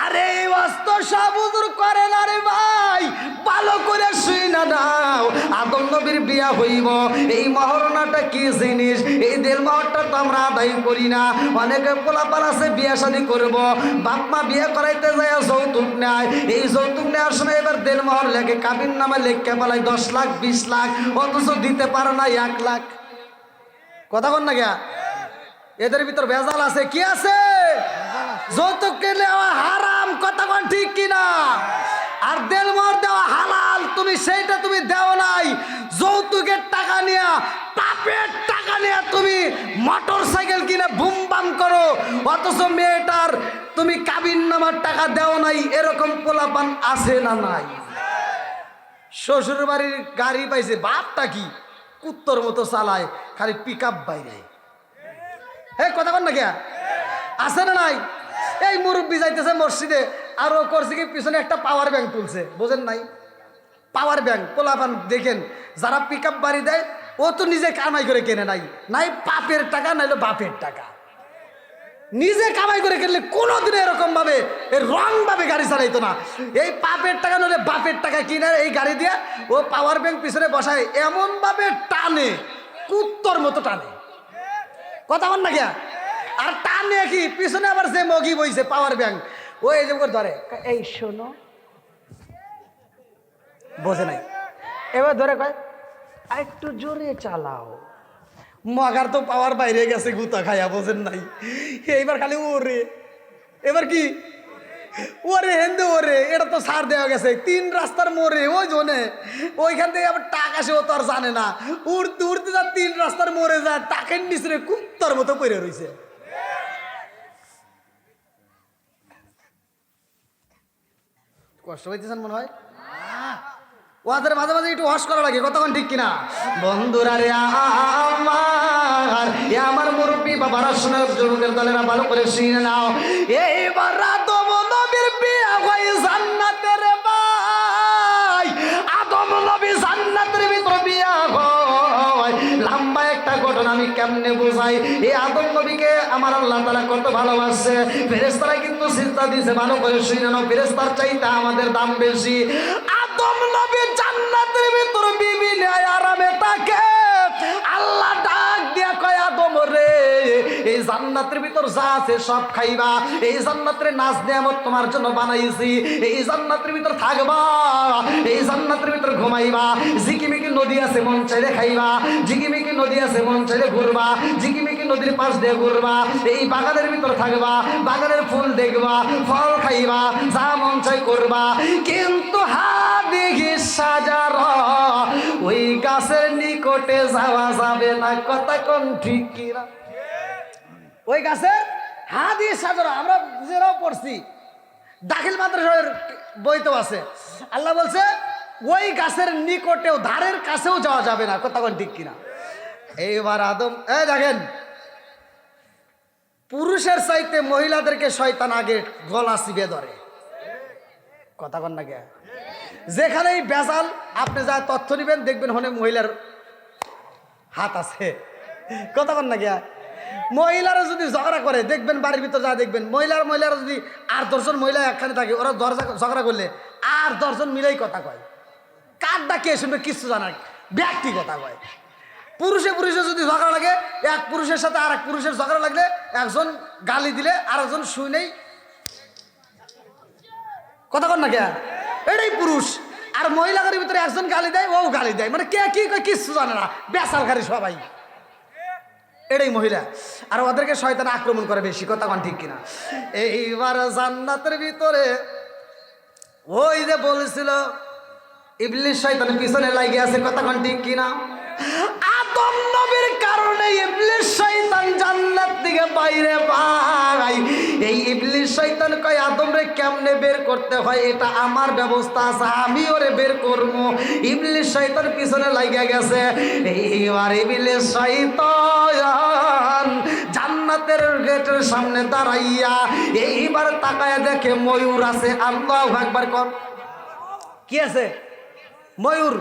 আরে এই অস্ত্র সাবুদুর করে না রে ভাই, ভালো করে শুই না দাও। আদম নবীর বিয়া হইব, এই মহরণাটা কি জিনিস? এই দেল মহরটা তো আমরা আদায় করি না। অনেকে পোলাপাল আছে বিয়া শাদী করব, বাপ মা বিয়ে করাইতে যায় যৌতুক নেয়। এই যৌতুক নেওয়ার সময় এবার দেল মহর লেগে কাবিন নামে লেখকে বলায় 10 লাখ 20 লাখ, অথচ দিতে পারে না 1 লাখ। কথা বল না গিয়া, এদের ভিতর ভেজাল আছে। কি আছে? যৌতুক নেওয়া হারাম, কথা কোন ঠিক কিনা? আর দেলমোহর দেওয়া হালাল, তুমি সেইটা তুমি দেও নাই। যৌতুকের টাকা নিয়ে, পাপের টাকা নিয়ে তুমি মোটর সাইকেল কিনে বুম বাম করো, অথচ মেয়েটার তুমি কাবিন নামার টাকা দেও নাই। এরকম পোলাপান আছে না নাই? শ্বশুর বাড়ির গাড়ি পাইছে, বাপটা কি কুত্তর মতো চালায়, খালি পিক আপ বাইরে। হে কথা বল না, কে আছে না নাই? এই মুরব্বী যাইতেছে মসজিদে, আর ও করছে কি পিছনে একটা পাওয়ার ব্যাংক তুলছে, বোঝেন নাই? পাওয়ার ব্যাংক পোলাপান দেখেন, যারা পিক আপ বাড়ি দেয় ও তো নিজে কামাই করে কেনে নাই, নাই পাপের টাকা নাইলে বাপের টাকা। নিজে কামাই করে কিনলে কোনোদিন এরকম ভাবে রং ভাবে গাড়ি চালাইতো না। এই পাপের টাকা নইলে বাপের টাকা কিনে এই গাড়ি দিয়ে ও পাওয়ার ব্যাংক পিছনে বসায়, এমন ভাবে টানে, কুত্তর মতো টানে। কথা বল না গিয়া। আর টানে কি পিছনে আবার যে মগি বইছে পাওয়ার ব্যাংক, ও এই যে ধরে, এই শোনো, বোঝে নাই, এবার ধরে কয় একটু জোরে চালাও। মগার তো পাওয়ার বাইরে গেছে গুতা খায়া, বোঝেন নাই? এইবার খালি ওরে, এবার কি ওরে হেন্দে ওরে, এটা তো ছাড় দেওয়া গেছে 3 রাস্তার মোড়ে, ওই জনে ওইখান থেকে আবার টাকা সে ও তো আর জানে না, উড়তে উড়তে যা 3 রাস্তার মোড়ে যা টাকের নিচে কুত্তার মতো পড়ে রয়েছে। কষ্ট হইতেছেন মনে হয়? ওদের মাঝে মাঝে একটু হস করা লাগে, কতক্ষণ ঠিক কিনা? বন্ধুরা রে আমার, আমার মুরব্বী বাবারা শুনে, যুবকের দলেরা ভালো করে শুনে নাও। এইবার আদম নবীর বিয়া হয় জান্নাতের ভাই, আদম নবী জান্নাতের ভিতর বিয়া হয়। লম্বা একটা ঘটনা আমি কেমনে বোঝাই। এই আদম নবীকে আমার আল্লাহ তাআলা কত ভালোবাসে। ফেরেশতারা কিন্তু চিন্তা দিয়েছে, ভালো করে শুনে নাও, ফেরেশতার চাইতে আমাদের দাম বেশি। আদম নবী জান্নাতের ভিতর বিবি নিয়ে আরামে থাকে। আল্লাহ ডাক দিয়া কয়, আদম রে, এই জান্নাতের ভিতর যা আছে সব খাইবা, এই জান্নাতের নাজ নিয়ামত তোমার জন্য বানাইছি, এই জান্নাতের ভিতর থাকবা, এই জান্নাতের ভিতর ঘুমাইবা, ঝিকিমিকি নদী আছে মন চাইলে খাইবা, ঝিকিমিকি নদী আছে মন চাইলে ঘুরবা, ঝিকিমিকি নদীর পাশ দিয়ে ঘুরবা, এই বাগানের ভিতর থাকবা, বাগানের ফুল দেখবা, ফল খাইবা, যা মন চাই করবা। কিন্তু হাদিহি সাজারা, ওই গাছের নিকটে যাওয়া যাবে না। কথা কোন ঠিক কিনা? ওই গাছের হাদি সাজারা আমরা নিজেরাও পড়ছি, দাখিল মাদ্রাসার বইতেও আছে। আল্লাহ বলছে ওই গাছের নিকটেও, ধারের কাছেও যাওয়া যাবে না। কথা কোন ঠিক কিনা? এইবার আদম, দেখেন, পুরুষের চাইতে মহিলাদেরকে শয়তান আগে গলা চিপে ধরে। কথা কন না কে? যেখানেই বেজাল, আপনি যা তথ্য নিবেন দেখবেন হনে মহিলার হাত আছে। কথা কন না কে? মহিলারা যদি ঝগড়া করে দেখবেন, বাড়ির ভিতর যা দেখবেন, মহিলারা যদি আর 10 জন মহিলা একখানে থাকে, ওরা ঝগড়া করলে আর 10 জন মিলেই কথা কয়। কারটা কে শুনবে কিছু জানার, ব্যক্তি কথা কয়। পুরুষে যদি ঝগড়া লাগে, এক পুরুষের সাথে আর এক পুরুষের ঝগড়া লাগলে একজন গালি দিলে আর একজন শুনেই। কথা কন না কে? এটাই পুরুষ। আর মহিলাদের ভিতরে একজন গালি দেয়, ও গালি দেয়, মানে কে কি কয় কিচ্ছু জানে না, বেসালকারী সবাই। এটাই মহিলা। আর ওদেরকে শয়তান আক্রমণ করে বেশি। কথা কন ঠিক কিনা? এইবার জান্নাতের ভিতরে ওই যে বলেছিল ইবলিস শয়তানের পিছনে লাগে আছে। কথা কন ঠিক কিনা? আদম নবীর কারণে ইবলিস শয়তান জান্নাত থেকে বাইরে পায়। এই ইবলিস শয়তান কয়, আদম রে কেমনে বের করতে হয় এটা আমার ব্যবস্থা আছে, আমি ওরে বের করব। ইবলিস শয়তান পিছনে লাগিয়া গেছে। এইবার ইবলিস শয়তান জান্নাতের গেটের সামনে দাঁড়াইয়া এইবার তাকায় দেখে ময়ূর আছে। আল্লাহু আকবার কর। কি আছে? ময়ূর।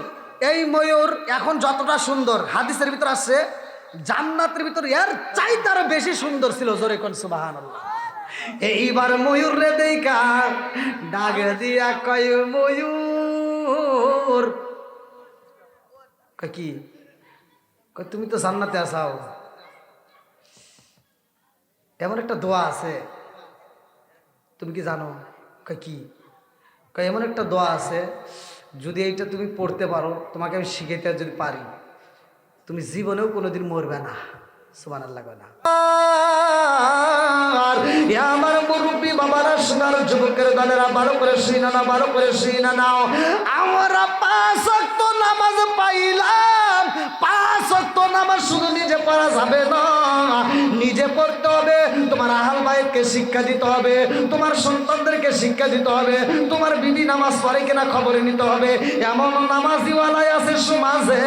এই ময়ূর এখন যতটা সুন্দর, হাদিসের ভিতর আসছে জান্নাতের ভিতর এর চাইতে আরো বেশি সুন্দর ছিল। জোরে কোন সুবহানাল্লাহ। এইবার ময়ূর রে দেখা ডাক দিয়া কয় ময়ূর, কি কয় তুমি তো জান্নাতে আসাও, এমন একটা দোয়া আছে তুমি কি জানো? কয় কি? কয় এমন একটা দোয়া আছে যদি এইটা তুমি পড়তে পারো, তোমাকে আমি শিখাইতে যদি পারি, তুমি জীবনেও কোনোদিন মরবে না। সুবহানাল্লাহ না। আর আমার মুরব্বী বাবারা, সোনার যুবকের দলেরা, ভালো করে শুনা না, ভালো করে শুনা নাও। আমরা 5 ওয়াক্ত নামাজ পাইলাম, 5 ওয়াক্ত নামাজ শুধু নিজে পড়া যাবে না, নিজে পড়তে হবে, তোমার আহল বাইতকে শিক্ষা দিতে হবে, তোমার সন্তানদেরকে শিক্ষা দিতে হবে, তোমার বিবি নামাজ পড়ে কিনা খবর নিতে হবে। এমন নামাজিওয়ালাই আছে সমাজে,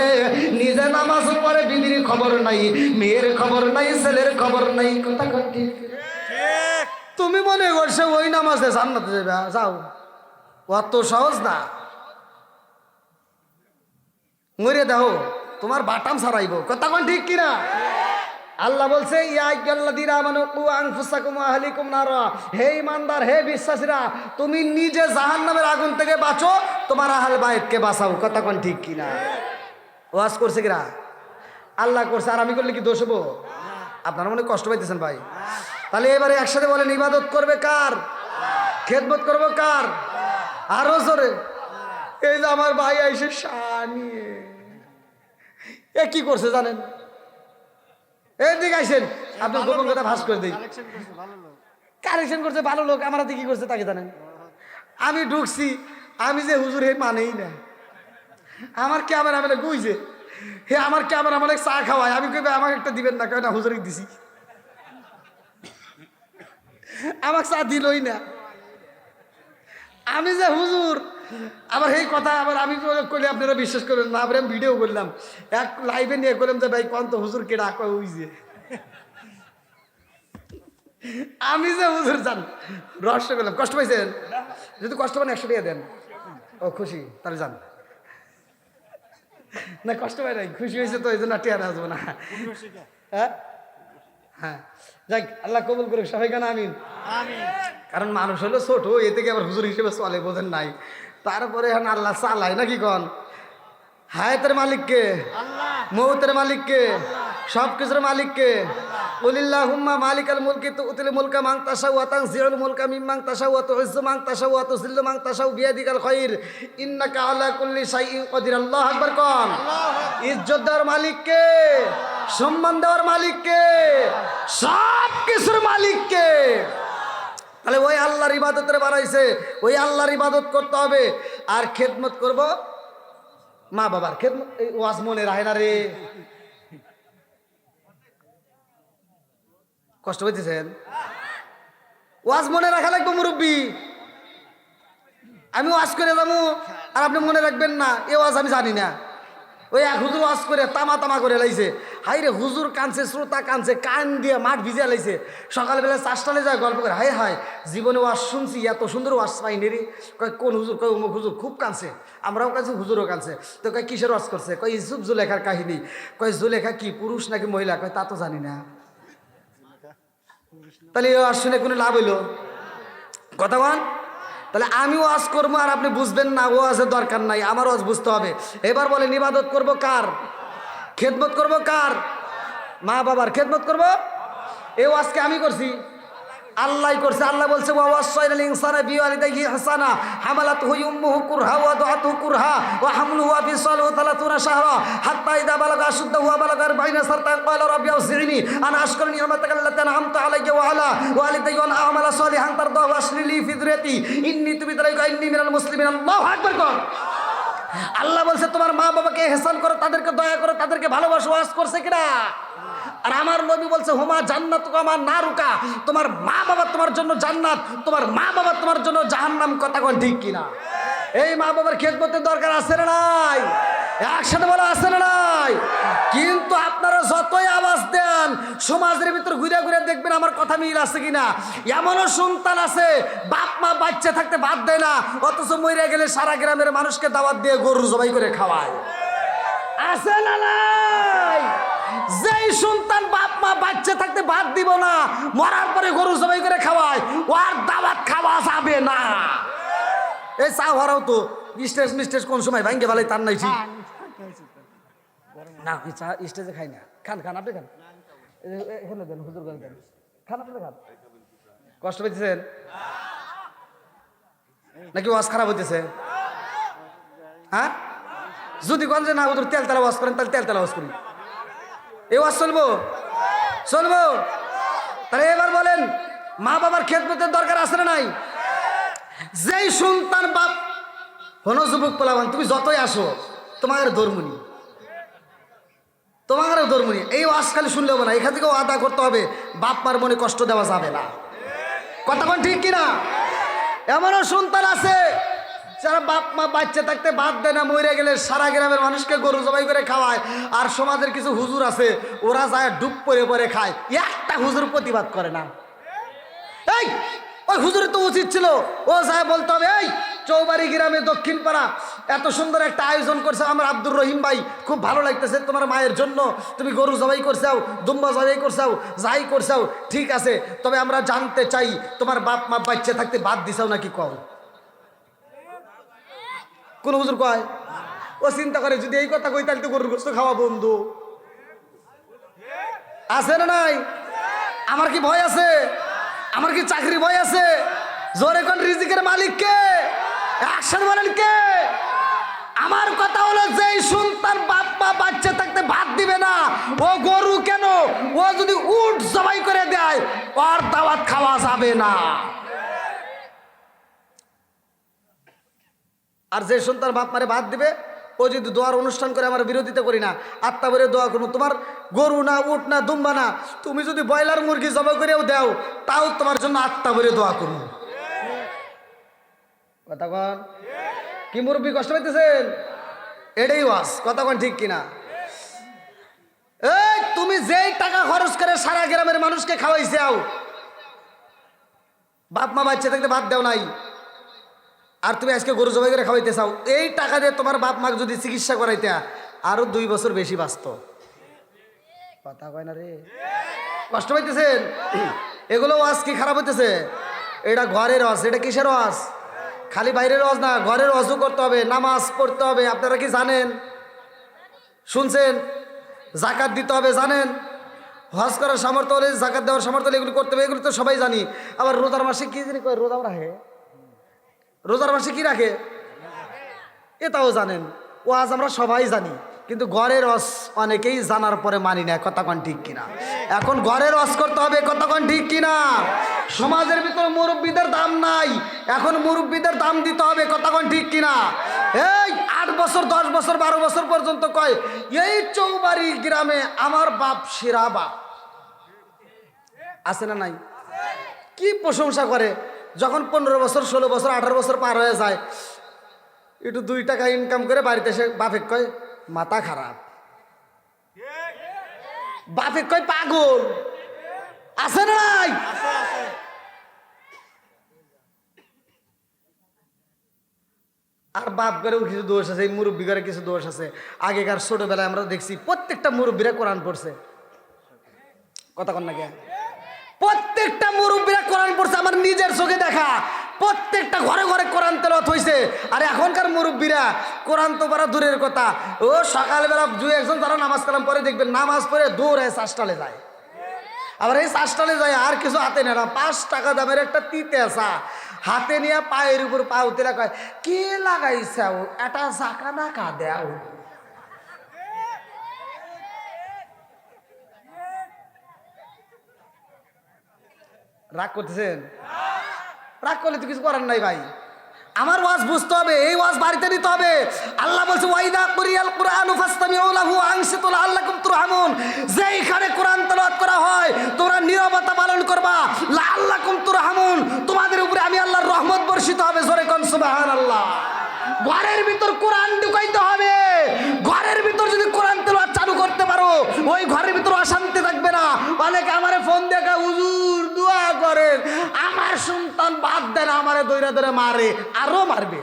নিজে নামাজ পড়ে বিবির খবর নাই, মেয়ের খবর নাই, ছেলের খবর নাই। কথা ঠিক? তুমি মনে করছো ওই নামাজে জান্নাতে যাবে? যাও, অত সহজ না। মরে দাও, তোমার বাটাম ছাড়াইব। কথা কোন ঠিক কিনা? আল্লাহ বলছে ইয়া আইয়ুহাল্লাযীনা আমানু কু আনফুসাকুম ওয়া আহলিকুম নারা, হে ঈমানদার, হে বিশ্বাসীরা, তুমি নিজে জাহান্নামের আগুন থেকে বাঁচো, তোমার আহল বাইতকে বাঁচাও। কথা কোন ঠিক কিনা? ওয়াজ করছে কিরা? আল্লাহ করছে, আর আমি করলে কি দোষ হবো? আপনারা মনে কষ্ট পাইতেছেন ভাই? তাহলে এবারে একসাথে বলেন, ইবাদত করবে কার? খেদমত করবো কার? আরো জোরে। এই যে আমার ভাই আইসে নিয়ে এ কি করছে জানেন? এইদিকে আইসেন, আপনি গোপন কথা ভাস করে দিই। কারেকশন করছে ভালো লোক, আমার হাতে কি করছে তাকে জানেন? আমি ঢুকছি, আমি যে হুজুর হে মানেই না, আমার ক্যামেরা মানে গুইছে, হে আমার ক্যামেরা মানে চা খাওয়ায়, আমি কইবে আমাকে একটা দিবেন না, কেন না হুজুরে দিছি, আমাকে চা দিলই না। আমি যে হুজুর, আবার এই কথা আবার আমি করলে আপনারা বিশ্বাস করবেন না। আবার আমি ভিডিও করলাম, এক লাইভে নিয়ে করলাম যে ভাই কোন তো হুজুর কেডা কয় হইছে, আমি যে হুজুর জান রহস্য করলাম। কষ্ট পাইছেন? যদি কষ্ট পান 100 টাকা দেন। ও খুশি, তাহলে যান। না কষ্ট পাই নাই, খুশি হয়েছে তো এই জন্য টিয়া আসবো না। হ্যাঁ হ্যাঁ, যাক, আল্লাহ কবুল করুক সবাই, কেন আমিন। কারণ মানুষ হলো ছোট, এ থেকে আবার হুজুর হিসেবে চলে, বোঝেন নাই? তারপরে এখন আল্লাহ চালায় নাকি কন? হায়াতের মালিককে, মৌতের মালিককে, সব কিছুর মালিককে। কুলিল্লাহুম্মা মালিকাল মুলকি তুতিল মুলকা মান তাশাউ ওয়া তানজিউল মুলকা মিম্মান তাশাউ ওয়া তুইজ্জু মান তাশাউ ওয়া তুযিল্লু মান তাশাউ বিয়াদিকাল খায়র ইন্নাকা আলা কুল্লি শাইইন কাদির। আল্লাহু আকবার কোন। ইজ্জত দেওয়ার মালিককে, সম্মান দেওয়ার মালিককে, সব কিছুর মালিককে। তাহলে ওই আল্লাহর ইবাদতের বানাইছে, ওই আল্লাহর ইবাদত করতে হবে। আর খেদমত করব মা বাবার খেদমত। এই ওয়াজ মনে রাখে না রে, কষ্ট পাইতেছেন? ওয়াজ মনে রাখা লাগবে মুরব্বী। আমি ওয়াজ করে যাবো আর আপনি মনে রাখবেন না, এ ওয়াজ আমি জানি না। ওই এক হুজুর ওয়াজ করে তামা তামা করে লাইছে, হাই রে হুজুর কানছে, শ্রোতা কানছে, কান দিয়ে মাঠ ভিজে লাইছে। সকালবেলা 4টালে যায় গল্প করে, হাই হাই জীবনে ওয়াজ শুনছি, এত সুন্দর ওয়াজ পাইনি রে। কয় কোন হুজুর? কয় অমুক হুজুর খুব কানছে, আমরাও কানছি, হুজুরও কানছে। তো কয় কিসের ওয়াজ করছে? কয় ইউসুফ জুলেখার কাহিনী। কয় জুলেখা কি পুরুষ নাকি মহিলা? কয় তা তো জানি না। তাহলে ওয়াজ শুনে কোনো লাভ হইল? কথা বল। তাহলে আমি ওয়াজ করবো আর আপনি বুঝবেন না, ওয়াজের দরকার নাই, আমার ওয়াজ বুঝতে হবে। এবার বলেন, ইবাদত করব কার? খেদমত করব কার? মা বাবার খেদমত করব। এই ওয়াজকে আমি করছি, আল্লাহ করছে। আল্লাহ বলছে ওয়া ওয়াসাইনাল ইনসানা বিওয়ালিদাইহি ইহসানা হামালাতহু উম্মুহু কুরহা ওয়া দাআতুহু কুরহা ওয়া হামলুহু ওয়া ফিসালুহু 30 শাহরা হাত্তা ইযা বালাগা আশুদ্দাহু ওয়া বালাগা 40 সারতান ক্বালা রাব্বি আউযি'নি আন আশকুরা নি'মাতাকা আল্লাতী আন'আমতা আলাইয়া ওয়া আলা ওয়ালিদাইয়া ওয়া আন আ'মালা সালিহান তারদাহু ওয়া আশরিক লি ফি যুররিয়াতি ইন্নী তুবতু ইলাইকা ইন্নী মিনাল মুসলিমিন। আল্লাহু আকবার কর। আল্লাহ বলছে তোমার মা বাবাকে ইহসান করো, তাদেরকে দয়া করো, তাদেরকে ভালোবাসো। ওয়াজ করছে কিনা? আর আমার নবী বলছে হুমা জান্নাতুকা মা নারুকা, তোমার মা বাবা তোমার জন্য জান্নাত, তোমার মা বাবা তোমার জন্য জাহান্নাম। কথা কোন ঠিক কিনা? এই মা বাবার খেদমতের দরকার আছে না নাই? একসাথে বলা আছে না নাই? কিন্তু আপনারা যতই আওয়াজ দেন, সমাজের ভিতর ঘুরে ঘুরে দেখবেন আমার কথা মিল আছে কিনা। এমনও সন্তান আছে বাপ মা বাচ্চা থাকতে বাদ দেয় না, অথচ মরে গেলে সারা গ্রামের মানুষকে দাওয়াত দিয়ে গরু জবাই করে খাওয়ায়। আছে না নাই? যেই সন্তান বাপ মা বাচ্চা থাকতে বাদ দিব না, মরার পরে গরু জবাই করে খাওয়ায়, ওর দাওয়াত খাওয়া যাবে না। এই চা ভরাও তো স্টেজ মিস্টেজ কোন সময় ভাঙ্গে ভালাই তার নাই ঠিক না। চা স্টেজে খাই না। খান খান, আপনি খান, এখানে দেন, হুজুর করে দেন, খান, আপনি খান। কষ্ট পেয়েছেন নাকি ওয়াজ খারাপ হইতেছে? হ্যাঁ, যদি কোন যে না হুজুর তেলতেলা ওয়াজ করেন তাহলে তেলতেলা ওয়াজ করি। এই ওয়াজ চলবো? চলবো। তাহলে এবার বলেন, মা বাবার খেদমতের দরকার আছে না নাই? যেই সন্তান বাপ, হন যুবক পোলাবান, তুমি যতই আসো তোমার ধর্মনি, তোমার ধর্মনি, এই ওয়াজ খালি শুনলে হবে না, এখান থেকেও আদা করতে হবে, বাপ মার মনে কষ্ট দেওয়া যাবে না। কথা কোন ঠিক কিনা? এমনও সন্তান আছে যারা বাপ মা বাচ্চা থাকতে বাদ দেয় না, মরে গেলে সারা গ্রামের মানুষকে গরু জবাই করে খাওয়ায়। আর সমাজের কিছু হুজুর আছে, ওরা যায় ডুব পরে পরে খায়, একটা হুজুর প্রতিবাদ করে না। এই ওই হুজুরের তো উচিত ছিল ও যায় বলতে হবে, এই চৌবাড়ি গ্রামে দক্ষিণ পাড়া এত সুন্দর একটা আয়োজন করছে আমার আব্দুর রহিম ভাই, খুব ভালো লাগতেছে, তোমার মায়ের জন্য তুমি গরু জবাই করছাও, দুম্বা জবাই করছাও, যাই করছাও, ঠিক আছে, তবে আমরা জানতে চাই তোমার বাপ মা বাচ্চা থাকতে বাদ দিছাও নাকি? কও কোন হুজুর কয়? ও চিন্তা করে যদি এই কথা কই তাহলে তো গরুর গোশত খাওয়া বন্ধু। আছে না নাই? আমার কি ভয় আছে? আমার কি চাকরি ভয় আছে? জোরে কোন রিজিকের মালিক কে? একসাথে বলেন কে? আমার কথা হলো, যেই সন্তান বাপ মা বাচ্চা থাকতে ভাত দিবে না, ও গরু কেন, ও যদি উট জবাই করে দেয়, ওর দাওয়াত খাওয়া যাবে না। আর যে সন্তান বাপ মারে ভাত দিবে, ও যদি দোয়ার অনুষ্ঠান করে, আমার বিরোধিতা করি না, আত্মা ভরে দোয়া করবো, তোমার গরু না, উট না, দুম্বা না, তুমি যদি ব্রয়লার মুরগি জবাই করেও দাও, তাও তোমার জন্য আত্মা ভরে দোয়া করবো। কথা কন কি মুরব্বী, কষ্ট পাইতেছেন? এটাই ওয়াজ। কথা কন ঠিক কিনা? এই তুমি যেই টাকা খরচ করে সারা গ্রামের মানুষকে খাওয়াইছাও, বাপ মা বাচ্চা থাকতে ভাত দেও নাই, আর তুমি আজকে গরু জবাই করে খাওয়াইতে চাও, এই টাকা দিয়ে তোমার বাপ মাকে যদি চিকিৎসা করাইতে আরো 2 বছর বেশি বাঁচত। কথা কয় না রে? কষ্ট পাইতেছেন? এগুলো ওয়াজ কি খারাপ হইতেছে? এটা ঘরের ওয়াজ। এটা কিসের ওয়াজ? খালি বাইরের ওয়াজ না, ঘরের ওয়াজও করতে হবে, নামাজ পড়তে হবে। আপনারা কি জানেন? শুনছেন? জাকাত দিতে হবে জানেন? হজ করার সামর্থ্য হলে, জাকাত দেওয়ার সামর্থ্য হলে এগুলো করতে হবে, এগুলো তো সবাই জানি। আবার রোজার মাসে কি জানি কয়, রোজাও রাখে, রোজার মাসে কি রাখে এটাও জানেন। ওয়াজ আমরা সবাই জানি, কিন্তু ঘরের ওয়াজ অনেকেই জানার পরে মানি না। কথা কন ঠিক কিনা? এখন ঘরের ওয়াজ করতে হবে। কথা কন ঠিক কিনা? সমাজের ভিতরে মুরব্বীদের দাম নাই, এখন মুরব্বীদের দাম দিতে হবে। কথা কন ঠিক কিনা? এই 8 বছর 10 বছর 12 বছর পর্যন্ত কয়, এই চৌবাড়ি গ্রামে আমার বাপ সেরা বাপ। আছে না নাই? কি প্রশংসা করে। যখন 15 বছর 16 বছর 18 বছর পার হয়ে যায়, একটু 2 টাকা ইনকাম করে বাড়িতে এসে বাপেক কয় মাথা খারাপ, বাপেক কয় পাগল। আছে না নাই? আর বাপ ঘরেও কিছু দোষ আছে, মুরব্বী ঘরে কিছু দোষ আছে। আগেকার ছোটবেলায় আমরা দেখছি প্রত্যেকটা মুরব্বীরা কোরআন পড়ছে। কথা কন না কে? প্রত্যেকটা মুরব্বীরা কোরআন পড়ছে, আমার নিজের চোখে দেখা। প্রত্যেকটা ঘরে ঘরে কোরআন তেলাওয়াত হইছে। আর এখনকার মুরব্বীরা কোরআন তো পড়া দূরের কথা, ও সকালবেলা 2-1 যারা নামাজ কালাম পরে দেখবেন, নামাজ পড়ে দৌড়ে চাষটালে যায়। আবার এই চাষটালে যায় আর কিছু হাতে নেয় না, 5 টাকা দামের একটা তিতে আসা হাতে নিয়ে পায়ের উপর পা উতেরা কয়, কে লাগাইছাও এটা জাকা না কা দেও। রাগ করতেছেন? রাগ করলে তো কিছু করার নাই ভাই। আমার ওয়াজ বুঝতে হবে, এই ওয়াজ বাড়িতে নিতে হবে। আল্লাহ বলছে ওয়াইদা কুরিয়াল কুরআনু ফাসতামিউ লাহু ওয়া আনসিতু লাআল্লাকুম তুরহামুন। যেইখানে কোরআন তেলাওয়াত করা হয় তোমরা নীরবতা পালন করবা, লাআল্লাকুম তুরহামুন, তোমাদের উপরে আমি আল্লাহর রহমত বর্ষিত হবে। জোরে কোন সুবহানাল্লাহ। ঘরের ভিতর কোরআন ঢুকাইতে হবে। ঘরের ভিতর যদি কোরআন তেলাওয়াত চালু করতে পারো, ওই ঘরের ভিতর অশান্তি থাকবে না। অনেকে আমারে ফোন দেখা, হুজুর দোয়া করেন, আমার সন্তান বাদ দেন, আমারে দইরা ধরে মারে, আরো মারবে।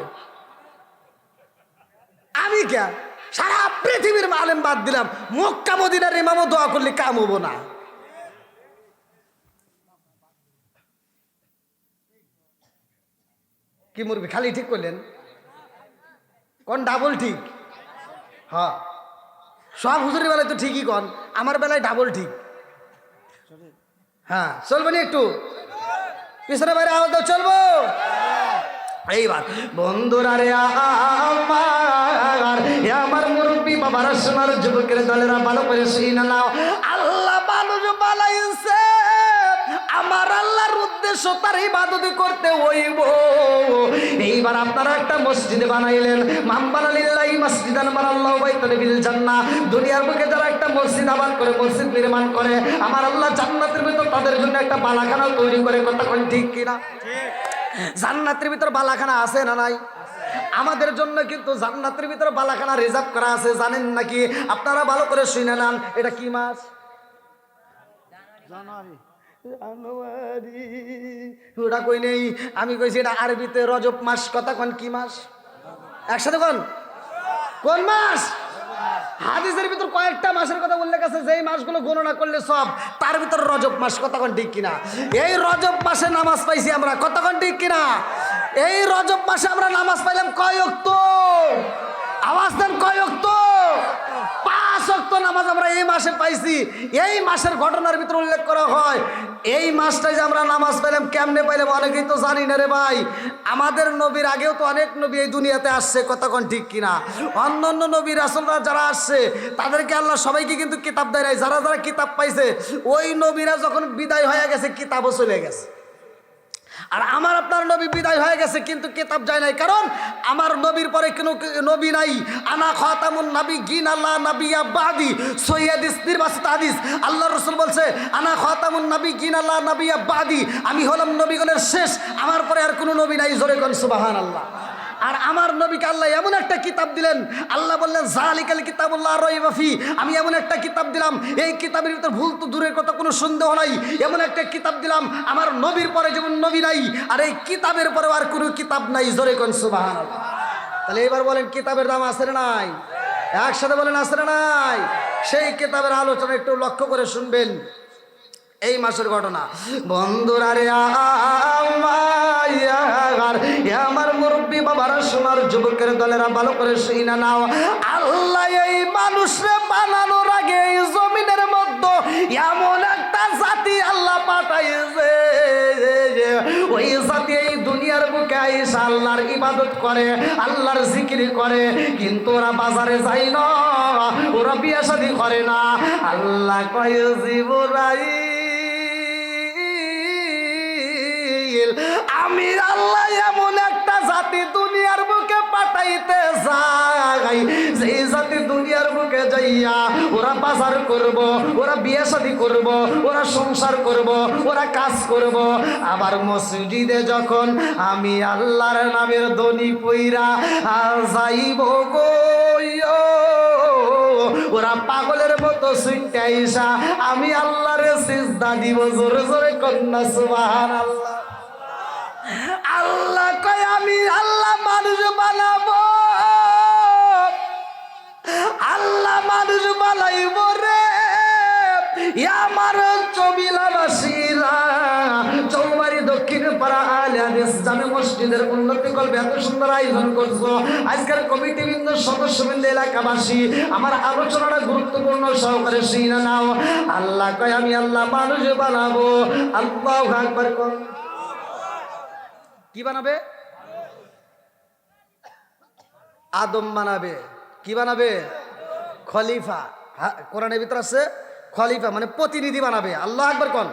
আমি কে? সারা পৃথিবীর আলেম বাদ দিলাম, মক্কা মদিনার ইমামও দোয়া করলে কাম হবো না। কি মুরবি খালি ঠিক করলেন? কোন ডাবল ঠিক? হ্যাঁ, সব হুজুরের বেলায় তো ঠিকই কন, আমার বেলায় ডাবল ঠিক। হ্যাঁ, চলবো নি একটু পিছনে বাইরে আওয়াজ দাও, চলবো। এইবার বন্ধুরা রে আমার মুরব্বী বাবারা, সোনার যুবকের দলেরা, ভালো করে শুনে নাও। আল্লাহ মানুষ বানাইছে, আমার আল্লাহর উদ্দেশ্য তার ইবাদত করতে হইব। এইবার আপনারা একটা মসজিদ বানাইলেন, মান বানালিল্লাহি মসজিদান বানাল্লাহু বাইতান ফিল জান্নাহ। দুনিয়ার বুকে যারা একটা মসজিদ আবাদ করে, মসজিদ নির্মাণ করে, আমার আল্লাহ জান্নাতের ভিতর তাদের জন্য একটা বালাখানা তৈরি করে। কথা কোন ঠিক কিনা? জান্নাতের ভিতর বালাখানা আছে না নাই? আমাদের জন্য কিন্তু জান্নাতের ভিতর বালাখানা রিজার্ভ করা আছে, জানেন নাকি? আপনারা ভালো করে শুনে নেন। এটা কি মাস? জানুয়ারি। ওটা কই নেই, আমি কইছি এটা আরবিতে রজব মাস। কথা কোন কি মাস? একসাথে কোন কোন মাস? হাদিসের ভিতর কয়েকটা মাসের কথা উল্লেখ আছে, যেই মাসগুলো গণনা করলে সব, তার ভিতর রজব মাস। কতক্ষণ ঠিক কিনা? এই রজব মাসে নামাজ পাইছি আমরা। কতক্ষণ ঠিক কিনা? এই রজব মাসে আমরা নামাজ পাইলাম কয় ওয়াক্ত? আওয়াজ দেন, কয় ওয়াক্ত? 5 ওয়াক্ত নামাজ আমরা এই মাসে পাইছি। এই মাসের ঘটনার ভিতরে উল্লেখ করা হয়, এই মাসটাই যে আমরা নামাজ পাইলাম, কেমনে পাইলাম অনেকেই তো জানি না রে ভাই। আমাদের নবীর আগেও তো অনেক নবী এই দুনিয়াতে আসছে। কতক্ষণ ঠিক কিনা? অন্যান্য নবী রাসূলরা যারা আসছে তাদেরকে আল্লাহ সবাইকে কিন্তু কিতাব দেয় নাই। যারা যারা কিতাব পাইছে, ওই নবীরা যখন বিদায় হয়ে গেছে, কিতাবও চলে গেছে। আর আমার আপনার নবী বিদায় হয়ে গেছে কিন্তু কিতাব যায় নাই, কারণ আমার নবীর পরে কোনো নবী নাই। আনা খাতামুন নাবিয়্যিন লা নাবিয়্যা বাদি, সহিহ নির্বাচিত হাদিস। আল্লাহ রাসূল বলছে, আনা খাতামুন নাবিয়্যিন লা নাবিয়্যা বাদি, আমি হলাম নবীগণের শেষ, আমার পরে আর কোনো নবী নাই। জোরে কোন সুবহানাল্লাহ। আর আমার নবীকে আল্লাহ এমন একটা কিতাব দিলেন, আল্লাহ বললেন যালিকাল কিতাবুল্লাহ রাইবা ফি, আমি এমন একটা কিতাব দিলাম, এই কিতাবের ভিতর ভুল তো দূরের কথা, কোনো সন্দেহ নাই। এমন একটা কিতাব দিলাম, আমার নবীর পরে যেমন নবী নাই, আর এই কিতাবের পরে আর কোনো কিতাব নাই। জোরে কোন সুবহানাল্লাহ। তাহলে এবার বলেন, কিতাবের দাম আছে না নাই? একসাথে বলেন, আছে না নাই? সেই কিতাবের আলোচনা একটু লক্ষ্য করে শুনবেন। এই মাসের ঘটনা বন্ধুরা রে আমার মুরব্বী বাবারা, সোনার যুবকের দলেরা, ভালো করে শুনে নাও। আল্লাহ এই মানুষরে বানানোর আগে এই জমিনের মধ্যে এমন একটা জাতি আল্লাহ পাঠাইছে, ওই জাতি এই দুনিয়ার বুকে আইসা আল্লাহর ইবাদত করে, আল্লাহর জিকির করে, কিন্তু ওরা বাজারে যায় না, ওরা বিয়ে শাদী করে না। আল্লাহ কয় জিবরাইল, আমি আল্লাহ এমন একটা জাতি দুনিয়ার বুকে পাঠাইতে যাই, যেই জাতি দুনিয়ার বুকে যাইয়া ওরা বাজার করব, ওরা বিয়ে শাদী করব, ওরা সংসার করব, ওরা কাজ করব। আবার মসজিদে যখন আমি আল্লাহর নামের ধ্বনি পইরা যাইব গো, ওরা পাগলের মতো ছুটে আইসা আমি আল্লাহর সিজদা দিব। জোরে জোরে কন্যা সুবহানাল্লাহ। আল্লাহ কয় আমি আল্লাহ মানুষ বানাবো, আল্লাহ মানুষ বানাইব রে। আমার চবিলাবাসীরা, চৌবাড়ি দক্ষিণ পাড়া আলে হাদিস জামে মসজিদের উন্নতি করবে এত সুন্দর আয়োজন করছো। আজকের কমিটিবৃন্দ, সদস্যবৃন্দ, এলাকাবাসী, আমার আলোচনাটা গুরুত্বপূর্ণ সহকারে শুনে নাও। আল্লাহ কয় আমি আল্লাহ মানুষ বানাবো। আল্লাহু আকবার। কি বানাবে? আদম বানাবে। কি বানাবে? খলিফা। কোরআনের ভিতর আছে খলিফা মানে প্রতিনিধি বানাবে। আল্লাহু আকবার কোন।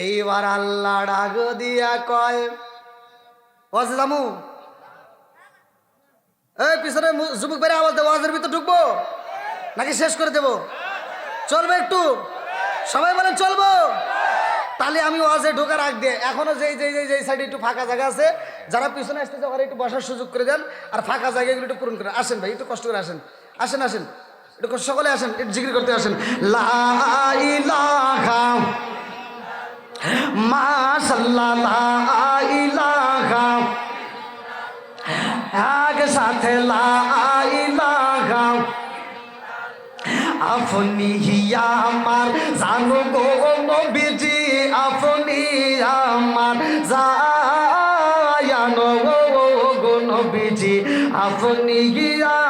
এইবার আল্লাহ ডাক দিয়া কয়, ওয়াজে জামু, এই পিছনে যুবক ভাইরা আওয়াজ দেবো, ওয়াজের ভিতর ঢুকবো নাকি শেষ করে দেবো? চলবে একটু? সবাই বলেন চলবো। তাহলে আমি ওয়াজে ঢোকার আগ দিয়ে এখনো যেই সাইডে একটু ফাঁকা জায়গা আছে, যারা পিছনে আসতেছে ওরা একটু বসার সুযোগ করে দেন, আর ফাঁকা জায়গাগুলো একটু পূরণ করে আসেন। ভাই একটু কষ্ট করে আসেন, আসেন আসেন, একটু সকলে আসেন, একটু জিকির করতে আসেন। লা ইলাহা মাশাআল্লাহ, লা ইলাহা, আগে সাথে লা ইলাহা আপনি আমার জানো গো নবীজি আপনি আমার জায়ান গো নবীজি আপনি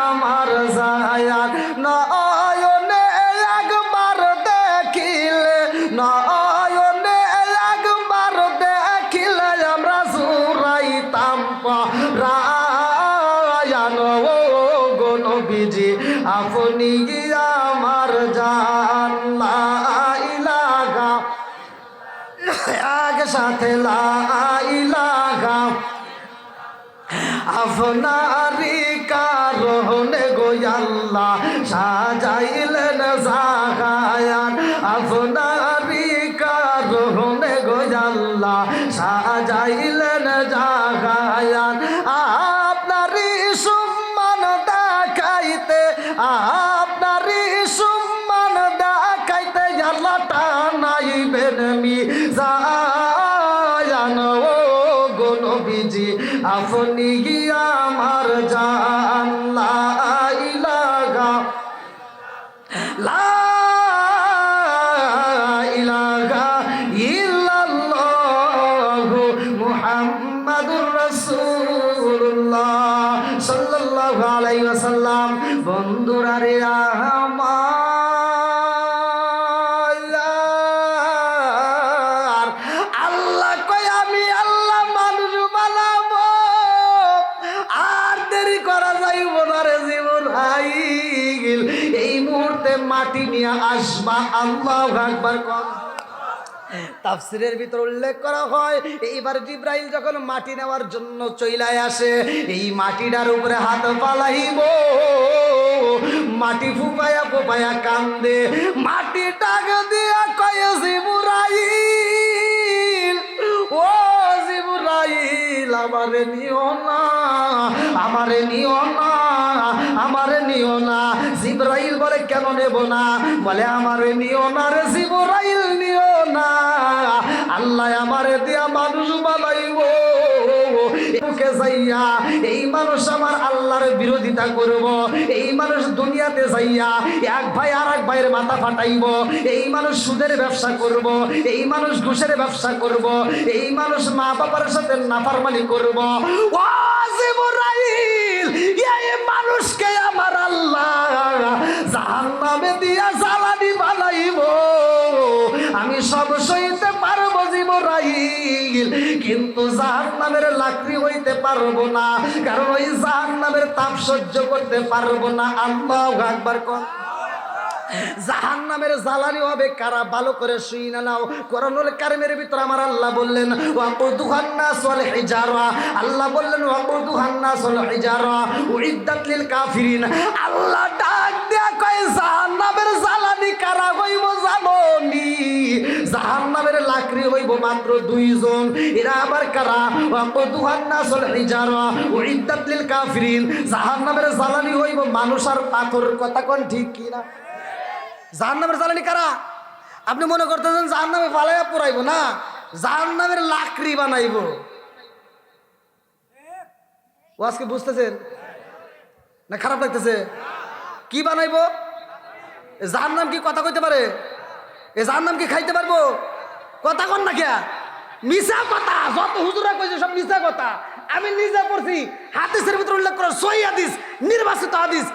আমার জায়ান নয়নে একবার দেখিলে নয়নে একবার দেখিলে আমরা জুরাইতাম রায়ান গো নবীজি আপনি আমার জান লা ইলাহা এক সাথে লা ইলাহা আপনারি কারণে গো আল্লাহ সাজাইলেন জাগায়ান আপনারি কারণে গো আল্লাহ সাজাইলেন জাগায়ান আপনারি সম্মান দেখাইতে আপনারি সম্মান দেখাইতে আল্লাহ টানাইবেন মিজান ও গো নবীজি আপনি আমার জান লা ইলাহা লা ইলাহা ইল্লাল্লাহু মুহাম্মাদুর রাসূলুল্লাহ সাল্লাল্লাহু আলাইহি ওয়াসাল্লাম। বন্ধুরা রে আমার আল্লাহ কয় আমি আল্লাহ মানুষ বানাবো আর দেরি করা যাইব না রে জিবরাইল এই মুহূর্তে মাটি নিয়ে আসবা আল্লাহু আকবার কোন তাফসীরের ভিতর উল্লেখ করা হয় এইবার জিবরাইল যখন মাটি নেওয়ার জন্য চইলায় আসে এই মাটিটার উপরে হাত পালাইব মাটি ফুপায়া ফুপায়া কান্দে মাটি টাক দিয়া কয় জিবরাইল ও জিবরাইল আমারে নিও না আমারে নিও না আমারে নিও না। জিবরাইল বলে কেন নেব না? বলে আমারে নিও না রে জিবরাইল নিও না আল্লাহ আমারে দিয়া মানুষ বানাইব বুকে যাইয়া এই মানুষ আমার আল্লাহর বিরোধিতা করব এই মানুষ দুনিয়াতে যাইয়া এক ভাই আর এক ভাইয়ের মাথা ফাটাইব এই মানুষ সুদের ব্যবসা করব এই মানুষ ঘুষের ব্যবসা করব এই মানুষ মা বাবার সাথে নাফরমানি করব ও জিবরাইল এই মানুষকে আমার আল্লাহ জাহান্নামে দিয়া জ্বালানি বানাইব আমি সব সইতে পারবো জিবরাইল কিন্তু জাহান্নামের লাকড়ি হইতে পারবো না কারণ ওই জাহান্নামের তাপ সহ্য করতে পারবো না। আল্লাহু আকবার কোন জাহান্নামের জ্বালানি হবে কারা ভালো করে শুইনা নাও। কোরআনুল কারীমের ভিতর আমার আল্লাহ বললেন ওয়াকুদুহান নাস ওয়াল হিজারা আল্লাহ বললেন ওয়াকুদুহান নাস ওয়াল হিজারা উইদ্দাত লিল কাফিরিন আল্লাহ ডাক দেয়া কয় জাহান্নামের জ্বালানি কারা হইব জানোনি জাহান্নামের লাকড়ি হইব মাত্র দুইজন এরা আবার কারা ওয়াকুদুহান নাস ওয়াল হিজারা উইদ্দাত লিল কাফিরিন জাহান্নামের জ্বালানি হইব মানুষ আর পাথর। কথা কোন ঠিক কি না? জাহান্নামের জ্বালানি কারা? আপনি মনে করতেছেন জাহান্নামে ফালাইয়া পুরাইব না জাহান্নামের লাকড়ি বানাইব। ও আজকে বুঝতেছেন না খারাপ লাগতেছে? কি বানাইব? জাহান্নাম কি কথা কইতে পারে? এ জাহান্নাম কি খাইতে পারবো? কথা কন না কে মিছা কথা যত হুজুরা কইছে সব মিছা কথা। আমি নিজে পড়ছি হাদিসের ভিতর উল্লেখ করা সহিহ হাদিস নির্বাচিত হাদিস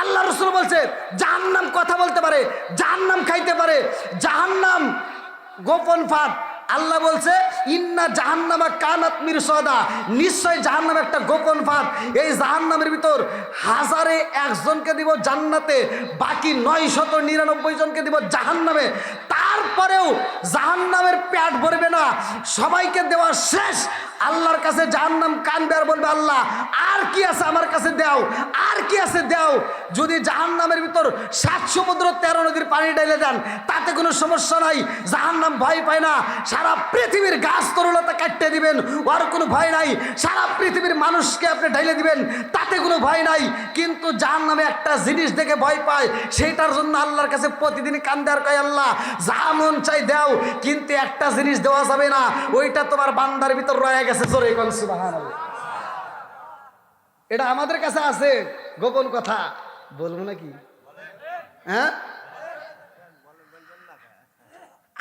আল্লাহ রাসূল বলছে জাহান্নাম কথা বলতে পারে জাহান্নাম খাইতে পারে জাহান্নাম গোপন ফাঁদ। আল্লাহ বলছে ইন্না জাহান্নামা কানাত মিরসাদা নিশ্চয় জাহান্নাম একটা গোপন ফাঁদ এই জাহান্নামের ভিতর হাজারে একজনকে দিব জান্নাতে বাকি 999 জনকে দিব জাহান্নামে তারপরেও জাহান্নামের পেট ভরবে না সবাইকে দেওয়া শেষ। আল্লাহর কাছে জাহান্নাম কাঁদবে আর বলবে আল্লাহ আর কি আছে আমার কাছে দাও আর কি আছে দাও। যদি জাহান্নামের ভিতর 7 সমুদ্র 13 নদীর পানি ঢেলে দেন তাতে কোনো সমস্যা নাই জাহান্নাম ভয় পায় না। সারা পৃথিবীর গাছ তরুলতা কাটতে দিবেন আর কোনো ভয় নাই সারা পৃথিবীর মানুষকে আপনি ঢেলে দিবেন তাতে কোনো ভয় নাই কিন্তু জাহান্নামে একটা জিনিস দেখে ভয় পায় সেটার জন্য আল্লাহর কাছে প্রতিদিন কান্দে আর কয় আল্লাহ যা মন চাই দাও কিন্তু একটা জিনিস দেওয়া যাবে না ওইটা তোমার বান্দার ভিতর রয়ে গেছে। জোরে কোন সুবহানাল্লাহ। এটা আমাদের কাছে আছে গোপন কথা বলবো নাকি? হ্যাঁ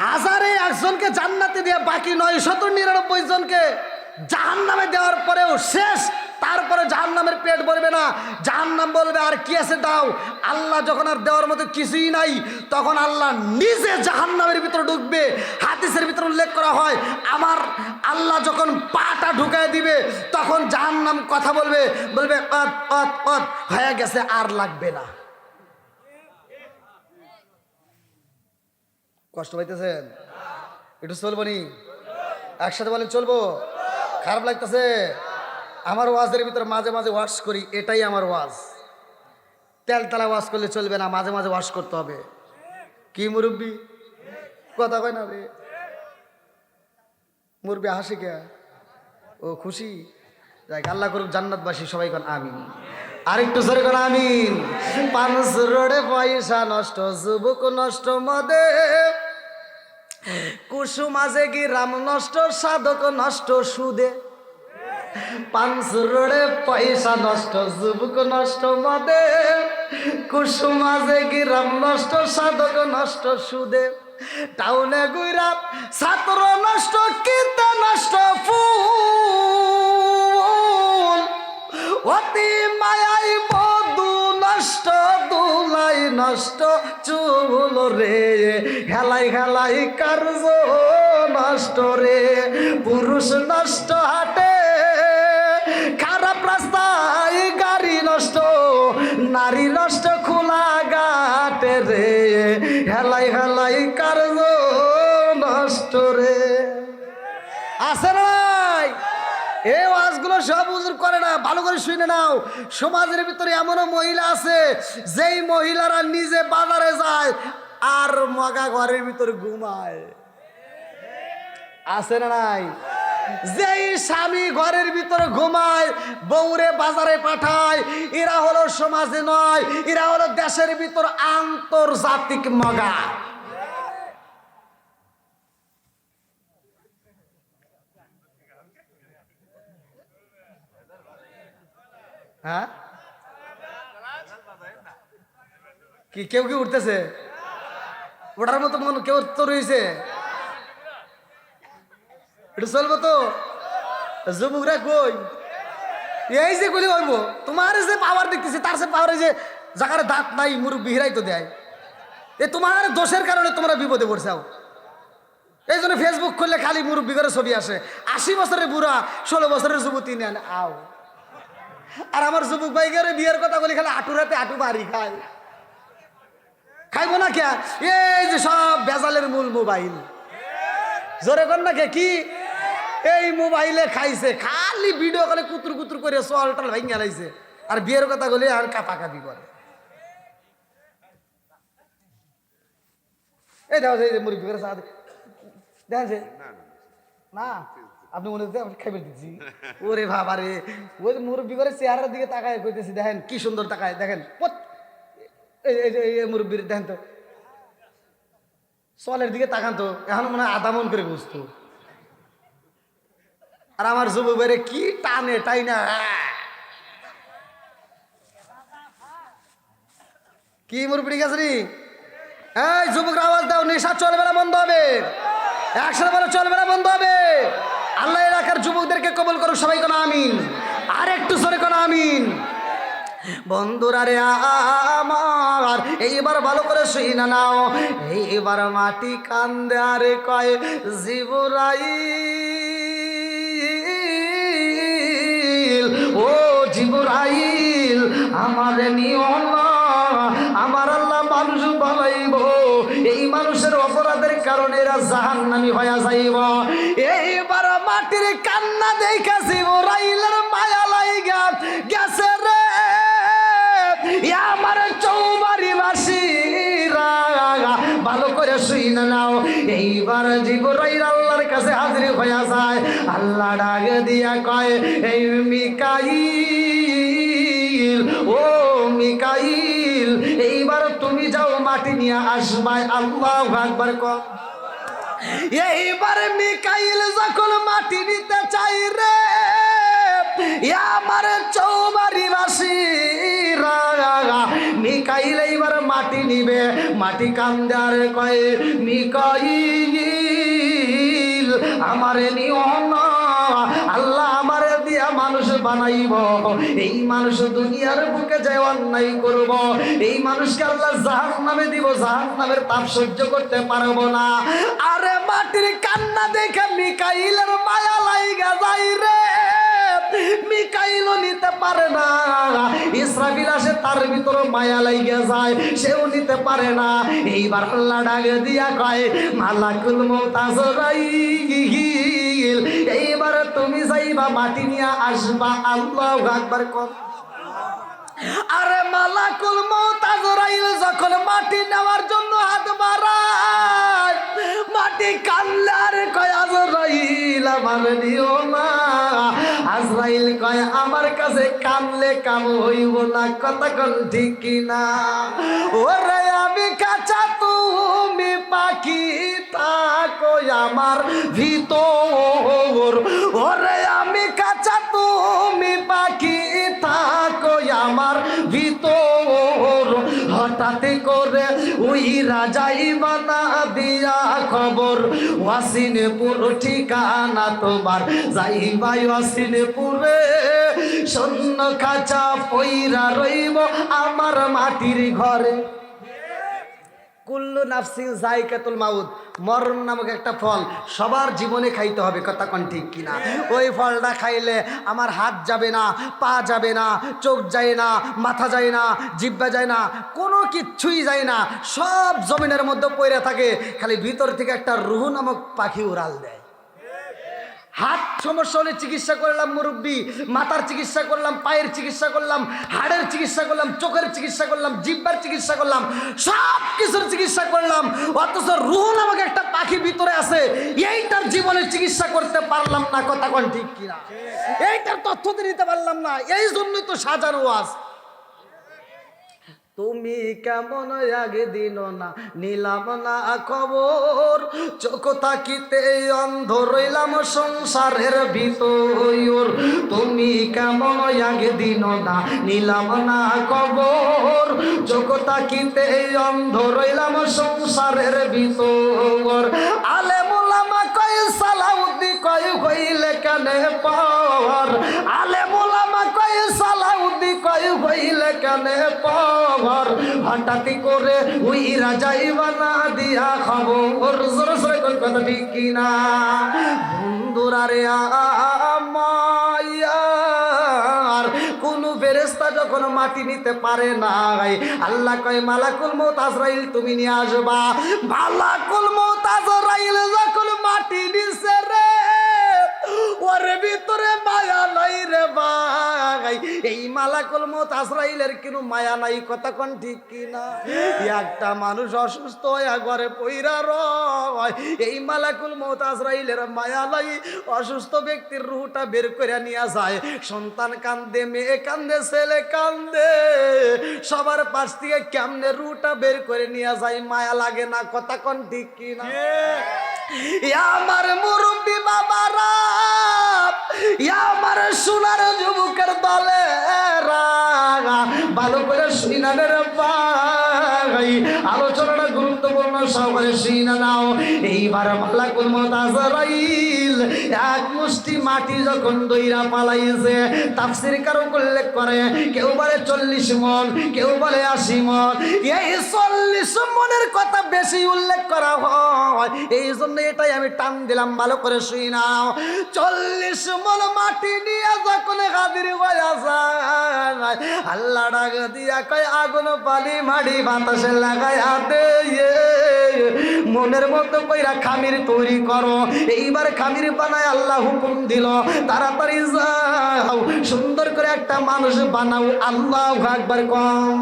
হাজারে একজনকে জান্নাতে দিয়ে বাকি 999 জনকে জাহান্নামে দেওয়ার পরেও শেষ, তারপরে জাহান্নামের পেট ভরবে না। জাহান্নাম বলবে আর কি আছে দাও। আল্লাহ যখন আর দেওয়ার মতো কিছুই নাই, তখন আল্লাহ নিজে জাহান্নামের ভিতরে ঢুকবে। হাদিসের ভিতরে উল্লেখ করা হয়, আমার আল্লাহ যখন পাটা ঢুকায় দিবে, তখন জাহান্নাম কথা বলবে, বলবে অত অত অত হয়ে গেছে, আর লাগবে না। কষ্ট পাইতেছেন? একটু চলবো নি? একসাথে বলেন চলবো? খারাপ লাগতেছে? আমার ওয়াজের ভিতরে মাঝে মাঝে ওয়াশ করি, এটাই আমার ওয়াজ। তেলতলা ওয়াশ করলে চলবে না, মাঝে মাঝে ওয়াশ করতে হবে। কি মুরব্বী কথা কয় না রে? মুরব্বী হাসি কে? ও খুশি? যাই, আল্লাহ করুক জান্নাতবাসী সবাই কোন আমিন। আরেকটু জোরে কোন আমিন। পাঁচ রোডে পয়সা নষ্ট, যুবক নষ্ট মদে, কুসুম আজে গিরাম নষ্ট, সাধক নষ্ট সুদে। পাঁচ রোডে পয়সা নষ্ট, যুবক নষ্ট মদে, কুসুম আজে গিরাম নষ্ট, সাধক নষ্ট সুদে। টাউনে গুইরা ছাত্র নষ্ট, কিতা নষ্ট ফুল, অতি মায়াই মধু নষ্ট, দুলাই নষ্ট চুল রে, হেলাই হেলাই কার্য নষ্ট রে। পুরুষ নষ্ট হাটে, খারাপ রাস্তায় গাড়ি নষ্ট, নারী নষ্ট খোলা ঘাটে রে, হেলাই হেলাই কার্য নষ্ট রে। আছে নাই? এই ওয়াজগুলো সব হুজুর করে না, ভালো করে শুনে নাও। সমাজের ভিতরে এমনও মহিলা আছে, যেই মহিলারা নিজে বাজারে যায় আর মগা ঘরের ভিতরে ঘুমায়। আছে না নাই? যেই স্বামী ঘরের ভিতরে ঘুমায়, বউরে বাজারে পাঠায়, এরা হলো সমাজে নয়, এরা হলো দেশের ভিতর আন্তর্জাতিক মগা। হ্যাঁ, কি কেউ কি উঠতেছে? ওটার মতো মন কেউ তো রয়েছে? এটা চলবো তো? যুবকরা কই? এই যে গুলি হইব, তোমার যে পাওয়ার দেখতেছি, তার সে পাওয়ার যে জায়গার দাঁত নাই, মুরব্বি হিরাই তো দেয়। এ তোমার দোষের কারণে তোমরা বিপদে পড়ছাও। এই জন্য ফেসবুক খুললে খালি মুরব্বি করে ছবি আসে। 80 বছরের বুড়া, 16 বছরের যুবতী নেন আও। আর আমার যুবক ভাইকে বিয়ের কথা বলি, খালি আটুরাতে আটু বাড়ি খায়। খাইবো না কে? এই যে সব বেজালের মূল মোবাইল। জোরে কর না কে? কি এই মোবাইলে খাইছে, খালি ভিডিও করে কুতুর কুতুর করে চল টল ভাই গেলাইছে। আর বিয়ের কথা বলে আর কাপাকাপি করে। এই দেখো এই মুরগি করে চা দেখেন না, আপনি মনে হচ্ছে খাইবে দিচ্ছি। ওরে বাবা রে, ওই মুরব্বি করে চেহারার দিকে তাকায় কইতেছি, দেখেন কি সুন্দর তাকায়, দেখেন মুরব্বির দেখেন তো চলের দিকে তাকান তো, এখন মনে হয় আধা মন করে বুঝতো। আর আমার যুবক ভাইরে কি টানে টাই না। কি মুরব্বি ঠিক আছে নি? এই যুবকরা আওয়াজ দাও, নেশা চলবে না, বন্ধ হবে। একসাথে বলে চলবে না, বন্ধ হবে। আল্লাহ এলাকার যুবকদেরকে কবুল করুক সবাই কোন আমিন। আর একটু জোরে কোন আমিন। বন্ধুরা রে আমার, এইবার ভালো করে শুইনা নাও। এইবার মাটি কান্দে আর কয় জিবরাইল, ও জিবরাইল আমার নিও না, আমার আল্লাহ মানুষ বানাইব, এই মানুষের অপরাধের কারণে এরা জাহান্নামী হয়ে যাইব। এইবার মাটির কান্না দেখা জিবরাইলের মায়া লাইগা গেছে রে আমার চৌবাড়ি বাসীরা, ভালো করে শুইনা নাও। এইবার জিবরাইল আল্লাহর কাছে হাজির হয়ে যায়। আল্লাহ ডাক দিয়া কয়, এই মিকাইল, ও মিকাইল, এইবার তুমি যাও মাটি নিয়ে আসবাই। আল্লাহু আকবার কর। এইবার মিকাইল যখন মাটি নিতে চাই রে আমার চৌবাড়ি বাসীরা, মিকাইল এইবার মাটি নিবে। মাটি কান্দে আর কয় মিকাইল, আমারে নিও না আল্লাহ, আমারে দিয়া মানুষ বানাইব, এই মানুষ দুনিয়ার বুকে যে অন্যায় করব, এই মানুষকে আল্লাহ জাহান্নামে দিব, জাহান্নামের তাপ সহ্য করতে পারবো না। আরে মাটির কান্না দেখে মিকাইলের মায়া লাইগা যাই রে, মিকাইলও নিতে পারে না, ইসরাফিল আসে তার ভিতরে মায়া লাইগা যায়, সেও নিতে পারে না। এইবার আল্লাহ ডাক দিয়া কয় মালাকুল মউত আজরাইল, এইবার তুমি যাইবা মাটি নিয়ে আসবা। আল্লাহু আকবার। আরে মালাকুল মউত আজরাইল যখন মাটি নেওয়ার জন্য হাত বাড়ায়, মাটি কান্লে আর কয় আজরাইল আমার দিও না। আজরাইল কয় আমার কাছে কানলে কাম হইব না, কথা কোন ঠিক কিনা? ওরে আমি কাঁচা তুমি পাখি থাকো আমার ভিতর, ওরে আমি কাঁচা তুমি পাখি থাকো আমার ভিতর, হঠাৎ করে ওই রাজাই বানা দিয়া খবর, ওয়াসিনপুর ঠিকানা তোমার, যাইবাই ওয়াসিনপুরে, শূন্য খাঁচা পইরা রইব আমার মাটির ঘরে। কুল্লু নাফসিন যায়কাতুল মাউত, মরণ নামক একটা ফল সবার জীবনে খাইতে হবে, কথা কোন ঠিক কিনা? ওই ফলটা খাইলে আমার হাত যাবে না, পা যাবে না, চোখ যায় না, মাথা যায় না, জিহ্বা যায় না, কোনো কিচ্ছুই যায় না, সব জমিনের মধ্যে পড়ে থাকে, খালি ভিতর থেকে একটা রুহ নামক পাখি উড়াল দেয়। হাত সমস্যা হলে চিকিৎসা করলাম মুরব্বী, মাথার চিকিৎসা করলাম, পায়ের চিকিৎসা করলাম, হাড়ের চিকিৎসা করলাম, চোখের চিকিৎসা করলাম, জিহ্বার চিকিৎসা করলাম, সব কিছুর চিকিৎসা করলাম, অথচ রুহ নামক একটা পাখি ভিতরে আছে, এইটার জীবনের চিকিৎসা করতে পারলাম না, কথা কোন ঠিক কিনা? এইটার তথ্য দিতে পারলাম না, এই জন্যই তো সাজানো ওয়াজ। তুমি কেমন আগে দিন না নিলাম না খবর, চোখ তাকিতে অন্ধ রইলাম সংসারের ভিতর, তুমি কেমন আগে দিন না নিলাম না খবর, চোখ তাকিতে অন্ধ রইলাম সংসারের ভিতর। আলেম ওলামা কয় সালাউদ্দি কয় হইলে কানে পাওয়ার, আলেম ওলামা কয় সালাউদ্দি কয় হইলে কানে পাওয়ার, হঠাৎ করে ওই রাজাই বানা দিয়া খবর, জোরে জোরে কোন কথা ঠিক কিনা? বন্ধুরা রে আমার কোন ফেরেশতা যখন মাটি নিতে পারে না, আল্লাহ কয় মালাকুল মউত আজরাইল তুমি নিয়ে আসবা। মালাকুল মউত আজরাইল যখন মাটি নিছে রে, ওর ভিতরে মায়া নাই রে ভাই, এই মালাকুল মউত আজরাইলের কোনো মায়া নাই, কথা কোন ঠিক কিনা? একটা মানুষ অসুস্থ হয়ে ঘরে পইরা রয়, এই মালাকুল মউত আজরাইলের মায়া নাই, অসুস্থ ব্যক্তির রুহটা বের করে নিয়ে যায়, সন্তান কান্দে, মেয়ে কান্দে, ছেলে কান্দে, সবার পাশ থেকে কেমনে রুহটা বের করে নিয়ে যায়, মায়া লাগে না, কথা কোন ঠিক কিনা? আমার মুরব্বী বাবারা, আমার সোনার যুবকের দলে ভালো করে শুনানের ভাই, আলোচনাটা গুরুত্বপূর্ণ, সবাই শুনা নাও। এইবার মালাকুল মউত আজরাইল এক মুষ্টি মাটি যখন দইরা পালাইছে, তাফসীর কারক উল্লেখ করে কেউ বলে 40 মণ, কেউ বলে 80 মণ, এই 40 মণের কথা বেশি উল্লেখ করা হয়, এই জন্য এটাই আমি টান দিলাম, ভালো করে শুনাও। 40 মণ মাটি নিয়ে যখন হাজির হয়ে যায়, আল্লাহ ডাক দিয়া কয় আগুন পানি মাটি বাতাসে লাগাইয়া দে, মনের মতো কইরা খামির তৈরি করো। এইবার খামির বানায় আল্লাহ হুকুম দিল, তাড়াতাড়ি যাও সুন্দর করে একটা মানুষ বানাও। আল্লাহু আকবার কম।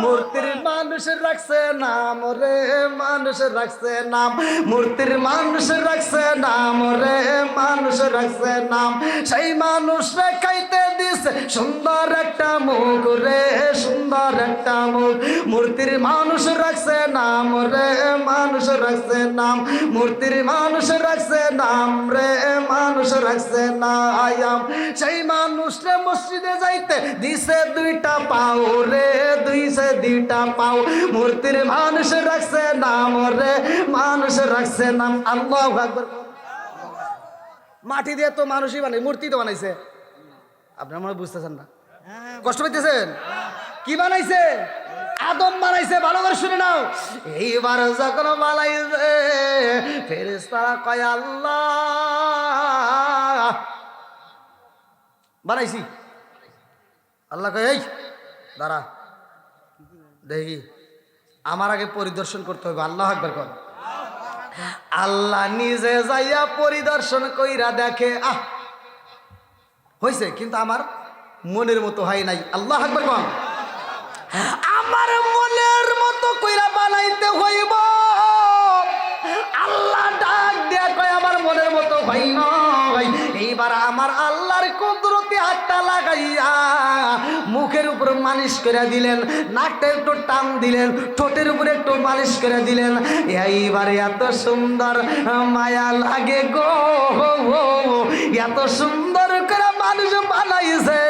মূর্তির মানুষের রাখছে নাম রে, মানুষের রাখছে নাম, মূর্তির মানুষের রাখছে নাম রে, মানুষের রাখছে নাম, সেই মানুষরে খাইতে দিছে সুন্দর একটা মুখ রে, সুন্দর একটা মুখ, মূর্তির মানুষ রাখছে নাম রে, মানুষ রাখছে নাম, মূর্তির মানুষ রাখছে নাম রে, মানুষ রাখছে নাম, সেই মানুষরে মসজিদে যাইতে দিছে 2টা পাও রে, দিছে 2টা পাও, মূর্তির মানুষ রাখছে নাম রে, মানুষ রাখছে নাম। আল্লাহু আকবার। মাটি দিয়ে তো মানুষই বানাই, মূর্তি তো বানাইছে। আপনারা মনে হয় বুঝতেছেন না, কষ্ট পাইতেছেন? কি বানাইছে? আদম বানাইছে। ভালো করে শুনে নাও। এইবার যখন বানাইছে ফেরেশতারা কয় আল্লাহ বানাইছি। আল্লাহ কয় এই দাঁড়া দেখি, আমার আগে পরিদর্শন করতে হবে। আল্লাহ আকবার কর। আল্লাহ নিজে যাইয়া পরিদর্শন কইরা দেখে হয়েছে, কিন্তু আমার মনের মতো হয় নাই। আল্লাহ আকবার কর। আমার মনের মতো কইরা বানাইতে হইব। আল্লাহ ডাক দিয়া কয় আমার মনের মতো হয় নাই। এইবার আমার আল্লাহর কুদরতি হাতটা লাগাইয়া মুখের উপর মালিশ করে দিলেন, নাকটা একটু টান দিলেন, ঠোঁটের উপরে একটু মালিশ করে দিলেন। এইবার এত সুন্দর মায়া লাগে গো, এত সুন্দর করে মানুষ বানাইছে,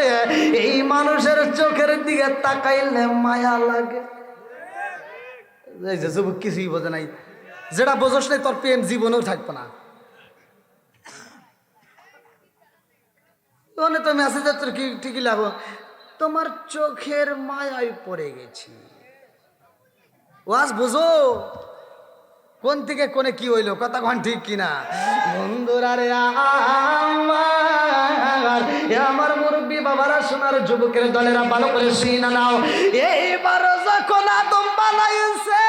এই মানুষের চোখের দিকে তাকাইলে মায়া লাগে। যুবক কিছুই বোঝে নাই, যেটা বোঝস নাই তোর প্রেম জীবনেও থাকবে না। তো মেসেজ তোর কি ঠিকই লাগো, তোমার চোখের মায়ায় পড়ে গেছি। ওয়াজ বুঝো কোন থেকে কোনে কি হইলো, কথা কোন ঠিক কিনা? বন্ধুরা রে আমার মুরব্বী বাবারা, সোনার যুবকের দলেরা, ভালো করে শুনে নাও। এইবার যখন আদম বানাইছে,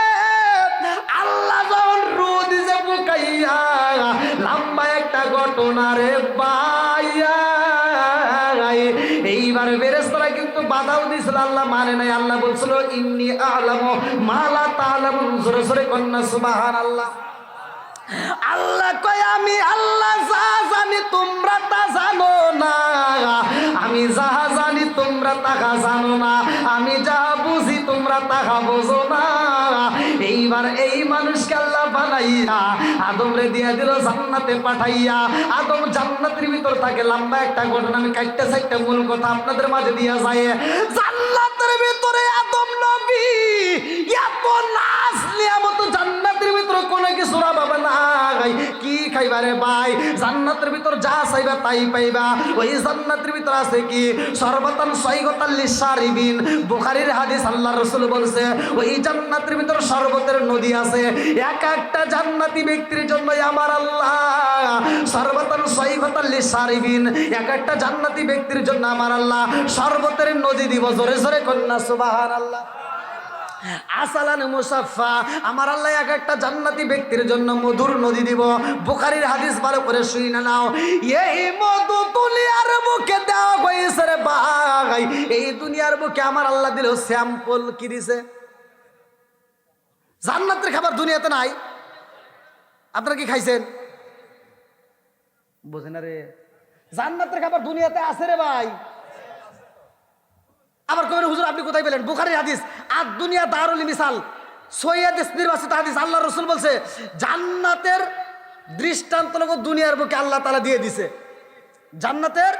আল্লাহ যখন রূহ দিছে বুকাইয়া, লম্বা একটা ঘটনা রে বাইয়া। এইবার ফেরেশতারা কিন্তু বাধাও দিছিল, আল্লাহ মানে নাই। আল্লাহ বলছিল ইন্নী আ'লামু মা লা তা'লামুন। জোরে জোরে কন্যা সুবহানাল্লাহ। আল্লাহ কয় আমি আল্লাহ যা জানি তোমরা তা জানো না, আমি যা জানি তোমরা তাহা জানো না, আমি যা বুঝি তোমরা তাহা বোঝো না। এইবার এই মানুষকে আল্লাহ বানাইয়া আদম রে দিয়া দিল জান্নাতে পাঠাইয়া। আদম জান্নাতের ভিতর থাকে। লম্বা একটা ঘটনা, আমি কাটতে চাইতে মূল কথা আপনাদের মাঝে দিয়া যায়। জান্নাতের ভিতরে আদম নবী এত নাজ নিয়ামত, জান্নাতের ভিতরে কোনো কিছু পাবে না। কি খাইবারে ভাই? জান্নাতের ভিতর যা চাইবা তাই পাইবা। ওই জান্নাতের ভিতর আছে কি? সর্বতান সৈগতাল লিশারিবিন। বুখারীর হাদিস, আল্লাহ রাসূল বলছে ওই জান্নাতের ভিতর শরবতের নদী আছে। এক একটা জান্নাতি ব্যক্তির জন্য আমার আল্লাহ সর্বতান সৈগতাল লিশারিবিন, এক একটা জান্নাতি ব্যক্তির জন্য আমার আল্লাহ শরবতের নদী দিব। জোরে জোরে কন্যা সুবহানাল্লাহ। আসালান মুসাফা, আমার আল্লাহ এক একটা জান্নাতি ব্যক্তির জন্য মধুর নদী দিব। বুখারীর হাদিস, ভালো করে শুনে নাও। এই মধু দুনিয়ার বুকে দেওয়া হয়েছে রে ভাই। এই দুনিয়ার বুকে আমার আল্লাহ দিল স্যাম্পল। কি দিছে? জান্নাতের খাবার দুনিয়াতে নাই। আপনারা কি খাইছেন? বোঝেন না রে, জান্নাতের খাবার দুনিয়াতে আছে রে ভাই। আবার কবেন হুজুর আপনি কোথায় পেলেন? বুখারীর হাদিস, আর দুনিয়া দারুল মিসাল, সৈয়দ নির্বাচিত হাদিস। আল্লাহ রসুল বলছে জান্নাতের দৃষ্টান্ত দুনিয়ার বুকে আল্লাহ তাআলা দিয়ে দিছে। জান্নাতের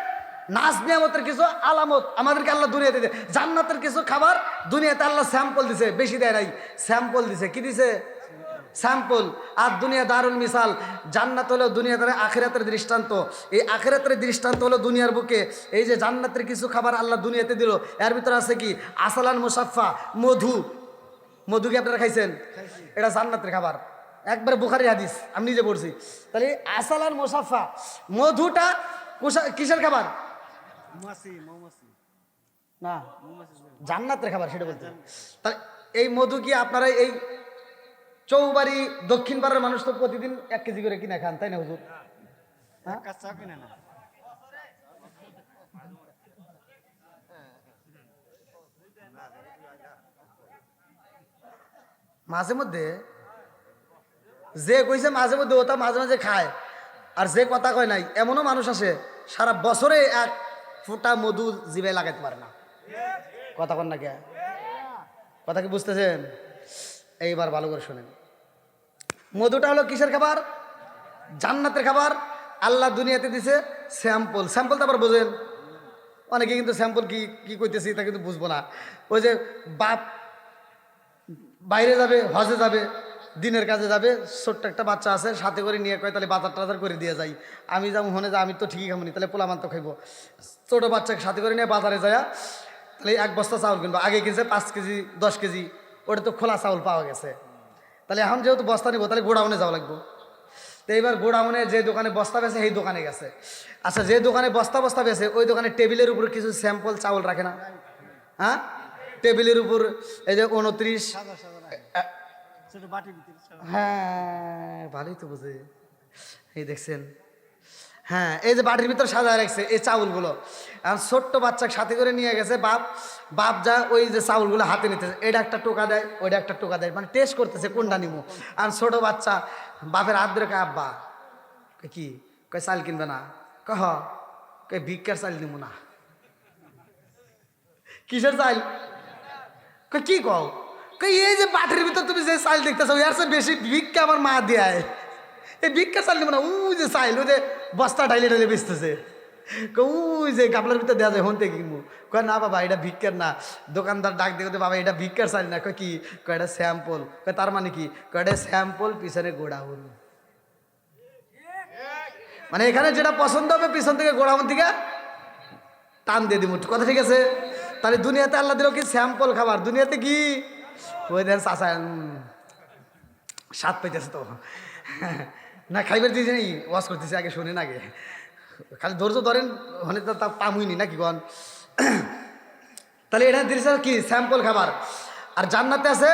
নাজ নিয়ামতের কিছু আলামত আমাদেরকে আল্লাহ দুনিয়াতে দিয়েছে। জান্নাতের কিছু খাবার দুনিয়াতে আল্লাহ স্যাম্পল দিছে, বেশি দেয় নাই, স্যাম্পল দিছে। কি দিছে? স্যাম্পল। আর দুনিয়া দারুল মিসাল, জান্নাত হলো দুনিয়াতে আখিরাতের দৃষ্টান্ত। এই আখিরাতের দৃষ্টান্ত হলো দুনিয়ার বুকে। এই যে জান্নাতের কিছু খাবার আল্লাহ দুনিয়াতে দিল, এর ভিতরে আছে কি? আসালান মুসাফা, মধু। মধু কি আপনারা খাইছেন? এটা জান্নাতের খাবার, একবারে বুখারীর হাদিস, আমি নিজে পড়ছি। তাহলে আসালান মুসাফা, মধুটা কিসের খাবার? না, জান্নাতের খাবার, সেটা বলতে। তাহলে এই মধু কি আপনারা এই চৌবাড়ি দক্ষিণ পাড়ার মানুষ তো প্রতিদিন 1 কেজি করে কিনে খান, তাই না হুজুর? মাঝে মধ্যে যে কইছে মাঝে মধ্যে ওটা মাঝে মাঝে খায়, আর যে কথা কয় নাই এমনও মানুষ আছে সারা বছরে 1 ফোঁটা মধু জিভে লাগাইতে পারে না। কথা কন না কে? কথা কি বুঝতেছেন? এইবার ভালো করে শোনেন। মধুটা হলো কিসের খাবার? জান্নাতের খাবার। আল্লাহ দুনিয়াতে দিছে স্যাম্পল। স্যাম্পল তো আবার বোঝেন অনেকে, কিন্তু স্যাম্পল কি কি কইতেছি তা কিন্তু বুঝবো না। ওই যে বাপ বাইরে যাবে, হজে যাবে, দিনের কাজে যাবে, ছোট্ট একটা বাচ্চা আছে সাথে করে নিয়ে কয় তাহলে বাজার টাজার করে দিয়ে যাই। আমি যাবো মনে যা আমি তো ঠিকই খাবো নি, তাহলে পোলামান তো খাইবো। ছোটো বাচ্চাকে সাথে করে নিয়ে বাজারে যায়, তাহলে 1 বস্তা চাউল কিনবো। আগে কিনছে 5 কেজি 10 কেজি, ওটা তো খোলা চাউল পাওয়া গেছে। তাহলে এখন যেহেতু বস্তা নিবো তাহলে গোডাউনে যাওয়া লাগবো। তো এইবার গোডাউনে যে দোকানে বস্তা বেছে সেই দোকানে গেছে। আচ্ছা, যে দোকানে বস্তা বস্তা বেছে ওই দোকানে টেবিলের উপর কিছু স্যাম্পল চাউল রাখে না? হ্যাঁ, টেবিলের উপর এই যে 29, হ্যাঁ ভালোই তো বুঝে, এই দেখছেন, হ্যাঁ এই যে বাটির ভিতর সাজায় রাখছে এই চাউলগুলো। আর ছোট্ট বাচ্চাকে সাথে করে নিয়ে গেছে বাপ যা ওই যে চাউলগুলো হাতে নিতেছে, এটা একটা টোকা দেয় ওইটা একটা টোকা দেয়, মানে টেস্ট করতেছে কোনটা নিবো। আর ছোট বাচ্চা বাপের হাত ধরে কয় আব্বা, কি কয় চাল কিনবে না, কয় ভিক্ষার চাল নিবো না। কিসের চাল? কয় কি কও? কই এই যে বাটির ভিতর তুমি যে চাল দেখতেছো এর চেয়ে বেশি ভিক্ষা আমার মা দেয়, এই ভিক্ষা চাল নিবো না। ওই যে চাল ওই যে বস্তা ঢাইলে ঢাইলে বেচতেছে, ওই যে গামলার ভিতরে দেওয়া যায় হন থেকে কিনবো। কয় না বাবা এটা ভিক্ষার না। দোকানদার ডাক দেখতে, বাবা এটা ভিক্ষার চাল না। কয় কি? কয় এটা স্যাম্পল। কয় তার মানে কি? কয় এটা স্যাম্পল, পিছনে গোডাউন। মানে এখানে যেটা পছন্দ হবে পিছন থেকে গোডাউন থেকে টান দিয়ে দিব। কথা ঠিক আছে? তাহলে দুনিয়াতে আল্লাহ দিল কি স্যাম্পল খাবার, দুনিয়াতে কি ওই দেন চাষা স্বাদ পাইতেছে তো না, খাইবার দিয়েছে নি ওয়াশ করতেছে, আগে শোনেন, আগে খালি ধৈর্য ধরেন, হলে তো তা পামুইনি নাকি গন। তাহলে এটা দিয়েছে কি স্যাম্পল খাবার। আর জান্নাতে আছে,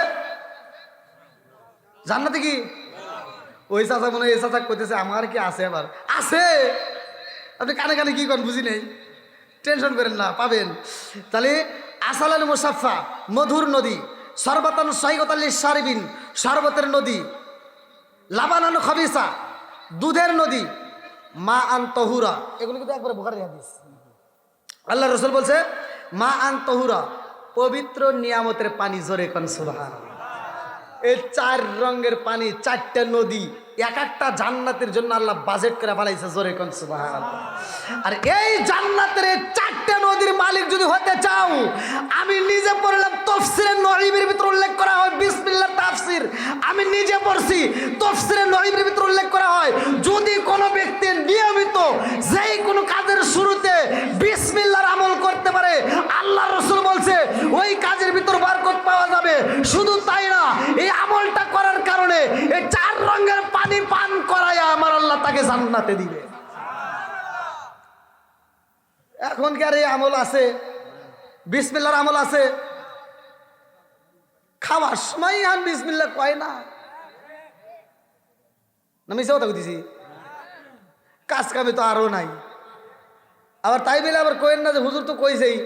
জান্নাতে কি ওই চাষা মনে হয় এই চাষা করতেছে আমার কি আছে, আবার আছে। আপনি কানে কানে কি করেন বুঝি নেই, টেনশন করেন না, পাবেন। তাহলে আসালান মুসাফা, মধুর নদী, সর্বতান সাইগতাল্লি সারিবিন, শরবতের নদী, লাবানান খাবিসা, দুধের নদী, মা আন তহুরা, এগুলো কিন্তু একবারে বুখারীর হাদিস। আল্লাহ রাসূল বলছে মা আন তহুরা, পবিত্র নিয়ামতের পানি। জোরে কোন সুবহানাল্লাহ। এই 4 রঙের পানি, 4টা নদী, এক একটা জান্নাতের জন্য আল্লাহ বাজেট করে বানাইছে। জোরে কোন সুবহানাল্লাহ। আর এই জান্নাতের 4টা নদীর মালিক যদি হতে চাও, আমি নিজে পড়লাম তাফসীরে নঈমের ভিতর উল্লেখ করা হয় বিসমিল্লাহ তাফসীর, আমি নিজে পড়ছি। তাফসীরে নঈমের ভিতর উল্লেখ করা হয় যদি কোনো ব্যক্তি নিয়মিত যেই কোনো কাজের শুরুতে বিসমিল্লাহর আমল করতে পারে, আল্লাহ রাসূল বলছে ওই কাজের ভিতর বরকত পাওয়া যাবে। শুধু তাই না, এই আমলটা করার কারণে এই 4 রঙের পানি পান করায়া আমার আল্লাহ তাকে জান্নাতে দিবে। এখন কি আর এই আমল আছে? বিসমিল্লাহর আমল আছে? খাওয়ার সময় আর বিসমিল্লাহ কয় না, না মিশে কথা কইতেছি? কাজ কামে তো আরো নাই। আবার তাই বলে আবার কইেন না যে হুজুর তো কইছেই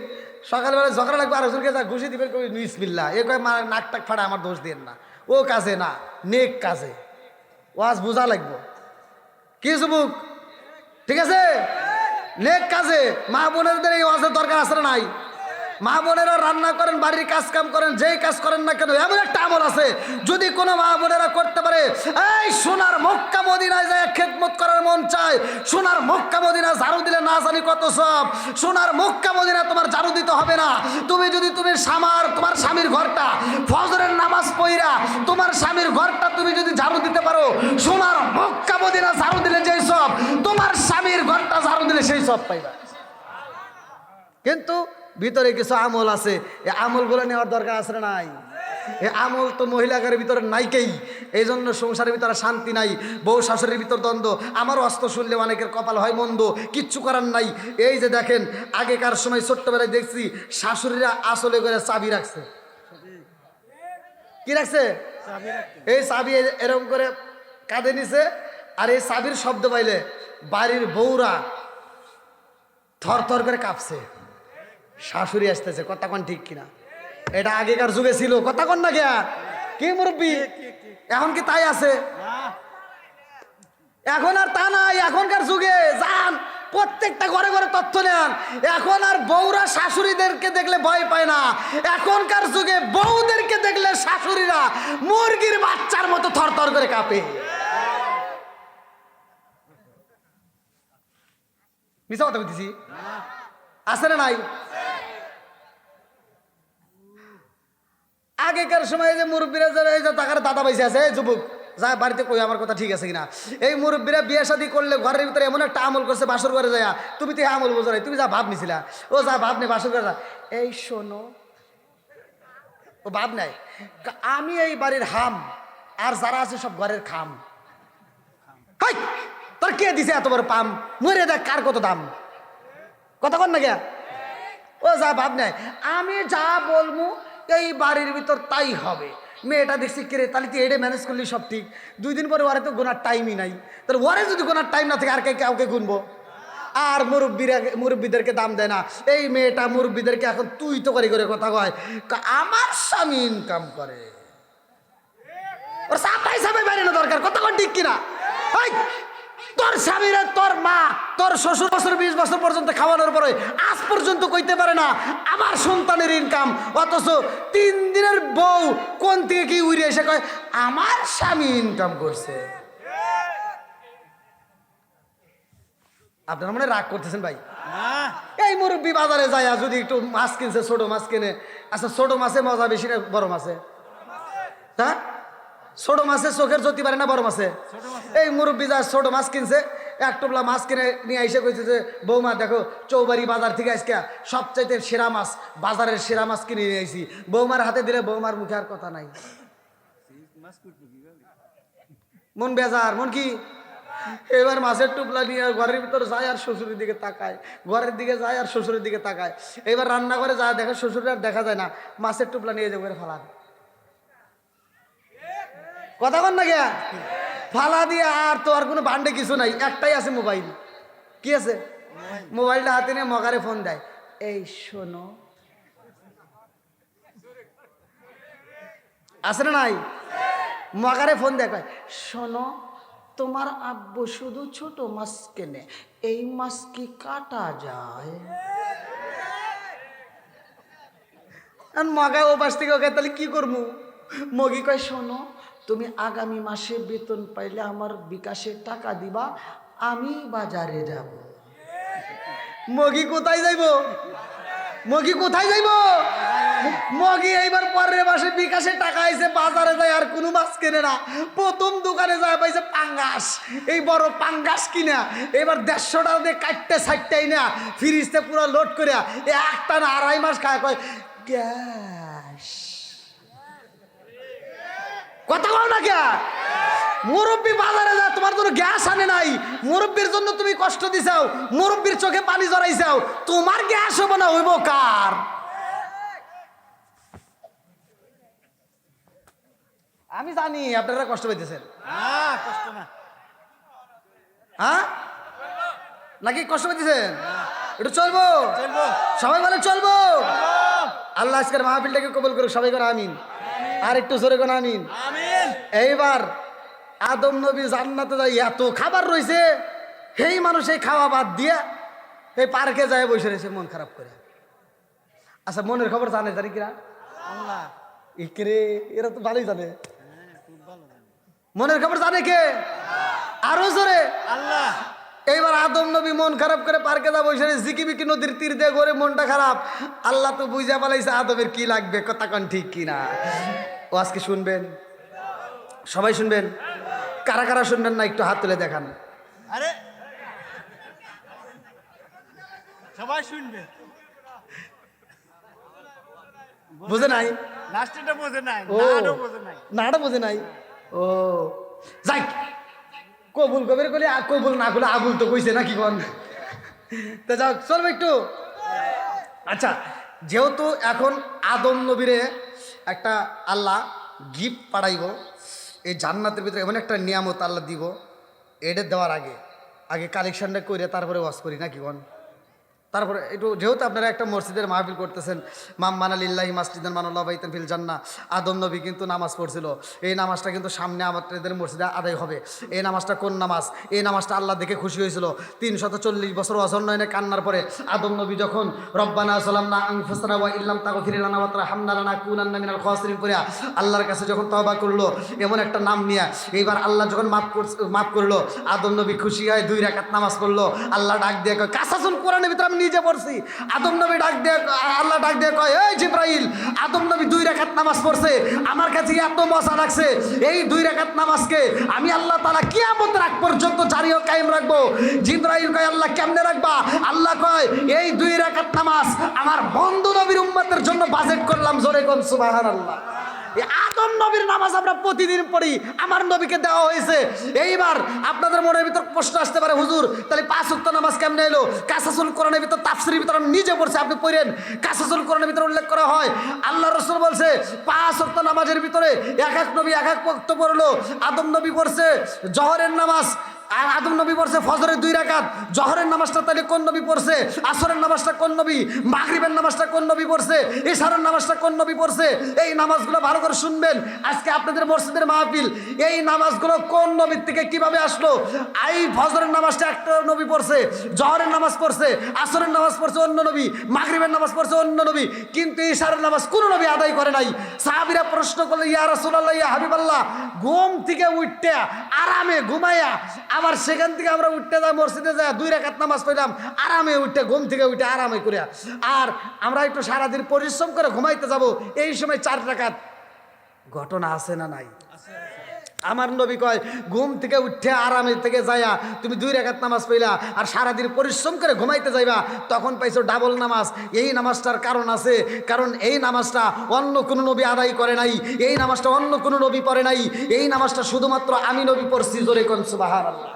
সকালবেলা ঝগড়া লাগবে, আর হুজুরকে যা ঘুষি দিবেন কই বিসমিল্লাহ, এ কয় নাক টাক ফাড়া আমার দোষ দেন না। ও কাজে না, নেক কাজে ওয়াজ বোঝা লাগবো। কি যুবক, ঠিক আছে? নেক কাজে মা বোনেরদের এই ওয়াজের দরকার আছে না নাই? মা বোনেরা রান্না করেন, বাড়ির কাজ কাম করেন, যেই কাজ করেন না কেন, এমন একটা আমল আছে যদি কোনো মা বোনেরা করতে পারে, এই সোনার মক্কা মদিনায় যায় খেদমত করার মন চায়। সোনার মক্কা মদিনা ঝাড়ু দিলে না জানি কত সব। সোনার মক্কা মদিনা তোমার ঝাড়ু দিতে হবে না। তুমি যদি তোমার স্বামীর ঘরটা ফজরের নামাজ পড়া তোমার স্বামীর ঘরটা তুমি যদি ঝাড়ু দিতে পারো, সোনার মক্কা মদিনা ঝাড়ু দিলে যেই সব, তোমার স্বামীর ঘরটা ঝাড়ু দিলে সেই সব পাইবা। কিন্তু ভিতরে কিছু আমল আছে, এই আমলগুলো নেওয়ার দরকার আছে না নাই? এই আমল তো মহিলাদের ভিতরে নাইকেই, এই জন্য সংসারের ভিতরে শান্তি নাই, বউ শাশুড়ির ভিতর দ্বন্দ্ব। আমার অস্ত শুনলে অনেকের কপাল হয় মন্দ, কিচ্ছু করার নাই। এই যে দেখেন, আগেকার সময় ছোট্টবেলায় দেখছি শাশুড়িরা আসলে করে চাবি রাখছে। কি রাখছে? এই চাবি এরকম করে কাঁধে নিছে, আর এই চাবির শব্দ পাইলে বাড়ির বউরা থর থর করে কাঁপছে, শাশুড়ি আসতেছে। কথা কোন ঠিক কিনা? এটা আগেকার যুগে ছিল, কথা কোন না গিয়া কি মুরব্বী? এখন কি তাই আছে? এখন আর তা নাই। এখনকার যুগে যান প্রত্যেকটা ঘরে ঘরে তথ্য নেন, এখন আর বউরা শাশুড়িদেরকে দেখলে ভয় পায় না। এখনকার যুগে বউদেরকে দেখলে শাশুড়িরা মুরগির বাচ্চার মতো থরথর করে কাঁপে। মিছা কথা বলতেছি? আছে না নাই? আগেকার সময় যে মুরব্বীরা যারা এই যে টাকার দাদা পয়সা আছে, এই যুবক যা বাড়িতে কই আমার কথা ঠিক আছে কিনা, এই মুরব্বীরা বিয়ে শাদী করলে ঘরের ভিতরে এমন একটা আমল করছে বাসর করে যায়, তুমি তো আমল বোঝো নাই, তুমি যা ভাব নিছিলা, ও যা ভাব নেই বাসর করে যা, এই শোনো ও ভাব নাই, আমি এই বাড়ির হাম আর যারা আছে সব ঘরের খাম। হাই, তোর কে দিছে এত বড় পাম, মরে দেখ কার কত দাম, কথা কন না গিয়া, ও যা ভাব নাই, আমি যা বলবো এই বাড়ির ভিতর তাই হবে। মেয়েটা দেখছি কে রে, তাহলে তুই এটা ম্যানেজ করলি সব ঠিক, 2 দিন পরে ওরে তো গোনার টাইমই নাই, তাহলে ওরে যদি গোনার টাইম না থাকে আর কাউকে গুনবো, আর মুরব্বীদেরকে দাম দেয় না। এই মেয়েটা মুরব্বীদেরকে এখন তুই তো করে করে কথা কয়, আমার স্বামী ইনকাম করে, ওর সাপাই সাপাই বাইরে না দরকার, কতক্ষণ ঠিক কিনা। তোর স্বামীরা তোর মা তোর শ্বশুর বছর 20 বছর পর্যন্ত খাওয়ানোর পরে আজ পর্যন্ত কইতে পারে না আমার সন্তানের ইনকাম, অথচ 3 দিনের বউ কোন থেকে কি উড়ে এসে কয় আমার স্বামী ইনকাম করছে। আপনারা মনে রাগ করতেছেন ভাই? এই মুরব্বী বাজারে যায় যদি একটু মাছ কিনছে, ছোট মাছ কিনে, আচ্ছা ছোট মাছে মজা বেশি না বড় মাছে? হ্যাঁ, ছোট মাছে চোখের জ্যোতি পারে না বড় মাছে? এই মুরব্বী যা ছোট মাছ কিনছে, এক টোপলা মাছ কিনে নিয়ে এসে কইছে যে বৌমা দেখো চৌবাড়ি বাজার থেকে আজকে সবচাইতে সেরা মাছ, বাজারের সেরা মাছ কিনে নিয়ে আইছি। বৌমার হাতে দিলে বৌমার মুখে আর কথা নাই, মন বেজার, মন কি এবার মাছের টুপলা নিয়ে ঘরের ভিতর যায় আর শ্বশুরের দিকে তাকায়, ঘরের দিকে যায় আর শ্বশুরের দিকে তাকায়। এবার রান্না করে যায় দেখে শ্বশুরের আর দেখা যায় না, মাছের টুপলা নিয়ে যে করে ফালা, কথা কন না গিয়া ফালা দিয়ে, আর তো আর কোনো বান্ডে কিছু নাই, একটাই আছে মোবাইল। কি আছে? মোবাইলটা হাতে নিয়ে মগারে ফোন দেয়, এই শোনো, আছে না নাই? মগারে ফোন দেয়, শোনো তোমার আব্বু শুধু ছোট মাছ কেনে, এই মাছ কি কাটা যায়? মগা ও পাশ থেকে ওকে তাহলে কি করবো? মগি কয় শোনো তুমি আগামী মাসে বেতন পাইলে আমার বিকাশে টাকা দিবা, আমি বাজারে যাব। মগি কোথায় যাইব? মগি কোথায় যাইব? মগি এইবার পরের মাসে বিকাশে টাকা আইছে, বাজারে যায় আর কোনো মাছ কেনে না, প্রথম দোকানে যায় পাইছে পাঙ্গাস, এই বড় পাঙ্গাস কিনা এবার 150 টাকা দিয়ে কাটতে সাইটটাই না ফ্রিজতে পুরো লোড করে একটা না 2.5 মাস খায়, কয় গ্যাস। কথা কও না কে? মুরব্বী বাজারে যা তোমার জন্য গ্যাস আনে নাই, মুরব্বীর জন্য তুমি কষ্ট দিছাও, মুরব্বীর চোখে পানি জড়াইছাও, তোমার গ্যাস হবে না হইব কার? আমি জানি আপনারা কষ্ট পাইতেছেন, হ্যাঁ নাকি কষ্ট পাইতেছেন? একটু চলবো, সবাই বলে চলবো। আল্লাহ আজকের মাহফিলটাকে কবুল করুক, সবাই করে আমিন। আর একটু জোরে করে আমিন। এইবার আদম নবী জান্নাতে যাই এত খাবার রয়েছে, সেই মানুষ এই খাওয়া বাদ দিয়ে এই পার্কে যায় বসে রয়েছে মন খারাপ করে। আচ্ছা মনের খবর জানে কিরা? আল্লাহ। ইকরে এরা তো ভালোই জানে, মনের খবর জানে কে? আরো জোরে আল্লাহ। এইবার আদম নবী মন খারাপ করে পার্কে যা বসে জিকিবিকি নদীর তীর দিয়ে ঘরে মনটা খারাপ, আল্লাহ তো বুঝা পালাইছে আদমের কি লাগবে, কথা কন ঠিক কিনা? ও আজকে শুনবেন, সবাই শুনবেন, কারা কারা শুনবেন না একটু হাত তুলে দেখান। আরে সবাই শুনবে, বুঝে নাই? লাস্টটা বোঝে নাই, ও বোঝে নাই, নাটা বোঝে নাই। ও যাই কবুল কবির কলি, কবুল না করলে আবুল তো কইছে নাকি কোন? তা যাও চলবে একটু। আচ্ছা যেহেতু এখন আদম নবীরে একটা আল্লাহ গিফট পাঠাইব, এই জান্নাতের ভিতরে এমন একটা নিয়ামত আল্লাহ দিব, এটা দেওয়ার আগে কালেকশনটা করে তারপরে ওয়াজ করি নাকি কোন? তারপরে একটু যেহেতু আপনারা একটা মসজিদের মাহফিল করতেছেন, মাম মানালিল্লাহি মাসজিদান মানাল্লাহু বাইতান ফিল জান্নাহ, আদম নবী কিন্তু নামাজ পড়ছিল, এই নামাজটা কিন্তু সামনে আমাদের মসজিদে আদায় হবে। এই নামাজটা কোন নামাজ? এই নামাজটা আল্লাহ দেখে খুশি হয়েছিল 340 বছর অজন্নয়নে কান্নার পরে আদম নবী যখন রব্বানা যালামনা আনফুসানা ওয়া ইল্লাম তাগফির লানা ওয়া তারহামনা লানাকুনান্না মিনাল খাসিরিন পড়া আল্লাহর কাছে যখন তওবা করলো এমন একটা নাম নিয়ে, এইবার আল্লাহ যখন মাফ করলো, আদম নবী খুশি হয় 2 রাকাত নামাজ পড়লো। আল্লাহ ডাক দিয়ে কয় কাসাসুল কোরআনের ভিতরে নিজে পড়ছি। আদম নবী ডাক দিয়ে, আল্লাহ ডাক দিয়ে কয়, এই জিবরাইল, আদম নবী 2 রাকাত নামাজ পড়ছে, আমার কাছে এত মজা লাগছে, এই 2 রাকাত নামাজকে আমি আল্লাহ তাআলা কিয়ামতের আগ পর্যন্ত জারি ও কায়েম রাখবো। জিবরাইল কয়, আল্লাহ কেমনে রাখবা? আল্লাহ কয়, এই 2 রাকাত নামাজ আমার বন্ধু নবীর উম্মতের জন্য বাজেট করলাম। জোরে কোন সুবহানাল্লাহ। আদম নবীর নামাজ আমরা প্রতিদিন পড়ি, আমার নবীকে দেওয়া হয়েছে। এইবার আপনাদের মনের ভিতর প্রশ্ন আসতে পারে, হুজুর তাহলে 5 ওয়াক্ত নামাজ কেমনে এলো? কাসাসুল কোরআনের ভিতর, তাফসীরের ভিতর আমি নিজে পড়ছি, আপনি পড়েন। কাসাসুল কোরআনের ভিতর উল্লেখ করা হয়, আল্লাহ রাসূল বলছে 5 ওয়াক্ত নামাজের ভিতরে এক এক নবী এক এক ওয়াক্ত পড়লো। আদম নবী পড়ছে জোহরের নামাজ, আর আদম নবী পড়ছে ফজরের 2 রাকাত। জোহরের নামাজটা তাহলে কোন নবী পড়ছে? আসরের নামাজটা কোন নবী? মাগরিবের নামাজটা কোন নবী পড়ছে? ইশারের নামাজটা কোন নবী পড়ছে? এই নামাজগুলো ভালো করে শুনবেন। আজকে আপনাদের মসজিদের মাহফিল, এই নামাজগুলো কোন নবীর থেকে কিভাবে আসলো? এই ফজরের নামাজটা একটা নবী পড়ছে, জোহরের নামাজ পড়ছে, আসরের নামাজ পড়ছে অন্য নবী, মাগরিবের নামাজ পড়ছে অন্য নবী, কিন্তু ইশারের নামাজ কোন নবী আদায় করে নাই। সাহাবীরা প্রশ্ন করলে, ইয়া রাসূলুল্লাহ, ইয়া হাবিবাল্লাহ, ঘুম থেকে উঠতে আরামে ঘুমাইয়া আবার সেখান থেকে আমরা উঠতে যাই মসজিদে যাই 2 রাকাত নামাজ পড়লাম, আরামে উঠতে, ঘুম থেকে উঠে আরামে করে, আর আমরা একটু সারাদিন পরিশ্রম করে ঘুমাইতে যাব, এই সময় 4 রাকাত। ঘটনা আছে না নাই? আমার নবী কয়, ঘুম থেকে উঠে আরামে থেকে যাইয়া তুমি 2 রাকাত নামাজ পড়লা, আর সারাদিন পরিশ্রম করে ঘুমাইতে যাইবা, তখন পাইছো ডাবল নামাজ। এই নামাজটার কারণ আছে, কারণ এই নামাজটা অন্য কোনো নবী আদায় করে নাই, এই নামাজটা অন্য কোনো নবী পড়ে নাই, এই নামাজটা শুধুমাত্র আমি নবী পড়ছি। জোরে কোন সুবহানাল্লাহ।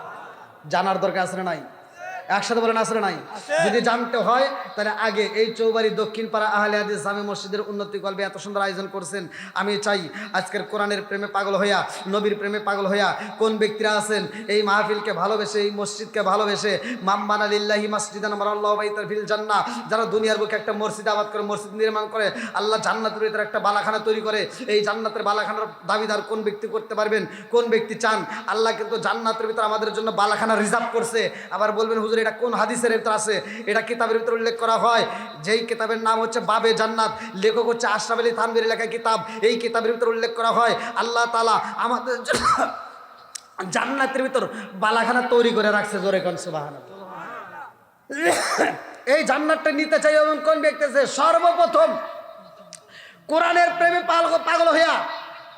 জানার দরকার আছে না নাই? একসাথে বলেন আছে না নাই? যদি জানতে হয় তাহলে আগে এই চৌবাড়ি দক্ষিণ পাড়া আহলে হাদিস জামে মসজিদের উন্নতি কল্পে এত সুন্দর আয়োজন করছেন। আমি চাই আজকের কোরআনের প্রেমে পাগল হইয়া, নবীর প্রেমে পাগল হইয়া কোন ব্যক্তিরা আছেন এই মাহফিলকে ভালোবেসে, এই মসজিদকে ভালোবেসে, মাম্মানা লিল্লাহি মাসজিদান মারাল্লাহু বাইতাল ফিল জান্নাহ, যারা দুনিয়ার বুকে একটা মসজিদ আবাদ করে, মসজিদ নির্মাণ করে, আল্লাহ জান্নাতের ভিতরে একটা বালাখানা তৈরি করে, এই জান্নাতের বালাখানার দাবিদার কোন ব্যক্তি করতে পারবেন? কোন ব্যক্তি চান? আল্লাহ কিন্তু জান্নাতের ভিতরে আমাদের জন্য বালাখানা রিজার্ভ করছে। আবার বলবেন, হুজুর এটা কোন হাদিসের ভিতর আছে? এটা কিতাবের ভিতরে উল্লেখ করা হয়, যেই কিতাবের নাম হচ্ছে বাবে জান্নাত, লেখক হচ্ছে আশরাফ আলী থানভীর লেখা কিতাব। এই কিতাবের ভিতরে উল্লেখ করা হয় আল্লাহ তাআলা আমাদের জান্নাতের ভিতর বালাখানা তৈরি করে রাখছে। জোরে কোন সুবহানাল্লাহ। এই জান্নাতটা নিতে চাই এমন কোন ব্যক্তি আছে? সর্বপ্রথম কোরআনের প্রেমে পাগল হইয়া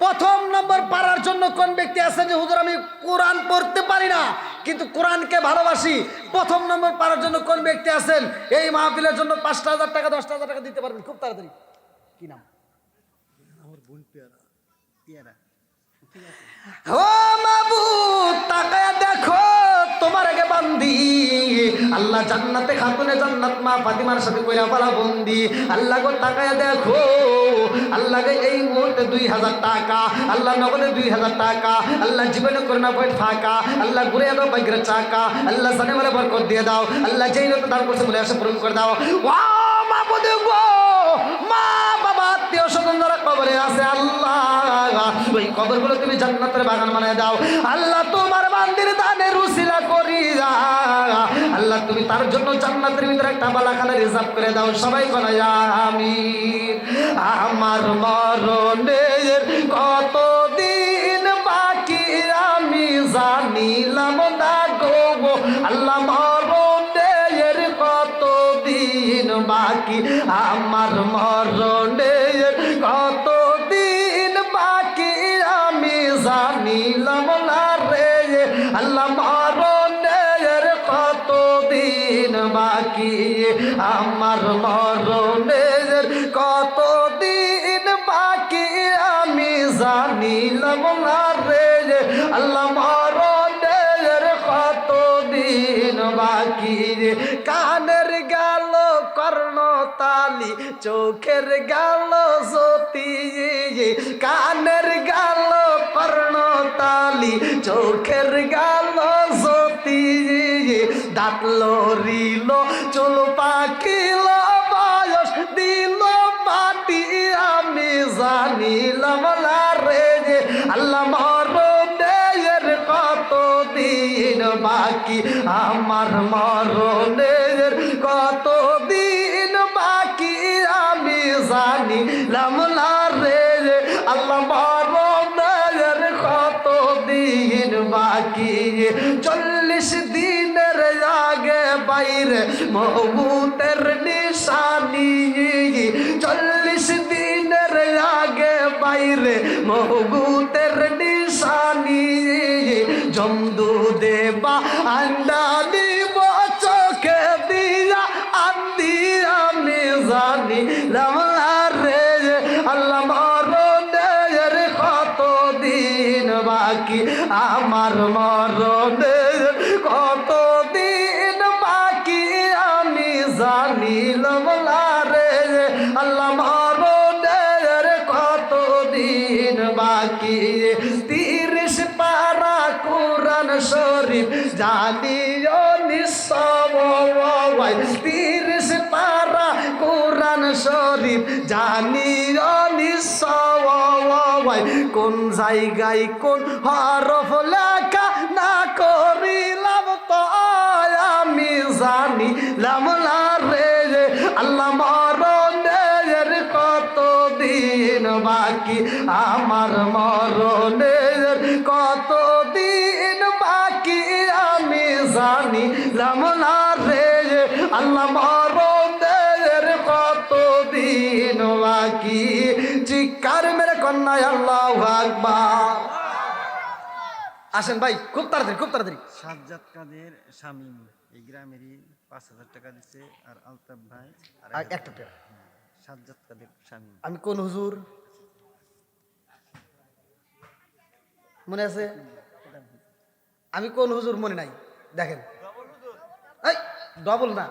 প্রথম নম্বর পারার জন্য কোন ব্যক্তি আছেন যে হুজুর আমি কোরআন পড়তে পারি না কিন্তু কোরআনকে ভালোবাসি? প্রথম নম্বর পারার জন্য কোন ব্যক্তি আছেন? এই মাহফিলের জন্য 5,000 টাকা 10,000 টাকা দিতে পারবেন খুব তাড়াতাড়ি। কি নাম? আমার বোন পিয়ারা। ও মাবুদ, তাকায়া দেখো তোমার আগে বান্দি আল্লাহ জান্নাতে খাতুনে জান্নাত মা ফাতিমার সাথে কইরা পালা বন্দি। আল্লাহ গো তাকায়া দেখো, আল্লাহ গে এই মুহূর্তে 2,000 টাকা, আল্লাহ নগদে 2,000 টাকা, আল্লাহ জীবনে করোনা পয়েন্ট ফাঁকা, আল্লাহ ঘুরে দাও বাইকের চাকা, আল্লাহ সানে বলে বরকত দিয়ে দাও, আল্লাহ যেই লোক দান করছে বলে আসে পূরণ করে দাও। ও মাবুদ গো, মা বাবা আত্মীয় স্বজন যারা কবরে আছে আল্লাহ ওই কবরগুলো তুমি জান্নাতের বাগান বানায় দাও। আল্লাহ তোমার বান্দির দানের উসিলা করিয়া আল্লাহ তুমি তার জন্য জান্নাতের ভিতরে একটা বালাখানা রিজার্ভ করে দাও। সবাই বলে আমিন। আমার মরণের কতদিন বাকি আমি জানিলাম না গো, আল্লাহ মরণের কতদিন বাকি, আমার মরণের কতদিন বাকি আমি জানিলাম না রে, আল্লাহ মরণের কতদিন বাকি, আমার মরণের কতদিন বাকি আমি জানিলাম না রে, আল্লাহ মরণের কতদিন বাকি। কানের গেল কর্ণতালি, চোখের গেল জ্যোতি, কানের গেল কর্ণতালি, চোখের গেল জ্যোতি, দাঁত লড়িল চুল পাকিল বয়স দিল মাটি আমি জানিলাম না রে, আল্লাহ মরণের কতদিন বাকি, আমার মরণের কতদিন বাকি আমি জানিলাম না রে, আল্লাহ মরণের কতদিন বাকি। 40 দিনের আগে বাইরে মৌতের নিশানি 40 দিনের আগে বাইরে মৌতের নিশানি জমদু দেবা আন্ডা দিব চোখে দিয়া আন্দি আমি জানি লামলা রে আল্লাহ মরণের কত দিন বাকি আমার মরণের কত দিন বাকি আমি জানি লামলা রে আল্লাহ মরণের কত দিন বাকি 30 পারা কোরআন শরীফ জানিও নিঃসবাই 30 পারা কোরআন শরীফ জানিও নিঃসবাই কোন জায়গায় কোন হরফ লেখা না করিলাম তো আমি জানিলাম না রে আল্লাহ মরণের কত দিন বাকি আমার মরণের কত দিন বাকি আমি জানিলাম না রে আল্লাহ মরণের কত দিন বাকি চিৎকার মেরে কন্যায় আল্লাহু আকবার আসেন ভাই খুব তাড়াতাড়ি সাজ্জাদ কাদের শামীম এই গ্রামেরই 5,000 টাকা দিচ্ছে আর আলতাফ ভাই আর আর একটা টাকা সাজ্জাদ কাদের শামীম আমি কোন হুজুর মনে আছে আমি কোন হুজুর মনে নাই দেখেন এই ডবল না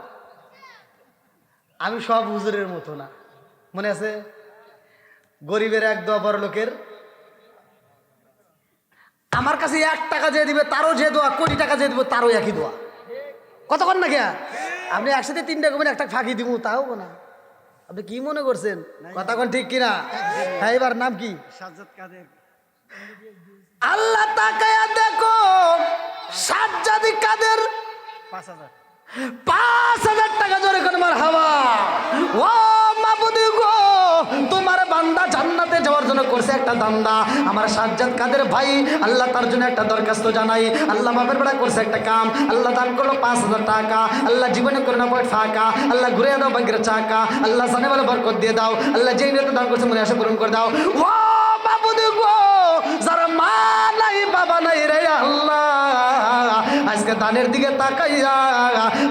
আমি সব হুজুরের মতো না মনে আছে গরিবের এক দোয়া বড় লোকের আমার কাছে 1 টাকা যে দিবে তারও যে দোয়া কোটি টাকা যে দিব তারও একই দোয়া কতক্ষণ না গিয়া আপনি একসাথে 3টা কমেন একটা ফাঁকি দিব তাও না আপনি কি মনে করছেন কথাক্ষণ ঠিক কিনা হ্যাঁ এবার নাম কি সাজ্জাদ কাদের আল্লাহ তাকায়া দেখো সাজ্জাদ কাদের 5,000 5,000 টাকা জোরে করে মার হাওয়া ও মাবুদ গো তোমার বান্দা জান্নাতে যাওয়ার জন্য করছে একটা দান্দা আমার সাজ্জাদ কাদের ভাই আল্লাহ তার জন্য একটা দরখাস্ত জানাই আল্লাহ বাপের বেড়া করছে একটা কাম আল্লাহ দান করলো 5,000 টাকা আল্লাহ জীবনে করে না পড়ে ফাঁকা আল্লাহ ঘুরে দাও ভাগ্যের চাকা আল্লাহ জানে বলে বরকত দিয়ে দাও আল্লাহ যেই নিয়তে দান করছে মনে আসে পূরণ করে দাও ও মাবুদ গো যারা মা নাই বাবা নাই রে আল্লাহ আজকে দানের দিকে তাকাইয়া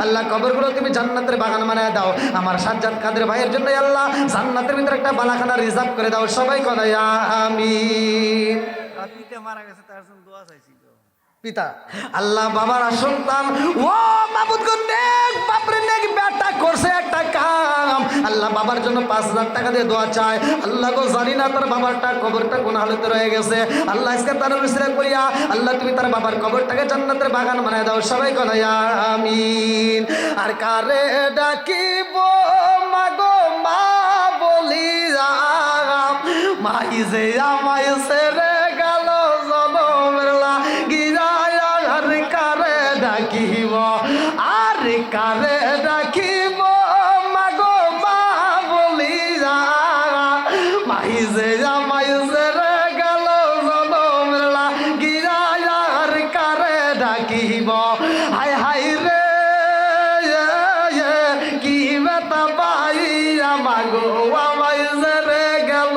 আল্লাহ কবরগুলো তুমি জান্নাতের বাগান বানায় দাও আমার সাজ্জাদ কাদের ভাইয়ের জন্য আল্লাহ জান্নাতের ভিতরে একটা বালাখানা রিজার্ভ করে দাও সবাই কয় আমিন পিতা মারা গেছে তার জন্য দোয়া চাইছি তো পিতা আল্লাহ বাবার সন্তান ও মাবুদ গো নেক বাপরে নেক বেটা করছে একটা কাম আল্লাহ বাবার জন্য 5,000 টাকা দিয়ে দোয়া চায় আল্লাহ গো জানি না তার বাবারটা কবরটা কোন হালতে রয়ে গেছে আল্লাহ আজকে তার উসিলা করিয়া আল্লাহ তুমি তার বাবার কবরটাকে জান্নাতের বাগান বানায় দাও সবাই কয় আমিন আর কারে ডাকিব মাগো মা বলিয়া মাই যে আমায় সেরে গেল জনমের লাগিয়া আর কারে ডাকিব আর কারে ডাকিব মাগো মা বলিয়া মাই যে আমায় সেরে গেল জনমের লাগিয়া আর কারে ডাকিব হায় হায় রে কি বেতা পাইয়া মাগো আমায় সেরে গেল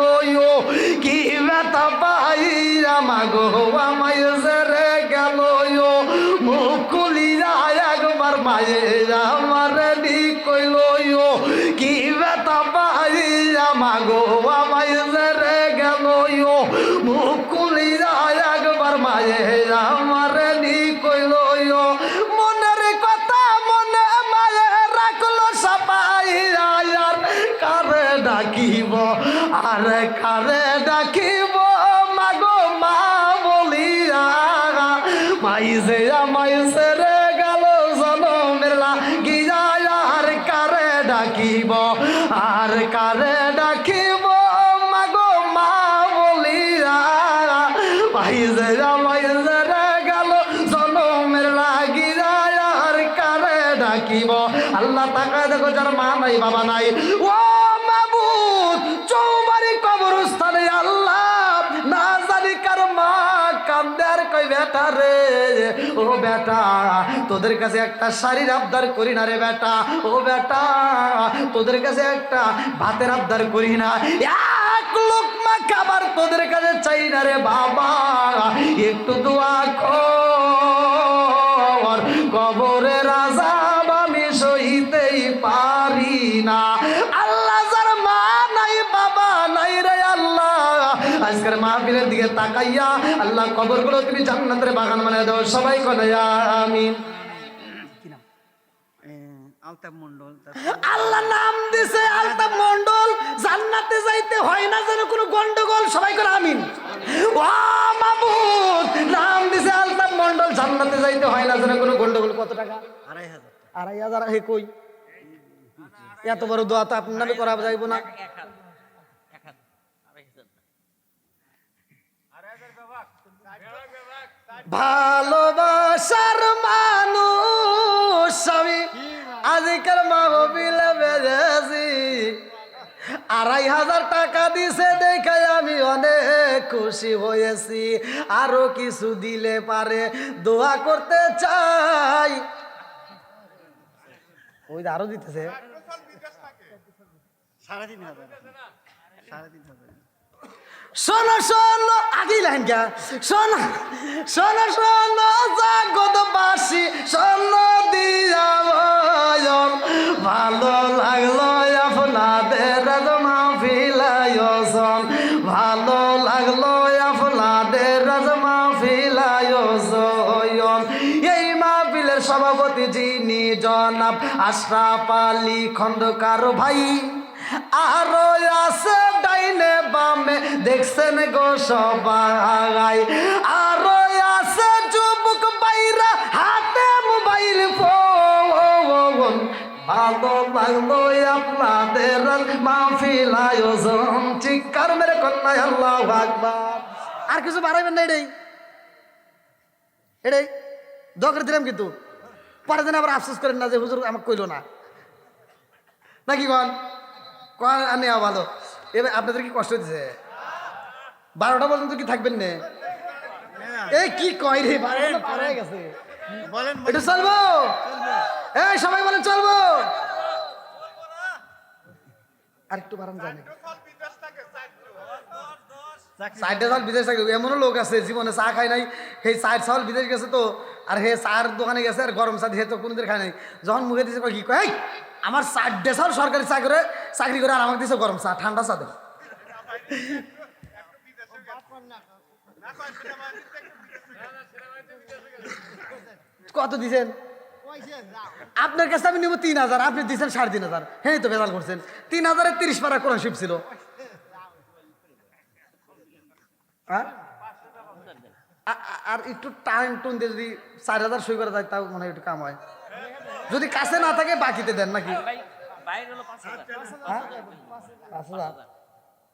কি বেতা পাইয়া মাগো আমায় সেরে গেল মুকুলিয়া একবার মায়ের আমার নি কইল কি বেতা পাইয়া মাগো আমায় সেরে গেল মুকুলিয়া একবার মায়ের আমার নি কইল মনের কথা মনে মায়ে রাখলো সবাই আর কারে ডাকিব আর কারে ডাকিব মাগো মা বলিয়া মাই যে আমায় সেরে গেল জনমের লাগিয়া আর কারে ডাকিব আর কারে ডাকিব মাগো মা বলিয়া মাই যে আমায় সেরে গেল জনমের লাগিয়া আর কারে ডাকিব আল্লাহ তাকায় দেখো যার মা নাই বাবা নাই ও মাবুদ চৌবাড়ি কবরস্থানে আল্লাহ না জানি কার মা কান্দার কই বেটা রে ও বেটা, তোদের কাছে একটা শাড়ির আবদার করি না রে বেটা, ও বেটা তোদের কাছে একটা ভাতের আবদার করি না, এক লোকমা খাবার তোদের কাছে চাই না রে বাবা, একটু দোয়া কর, কবরের আযাব আমি সইতেই পারি না। আল্লাহ যার মা নাই বাবা নাই রে আল্লাহ, আজকের মাহফিলের দিকে তাকাইয়া আল্লাহ কবরগুলো তুমি জান্নাতের বাগান বানিয়ে দাও, সবাই বলে আমিন। আলতাফ মন্ডল। আল্লাহ নাম দিছে আলতাফ মন্ডল, জান্নাতে যাইতে হয় না যেন কোনো গন্ডগোল, সবাই করে আমিন। ও মাবুদ, নাম দিছে আলতাফ মন্ডল, জান্নাতে যাইতে হয় না যেন কোনো গন্ডগোল। কত টাকা? 2,500। 2,500? হে কই, এত বড় দোয়া তো আপনার নামে করা যাইব না। ভালোবাসার মানুষ আমি আজকাল মাহফিলে বেজেছি, 2,500 টাকা দিছে দেখে আমি অনেক খুশি হয়েছি, আরো কিছু দিলে পারে দোয়া করতে চাই। ওই আরো দিতেছে 3,500। শোনো শোনো, আগেই লাইন গা, শোনো শোনো শোনো জগৎবাসী শোনো দিয়া বয়ন, ভালো লাগলো আপনাদের মাহফিল আয়োজন, ভালো লাগলো আপনাদের মাহফিল আয়োজন। এই মাহফিলের সভাপতি যিনি জনাব আশরাফ আলী খন্দকার ভাই, আরো আছে ডাইনে বামে দেখছেন গো সবাই, আরো আছে যুবক বাইরা হাতে মোবাইল ফোন, ভালো লাগলো আপনাদের মাহফিল আয়োজন, চিৎকার মেরে কন্যা আল্লাহু আকবার। আর কিছু বাড়াইবেন না, এটাই দরকার দিলাম, কিন্তু পরের দিন আবার আফসোস করেন না যে হুজুর আমাকে কইলো না, নাকি কন নেওয়া ভালো। এবার আপনাদের কি কষ্ট হচ্ছে? 12টা পর্যন্ত কি থাকবেন না? এই কি কয় রে, 12টা পার হয়ে গেছে, এটা চলবো? এই সবাই বলেন চলবো? আর একটু বাড়ান যায় না? 4 সাল বিদেশ থাকে, এমনও লোক আছে জীবনে চা খায় নাই, সেই 4 সাল বিদেশ গেছে তো, আর হে চার দোকানে গেছে আর গরম চা দিয়ে তো কোনোদিন খায় নাই, যখন মুখে দিয়েছে কি কয়, আমার 4 সাল সরকারি চাকরি করে আর আমাকে দিয়েছে গরম চা, ঠান্ডা চা দেব। কত দিছেন? আপনার কাছে আমি নেবো 3,000, আপনি দিচ্ছেন 3,500। হ্যাঁ তো ভেজাল করছেন, 3,000-এ 30 পারা কোরআন শরীফ ছিল। আর একটু টাইম টুন দিয়ে যদি 4,000 সই করা যায় তাও মনে হয় একটু কাম হয়, যদি কাছে না থাকে বাকিতে দেন নাকি? 5,000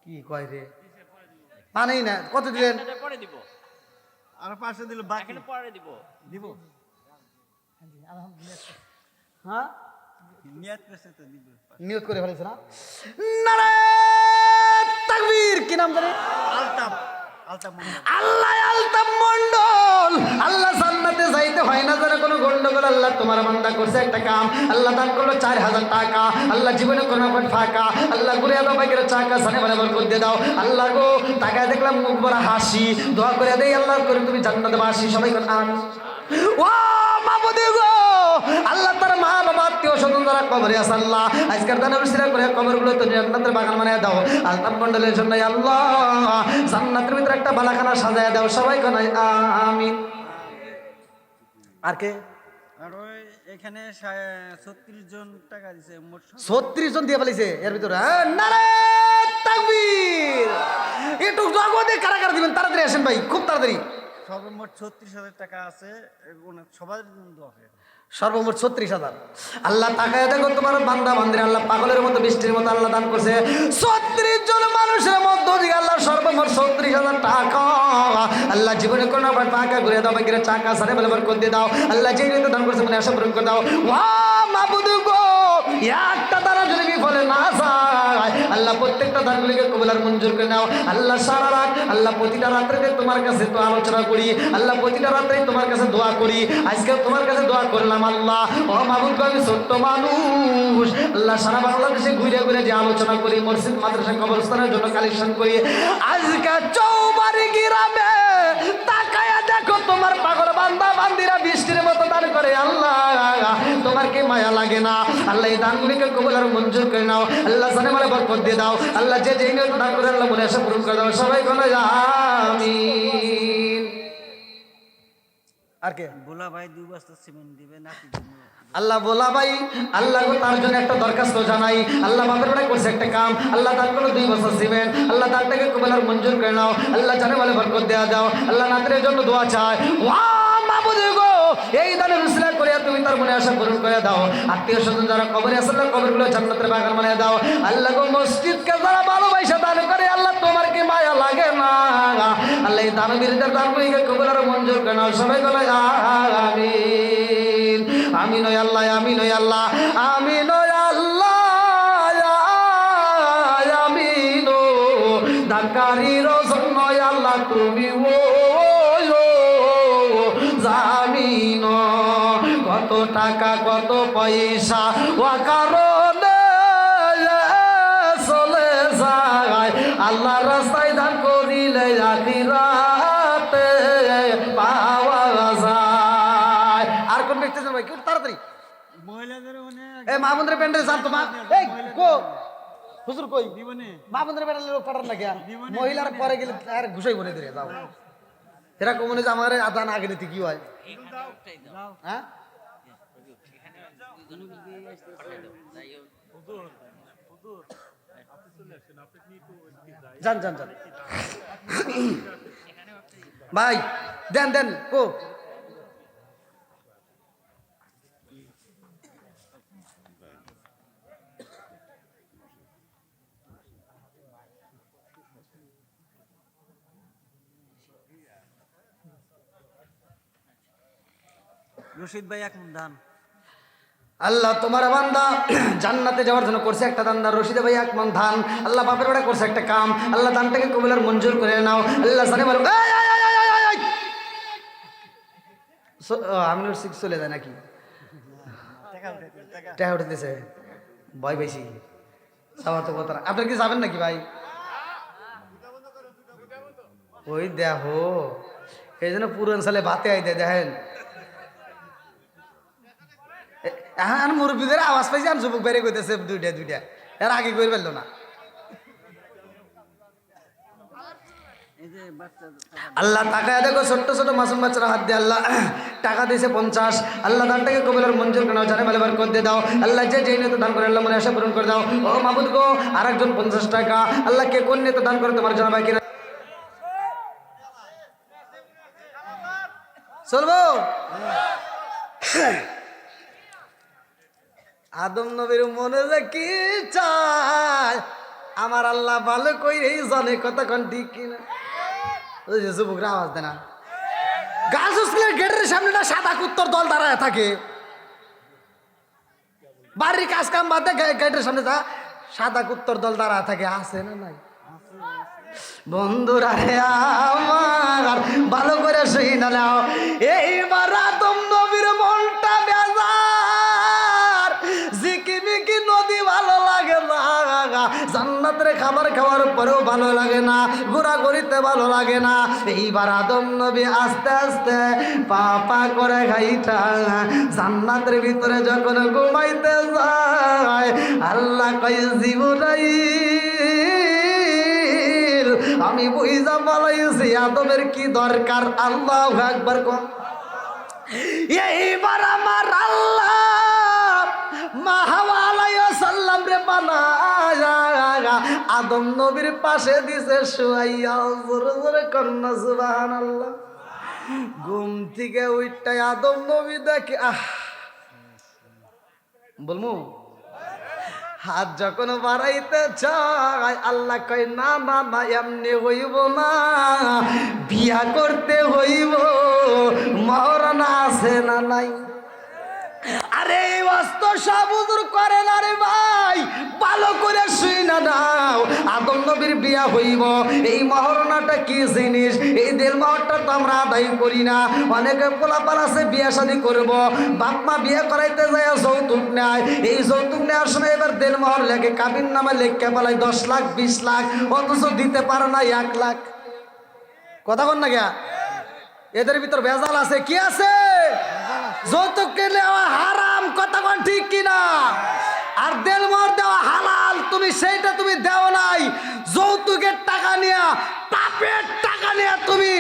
কি কয় রে, মানেই না। কত দিলেন? আর 500 দিল, বাকি পরে দিব। হ্যাঁ নিয়ত করছে তো দিব, নিয়ত করে ফেলেছে না? নারায়ে তাকবীর। কি নাম জানে? আলতাফ আল্লাহ আলতাফ মন্ডল। আল্লাহ জান্নাতে যাইতে হয় না যারা কোনো গন্ডগোল, আল্লাহ তোমার বান্দা করছে একটা কাম, আল্লাহ দান করলো 4,000 টাকা, আল্লাহ জীবনে কোনো ফাঁকা, আল্লাহ ঘুরে দাও বাইকের চাকা সানে বরাবর করে দিয়ে দাও। আল্লাহ গো টাকায় দেখলাম মুখ ভরা হাসি, দোয়া করে দেই আল্লাহ করে তুমি জান্নাতে বাসি, সবাই কোন আমিন। ও মাবুদ গো, আল্লাহ তার মা বাবা আত্মীয় স্বজন যারা কবরে আছে, আল্লাহ আজকের দানের উসিলা করে কবরগুলো তো জান্নাতের বাগান বানায় দাও। আলতাফ মন্ডলের জন্য আল্লাহ জান্নাতের ভিতরে একটা বালাখানা সাজায় দাও, সবাই কোন আমিন। আর কে? আর ওই এখানে 36 জন টাকা দিছে, মোট 36 জন দিয়ে ফেলেছে এর ভিতরে। নারায়ে তাকবীর। একটু জগতে কারা কারা দিবেন, তাড়াতাড়ি আসেন ভাই, খুব তাড়াতাড়ি। সর্বমোট 36,000 টাকা আছে, সবার জন্য দোয়া করে। সর্বমোট 36,000। আল্লাহ তাকায় দেখো তোমার বান্দা বান্দিরা, আল্লাহ পাগলের মতো বৃষ্টির মতো আল্লাহ দান করছে 36 জন মানুষের মধ্যে দিকে আল্লাহ সর্বমোট 36,000 টাকা। আল্লাহ জীবনে কোনো টাকা ঘুরে দাও, বাকিরা চাকা সারে বলে করে দিয়ে দাও। আল্লাহ যে ঋতু দান করছে মানে আশা পূরণ করে দাও। ওয়া মাবুদ গো, একটা তারা যদি বিফলে না যায় আল্লাহ প্রত্যেকটা দানগুলিকে কবুল আর মঞ্জুর করে নাও আল্লাহ। সারা রাত আল্লাহ প্রতিটা রাত্রিতে তোমার কাছে তো আলোচনা করি আল্লাহ, প্রতিটা রাত্রেই তোমার কাছে দোয়া করি। আজকে তোমার কাছে দোয়া করলাম আল্লাহ। ও মাবুদ গো, আমি ছোট্ট মানুষ আল্লাহ, সারা বাংলাদেশে ঘুরে ঘুরে যে আলোচনা করি, মসজিদ মাদ্রাসা কবরস্থানের জন্য কালেকশন করি, আজকে চৌবাড়ি গ্রামে তাকায়া দেখো তোমার পাগল বান্দা বান্দিরা বৃষ্টির মতো দান করে আল্লাহ, তোমার কি মায়া লাগে না আল্লাহ? এই দানগুলিকে কবুল আর মঞ্জুর করে নাও আল্লাহ, জানে মানে বরকত দিয়ে দাও আল্লাহ। যে যেই নিয়ত দান করে আল্লাহ মনে আসা পূরণ করে দাও। সবাই বলো আমিন। আর কে? বোলা ভাই 2 বস্তা সিমেন্ট দিবে নাকি? আল্লাহ বলা ভাই আল্লাহ গো, তার জন্য একটা দরখাস্ত জানাই আল্লাহ। বাপের বেড়া করছে একটা কাম আল্লাহ, দান করলো 2 বছর সিমেন্ট আল্লাহ, দানটাকে কবুল আর মঞ্জুর করে নাও আল্লাহ, জানে বলে বরকত দেয়া দাও আল্লাহ। নাতের জন্য দোয়া চাই, ওয়া মাবুদ গো, এই দানের উসিলা করে তুমি তার মনে আশা পূরণ করে দাও। আত্মীয় স্বজন যারা কবরে আছে আল্লাহ, কবরগুলো জান্নাতের বাগান বানিয়ে দাও আল্লাহ গো। মসজিদকে যারা ভালোবাসা দান করে আল্লাহ, তোমার কি মায়া লাগে না আল্লাহ? এই দানবীরদের দানগুলিকে কবুল আর মঞ্জুর করে নাও। সবাই বলে আমিন। আমিন ও আল্লাহ, আমিন ও আল্লাহ, আমিন ও আল্লাহ, আমিন ও। দানকারীর জন্য আল্লাহ তুমি ও জামিন। কত টাকা কত পয়সা ও কারণে চলে যায়, আল্লাহ রাস্তায় দান করিলে আখিরাতে পাওয়া যায়। আর কোন ব্যক্তি ভাই কেউ তাড়াতাড়ি মহিলাদের অনেক এ মামুন্দ্রের প্যান্ডেল জান তোমার এই কো হুজুর কই জীবনে মামুন্দ্রের প্যান্ডেল লোক কাটার না কি মহিলার পরে গেলে আর ঘুষাই বলে দিলে যাও। এরা কমনে যে আমার আদান আগে নিতে কি হয়? হ্যাঁ যান যান যান ভাই, দেন দেন কো। রশিদ ভাই 1 মণ ধান আল্লাহ, তোমার বান্দা জান্নাতে যাওয়ার জন্য করছে একটা দান, রশিদে ভাই 1 মণ ধান আল্লাহ, বাপের বেড়া করছে একটা কাম আল্লাহ, দানটাকে কবুল আর মঞ্জুর করে নাও আল্লাহ। জানে বলো আমি চলে যায় নাকি? টাকা উঠে দিছে ভয় বেশি যাওয়া তো কথা। আপনার কি যাবেন নাকি ভাই? ওই দেখো এই জন্য পুরো অঞ্চলে বাতে আইতে দেখেন। হ্যাঁ মুরব্বীদের আওয়াজ পাইছি, আমি যুবক বেড়ে কইতেছে দুইটা দুইটা, এর আগে করে ফেললো না। আল্লাহ টাকা দেখো, ছোট্ট ছোট মাসুম বাচ্চারা হাত দিয়ে আল্লাহ টাকা দিয়েছে 50 আল্লাহ, দানটাকে কবুল আর মঞ্জুর করে নাও। জানে বলে বরকত দিয়ে দাও আল্লাহ। যে যেই নিয়তে দান করে আল্লাহ মনে আশা পূরণ করে দাও। ও মাবুদ গো, আরেকজন 50 টাকা আল্লাহ, কে কোন নিয়তে দান করে তোমার জানা বাকি না। চলবো আদম নবীর মনে যে কি চায় আমার আল্লাহ ভালো কইরেই জানে, কতক্ষণ ঠিক কিনা। ওই যে যুবকরা আওয়াজ দেয় না, গাছ স্কুলের গেটের সামনে না সাদা কুত্তর দল দাঁড়ায় থাকে, বাড়ির কাজ কাম বাদে গেটের সামনে যা সাদা কুত্তর দল দাঁড়ায় থাকে, আছে না নাই? বন্ধুরা রে আমার ভালো করে শুই না নাও, এইবার আদম নবীর মনটা বেজার, ঝিকিমিকি নদী ভালো লাগে না, জান্নাতের খাবার খাওয়ার পরেও ভালো লাগে না, ঘোরাঘুরিতে ভালো লাগে না। এইবার আদম নবী আস্তে আস্তে পা পা করে খাইটা জান্নাতের ভিতরে যখন ঘুমাইতে যায়, আল্লাহ কই জিবরাইল আমি বুঝা বলাইছি আদমের কি দরকার। আল্লাহু আকবার কোন। এইবার আমার আল্লাহ মাহাওয়ালাইসাল্লাম রে বানায়া আদম নবীর পাশে দিছে শুয়াইয়া, জোরে জোরে কন্যা সুবহানাল্লাহ। ঘুম থেকে উঠতে আদম নবী দেখে বলমু হাত যখন বাড়াইতে চায় আল্লাহ কয় না না না এমনি হইব না, বিয়া করতে হইব, মহরানা আছে না নাই? আরে অস্ত সাবুদুর করে না রে ভাই, ভালো করে শুই না নাও নবীর বিয়া হইব, এই মহরণাটা কি জিনিস, এই দেল মহরটা তো আমরা আদায় করি না। অনেকে পোলাপান আছে বিয়া শাদী করবো, বাপ মা বিয়ে করাইতে যায় যৌতুক নেয়, এই যৌতুক নেওয়ার সময় এবার দেল মহর লেগে কাবিন নামা লেখকে বলাই 10 লাখ 20 লাখ, অথচ দিতে পারে না 1 লাখ। কথা বল না গিয়া, এদের ভিতর ভেজাল আছে। কি আছে? যৌতুক নেওয়া হারাম, কথা বল ঠিক কিনা? আর দেল মহর দেওয়া হালাল, তুমি সেইটা তুমি দেও নাই। যৌতুকের টাকা নিয়ে, পাপের টাকা নিয়ে তুমি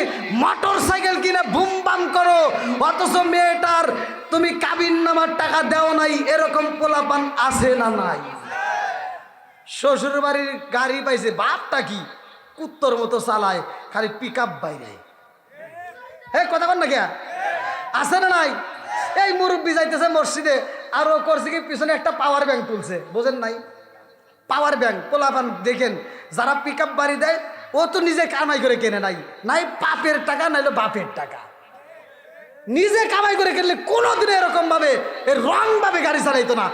মোটর সাইকেল কিনে বুম বাম করো, অথচ মেয়েটার তুমি কাবিন নামার টাকা দেও নাই। এরকম পোলাপান আছে না নাই? শ্বশুর বাড়ির গাড়ি পাইছে, বাপটা কি কুত্তর মতো চালায়, খালি পিক আপ বাইরে। হে কথা বল না কে, আছে না নাই? এই মুরব্বী যাইতেছে মসজিদে, আর ও করছে কি পিছনে একটা পাওয়ার ব্যাংক তুলছে, বোঝেন নাই? পাওয়ার ব্যাংক পোলাপান দেখেন যারা পিক আপ বাড়ি দেয়, ও তো নিজে কামাই করে কেনে নাই, নাই পাপের টাকা নাইলে বাপের টাকা। নিজে কামাই করে কিনলে কোনোদিন এরকম ভাবে রং ভাবে গাড়ি চালাইতো না।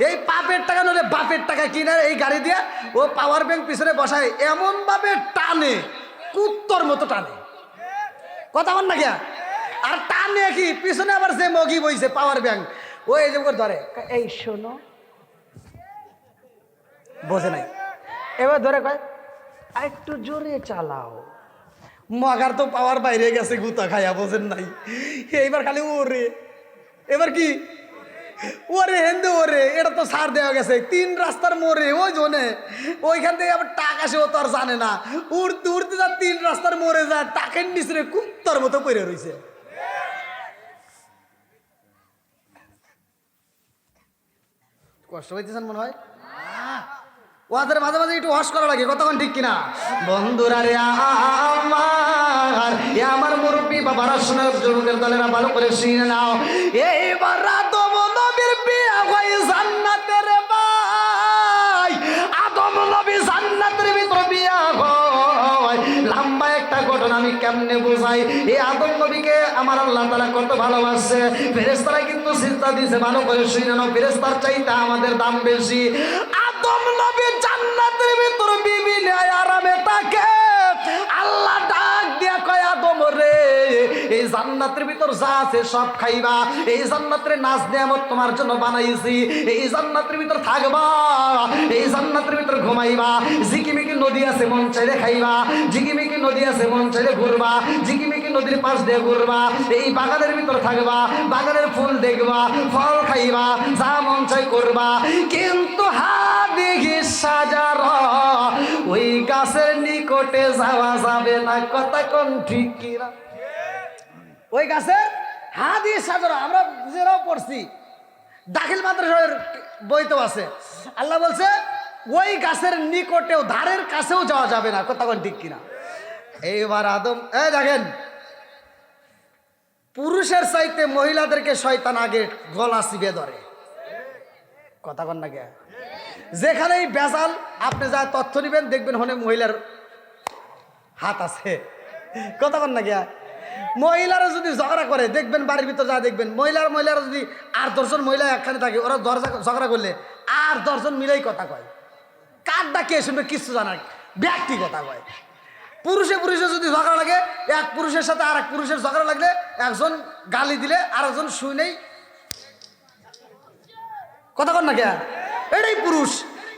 এই পাপের টাকা নইলে বাপের টাকা কিনে এই গাড়ি দিয়ে ও পাওয়ার ব্যাংক পিছনে বসায়, এমন ভাবে টানে, কুত্তর মতো টানে। কথা বল না গিয়া, আর টানে কি পিছনে আবার যে মগি বইছে পাওয়ার ব্যাংক, ও এই যে ধরে, এই শোনো, বোঝে নাই, এবার ধরে কয় একটু জোরে চালাও। মগার তো পাওয়ার বাইরে গেছে গুতা খায়া, বোঝেন নাই? এইবার খালি ওরে, এবার কি ওরে হেন্দে ওরে, এটা তো ছাড় দেওয়া গেছে 3 রাস্তার মোড়ে, ওই জনে ওইখান থেকে আবার টাকা সে ও তো আর জানে না, উড়তে উড়তে যা 3 রাস্তার মোড়ে যা টাকের নিচে কুত্তর মতো পড়ে রয়েছে। কষ্ট হইতেছেন মনে হয়? ওদের মাঝে মাঝে একটু হস করা লাগে, কতক্ষণ ঠিক কিনা? বন্ধুরা রে আমার, আমার মুরব্বী বাবারা শুনে, যুবকের দলেরা ভালো করে শুনে নাও, এইবার আদম নবীর বিয়া হয় জান্নাতের ভাই, আদম নবী জান্নাতের ভিতর বিয়া হয়। লম্বা একটা ঘটনা আমি কেমনে বোঝাই। এই আদম নবীকে আমার আল্লাহ তাআলা কত ভালোবাসে, ফেরেশতারা কিন্তু চিন্তা দিয়েছে, ভালো করে শুনে নাও, ফেরেশতার চাইতে আমাদের দাম বেশি। আদম নবী জান্নাতের ভিতর বিবি নেয় আরামে থাকে, আল্লাহ ডাক দিয়া কয় আদম রে, এই জান্নাতের ভিতর যা আছে সব খাইবা, এই জান্নাতের নাজ নিয়ামত তোমার জন্য বানাইছি, এই জান্নাতের ভিতর থাকবা, এই জান্নাতের ভিতর ঘুমাইবা, ঝিকিমিকি নদী আছে মন চাইলে খাইবা, ঝিকিমিকি নদী আছে মন চাইলে ঘুরবা, ঝিকিমিকি নদীর পাশ দিয়ে ঘুরবা, এই বাগানের ভিতর থাকবা, বাগানের ফুল দেখবা, ফল খাইবা, যা মন চাই করবা, কিন্তু হাদিহি সাজারা, ওই গাছের নিকটে যাওয়া যাবে না। কথা কোন ঠিক কিনা? ওই গাছের হাদি সাজারা আমরা নিজেরাও পড়ছি, দাখিল মাদ্রাসার বইতেও আছে। আল্লাহ বলছে ওই গাছের নিকটেও, ধারের কাছেও যাওয়া যাবে না। কথা কোন ঠিক কিনা? এইবার আদম, দেখেন, পুরুষের চাইতে মহিলাদেরকে শয়তান আগে গলা চিপে ধরে। কথা কন না কে? যেখানেই বেজাল, আপনি যা তথ্য নিবেন দেখবেন হনে মহিলার হাত আছে। কথা কন না কে? মহিলারা যদি ঝগড়া করে দেখবেন, বাড়ির ভিতর যা দেখবেন, মহিলারা যদি 8-10 জন মহিলা একখানে থাকে, ওরা ঝগড়া করলে আর 10 জন মিলেই কথা কয়, কারটা কে শুনবে কিছু জানার, ব্যক্তি কথা কয়। পুরুষে যদি ঝগড়া লাগে, এক পুরুষের সাথে আর এক পুরুষের ঝগড়া লাগলে একজন গালি দিলে আর একজন শুনেই। কথা কন না কে? এটাই পুরুষ।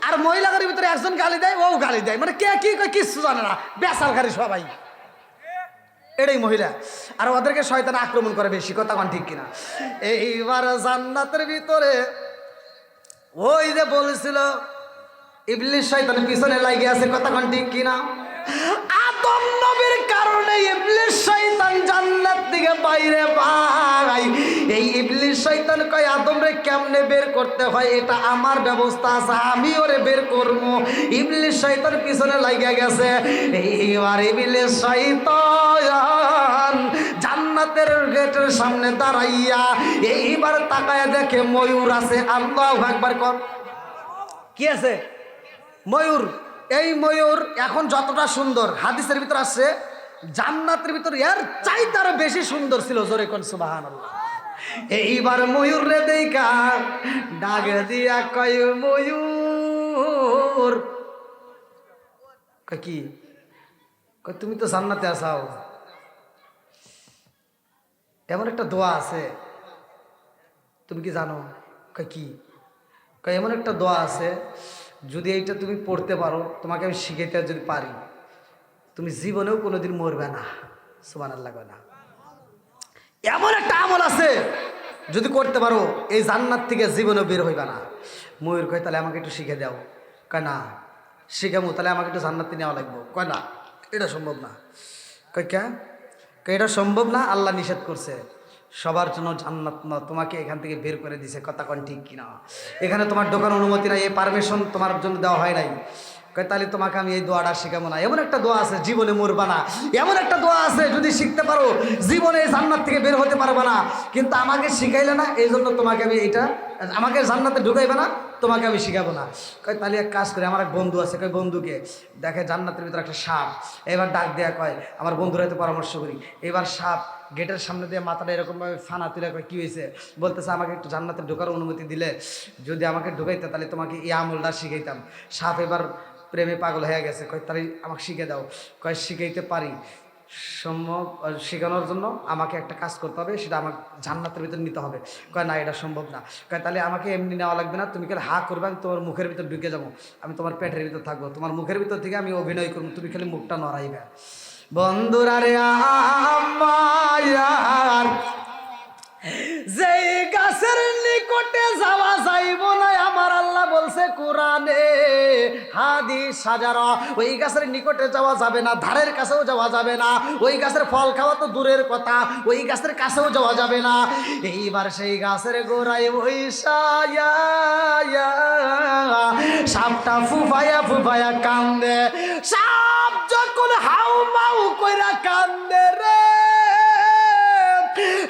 আর মহিলাদের ভিতরে একজন গালি দেয়, ও গালি দেয়, মানে কে কি কয় কিচ্ছু জানে না, বেসালকারী সবাই। এটাই মহিলা, আর ওদেরকে শয়তান আক্রমণ করে বেশি। কথা কন ঠিক কিনা? এইবার জান্নাতের ভিতরে ওই যে বলেছিল ইবলিস শয়তানের পিছনে লাগে আছে। কথা কন ঠিক কিনা? আদম নবীর কারণে ইবলিস শয়তান জান্নাত থেকে বাইরে পায়। এই ইবলিস শয়তান কয় আদম রে কেমনে বের করতে হয়, এটা আমার ব্যবস্থা আছে, আমি ওরে বের করব। ইবলিস শয়তান পিছনে লাগিয়া গেছে। এইবার ইবলিস শয়তান জান্নাতের গেটের সামনে দাঁড়াইয়া এইবার তাকায় দেখে ময়ূর আছে। আল্লাহু আকবার কর। কি আছে? ময়ূর। এই ময়ূর এখন যতটা সুন্দর, হাদিসের ভিতর আসছে জান্নাতের ভিতর এর চাইতে আরো বেশি সুন্দর ছিল। জোরে কোন সুবহানাল্লাহ। এইবার ময়ূর রে দেখা ডাক দিয়া কয় ময়ূর, কয় কি? কয় তুমি তো জান্নাতে আসাও, এমন একটা দোয়া আছে, তুমি কি জানো? কয় কি? কয় এমন একটা দোয়া আছে, যদি এইটা তুমি পড়তে পারো, তোমাকে আমি শিখাইতে যদি পারি, তুমি জীবনেও কোনোদিন মরবে না। সুবহানাল্লাহ কয় না? এমন একটা আমল আছে, যদি করতে পারো এই জান্নাত থেকে জীবনেও বের হইবে না। ময়ূর কয় তাহলে আমাকে একটু শিখে দাও। কয় না, শিখামো, তাহলে আমাকে একটু জান্নাতে নেওয়া লাগবে। কয় না, এটা সম্ভব না। কয় কে? কয় এটা সম্ভব না, আল্লাহ নিষেধ করছে। সবার জন্য জান্নাত না, তোমাকে এখান থেকে বের করে দিছে। কথা কোন ঠিক কিনা? এখানে তোমার ঢোকার অনুমতি নাই, এই পারমিশন তোমার জন্য দেওয়া হয় নাই। কয় তাহলে তোমাকে আমি এই দোয়াটা শিখাবো না। এমন একটা দোয়া আছে, জীবনে মরবা না। এমন একটা দোয়া আছে, যদি শিখতে পারো জীবনে জান্নাত থেকে বের হতে পারবা না। কিন্তু আমাকে শিখাইলে না, এই জন্য তোমাকে আমি এটা, আমাকে জান্নাতে ঢুকাইবে না, তোমাকে আমি শিখাবো না। কয় তাহলে এক কাজ করে, আমার এক বন্ধু আছে, কয় বন্ধুকে দেখে জান্নাতের ভিতরে একটা সাপ, এবার ডাক দেয়া কয় আমার বন্ধুরা তো পরামর্শ করি। এবার সাপ গেটের সামনে দিয়ে মাথাটা এরকমভাবে ফানা তুলে কয় কী হয়েছে? বলতেছে আমাকে একটু জান্নাতে ঢোকার অনুমতি দিলে, যদি আমাকে ঢুকাইতে তাহলে তোমাকে এই আমলটা শিখাইতাম। সাপ এবার প্রেমে পাগল হয়ে গেছে, কয় তাহলে আমাকে শিখে দাও। কয় শিখাইতে পারি, সম্ভব শেখানোর জন্য আমাকে একটা কাজ করতে হবে, সেটা আমাকে জান্নাতের ভিতরে নিতে হবে। কয় না, এটা সম্ভব না। কয় তাহলে আমাকে এমনি নেওয়া লাগবে না, তুমি খালি হা করবে, আমি তোমার মুখের ভিতর ঢুকে যাবো, আমি তোমার পেটের ভিতর থাকবো, তোমার মুখের ভিতর থেকে আমি অভিনয় করবো, তুমি খালি মুখটা নড়াইবে। বন্ধুরা রে আমার, যেই গাছের নিকটে যাওয়া যাইব না, আমার আল্লাহ বলছে কোরআনে, হাদিস সাজারা, ওই গাছের নিকটে যাওয়া যাবে না, ধারের কাছেও যাওয়া যাবে না, ওই গাছের ফল খাওয়া তো দূরের কথা, ওই গাছের কাছেও যাওয়া যাবে না। এইবার সেই গাছের গোড়ায় বৈশায়া সাপটা ফুফায়া ফুফায়া কান্দে। সাপ যখন হাউ মাউ কইরা কান্দে রে,